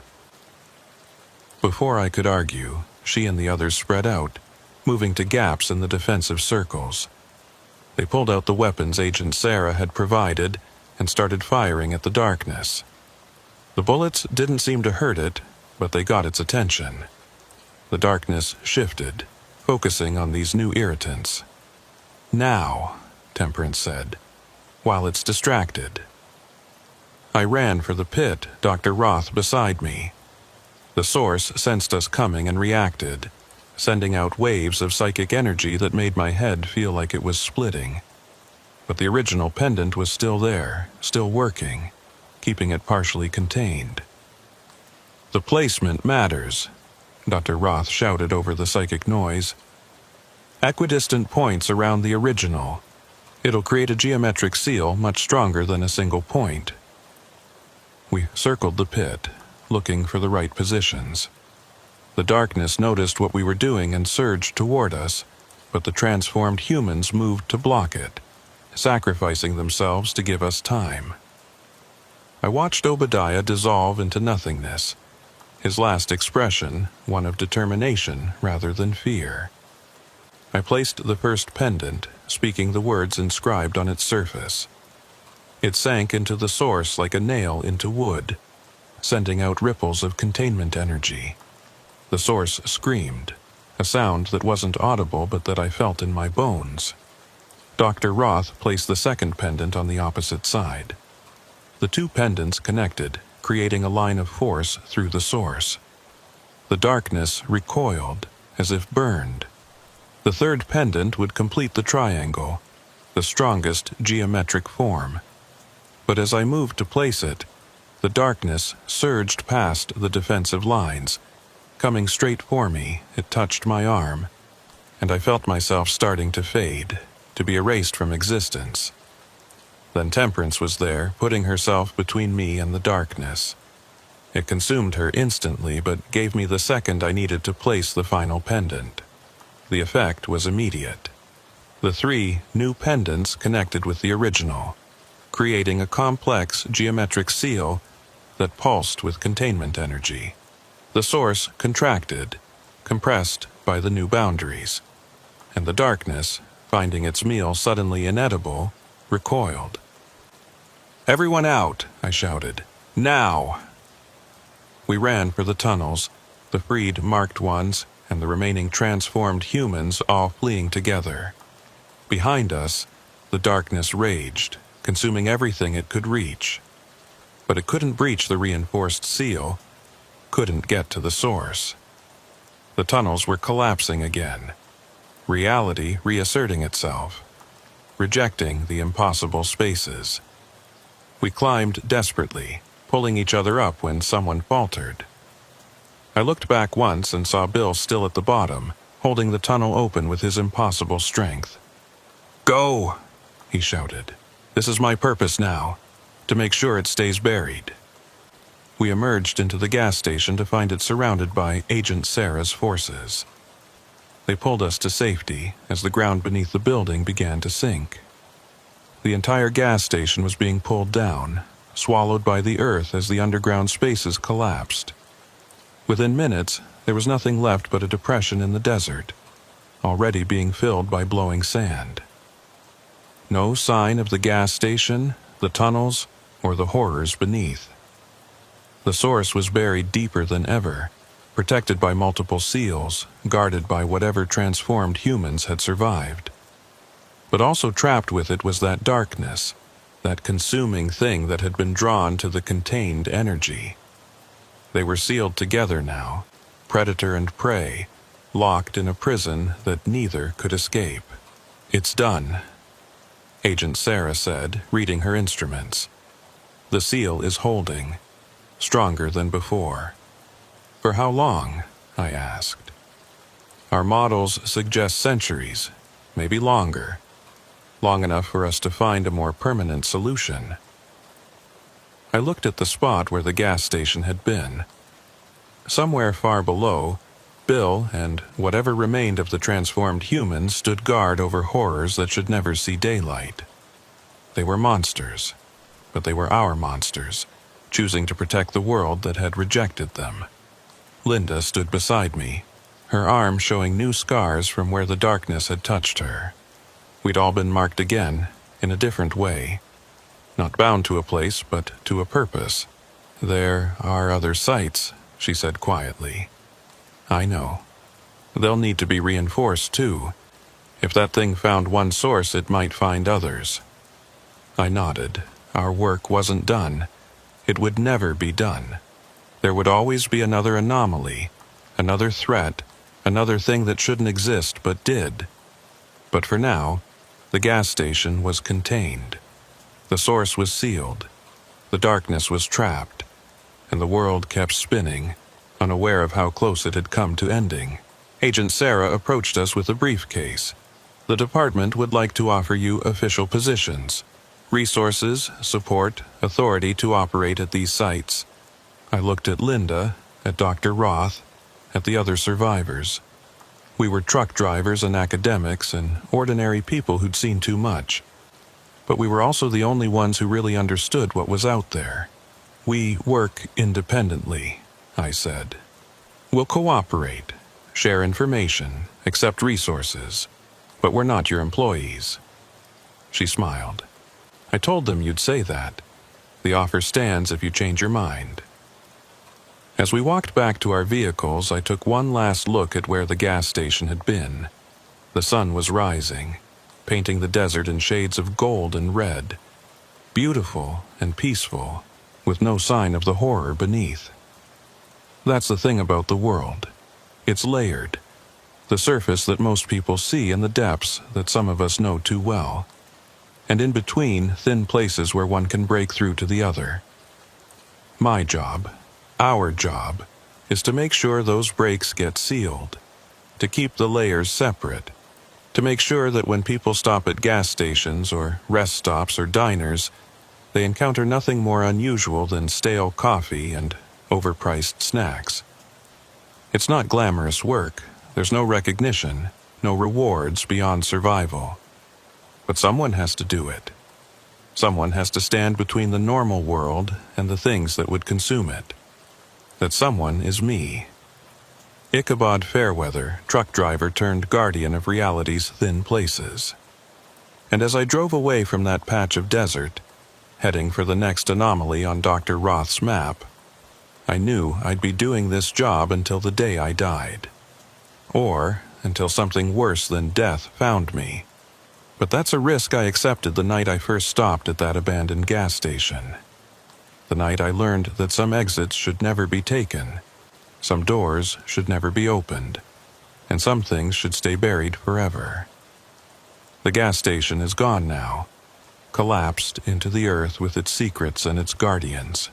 Before I could argue, she and the others spread out, moving to gaps in the defensive circles. They pulled out the weapons Agent Sarah had provided and started firing at the darkness. The bullets didn't seem to hurt it, but they got its attention. The darkness shifted, focusing on these new irritants. "Now," Temperance said, "while it's distracted." I ran for the pit, Dr. Roth beside me. The source sensed us coming and reacted, sending out waves of psychic energy that made my head feel like it was splitting. But the original pendant was still there, still working, keeping it partially contained. "The placement matters," Dr. Roth shouted over the psychic noise. "Equidistant points around the original. It'll create a geometric seal much stronger than a single point." We circled the pit, looking for the right positions. The darkness noticed what we were doing and surged toward us, but the transformed humans moved to block it, sacrificing themselves to give us time. I watched Obadiah dissolve into nothingness, his last expression one of determination rather than fear. I placed the first pendant, speaking the words inscribed on its surface. It sank into the source like a nail into wood, sending out ripples of containment energy. The source screamed, a sound that wasn't audible but that I felt in my bones. Dr. Roth placed the second pendant on the opposite side. The 2 pendants connected, creating a line of force through the source. The darkness recoiled, as if burned. The third pendant would complete the triangle, the strongest geometric form. But as I moved to place it, the darkness surged past the defensive lines. Coming straight for me, it touched my arm, and I felt myself starting to fade, to be erased from existence. Then Temperance was there, putting herself between me and the darkness. It consumed her instantly, but gave me the second I needed to place the final pendant. The effect was immediate. The 3 new pendants connected with the original, creating a complex geometric seal that pulsed with containment energy. The source contracted, compressed by the new boundaries, and the darkness, finding its meal suddenly inedible, recoiled. "Everyone out," I shouted. "Now!" We ran for the tunnels, the freed marked ones and the remaining transformed humans all fleeing together. Behind us, the darkness raged, consuming everything it could reach. But it couldn't breach the reinforced seal, couldn't get to the source. The tunnels were collapsing again, reality reasserting itself, rejecting the impossible spaces. We climbed desperately, pulling each other up when someone faltered. I looked back once and saw Bill still at the bottom, holding the tunnel open with his impossible strength. "Go!" he shouted. "This is my purpose now, to make sure it stays buried." We emerged into the gas station to find it surrounded by Agent Sarah's forces. They pulled us to safety as the ground beneath the building began to sink. The entire gas station was being pulled down, swallowed by the earth as the underground spaces collapsed. Within minutes, there was nothing left but a depression in the desert, already being filled by blowing sand. No sign of the gas station, the tunnels, or the horrors beneath. The source was buried deeper than ever, protected by multiple seals, guarded by whatever transformed humans had survived. But also trapped with it was that darkness, that consuming thing that had been drawn to the contained energy. They were sealed together now, predator and prey, locked in a prison that neither could escape. "It's done," Agent Sarah said, reading her instruments. "The seal is holding, stronger than before." "For how long?" I asked. "Our models suggest centuries, maybe longer. Long enough for us to find a more permanent solution." I looked at the spot where the gas station had been. Somewhere far below, Bill and whatever remained of the transformed humans stood guard over horrors that should never see daylight. They were monsters, but they were our monsters, choosing to protect the world that had rejected them. Linda stood beside me, her arm showing new scars from where the darkness had touched her. We'd all been marked again, in a different way. Not bound to a place, but to a purpose. "There are other sites," she said quietly. "I know. They'll need to be reinforced, too. If that thing found one source, it might find others." I nodded. Our work wasn't done. It would never be done. There would always be another anomaly, another threat, another thing that shouldn't exist but did. But for now, the gas station was contained. The source was sealed, the darkness was trapped, and the world kept spinning, unaware of how close it had come to ending. Agent Sarah approached us with a briefcase. "The department would like to offer you official positions, resources, support, authority to operate at these sites." I looked at Linda, at Dr. Roth, at the other survivors. We were truck drivers and academics and ordinary people who'd seen too much. But we were also the only ones who really understood what was out there. "We work independently," I said. "We'll cooperate, share information, accept resources, but we're not your employees." She smiled. "I told them you'd say that. The offer stands if you change your mind." As we walked back to our vehicles, I took one last look at where the gas station had been. The sun was rising, painting the desert in shades of gold and red. Beautiful and peaceful, with no sign of the horror beneath. That's the thing about the world. It's layered. The surface that most people see and the depths that some of us know too well. And in between, thin places where one can break through to the other. My job, our job, is to make sure those breaks get sealed, to keep the layers separate, to make sure that when people stop at gas stations or rest stops or diners, they encounter nothing more unusual than stale coffee and overpriced snacks. It's not glamorous work. There's no recognition, no rewards beyond survival. But someone has to do it. Someone has to stand between the normal world and the things that would consume it. That someone is me. Ichabod Fairweather, truck driver turned guardian of reality's thin places. And as I drove away from that patch of desert, heading for the next anomaly on Dr. Roth's map, I knew I'd be doing this job until the day I died. Or until something worse than death found me. But that's a risk I accepted the night I first stopped at that abandoned gas station. The night I learned that some exits should never be taken, some doors should never be opened, and some things should stay buried forever. The gas station is gone now, collapsed into the earth with its secrets and its guardians.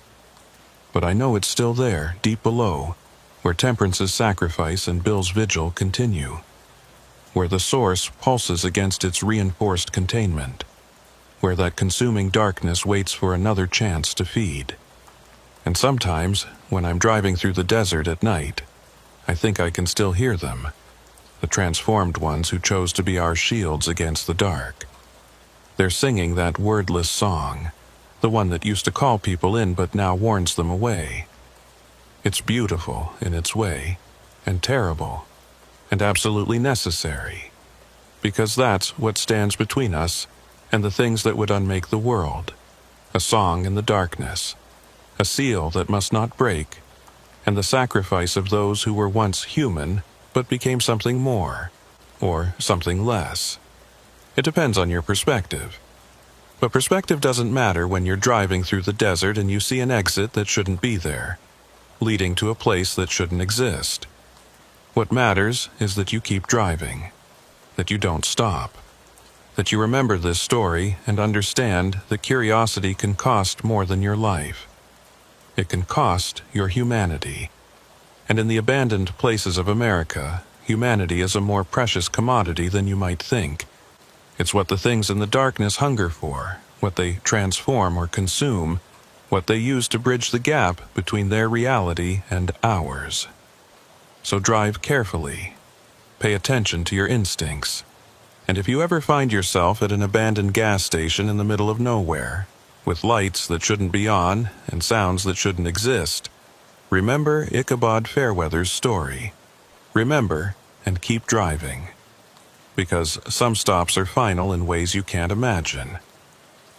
But I know it's still there, deep below, where Temperance's sacrifice and Bill's vigil continue, where the source pulses against its reinforced containment, where that consuming darkness waits for another chance to feed. And sometimes, when I'm driving through the desert at night, I think I can still hear them, the transformed ones who chose to be our shields against the dark. They're singing that wordless song, the one that used to call people in but now warns them away. It's beautiful in its way, and terrible, and absolutely necessary, because that's what stands between us and the things that would unmake the world. A song in the darkness, a seal that must not break, and the sacrifice of those who were once human but became something more, or something less. It depends on your perspective. But perspective doesn't matter when you're driving through the desert and you see an exit that shouldn't be there, leading to a place that shouldn't exist. What matters is that you keep driving, that you don't stop, that you remember this story and understand that curiosity can cost more than your life. It can cost your humanity. And in the abandoned places of America, humanity is a more precious commodity than you might think. It's what the things in the darkness hunger for, what they transform or consume, what they use to bridge the gap between their reality and ours. So drive carefully. Pay attention to your instincts. And if you ever find yourself at an abandoned gas station in the middle of nowhere, with lights that shouldn't be on and sounds that shouldn't exist, remember Ichabod Fairweather's story. Remember and keep driving. Because some stops are final in ways you can't imagine.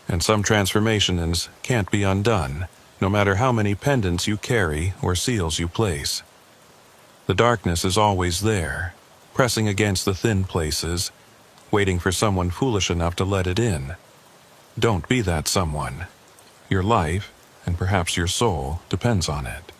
And some transformations can't be undone, no matter how many pendants you carry or seals you place. The darkness is always there, pressing against the thin places, waiting for someone foolish enough to let it in. Don't be that someone. Your life, and perhaps your soul, depends on it.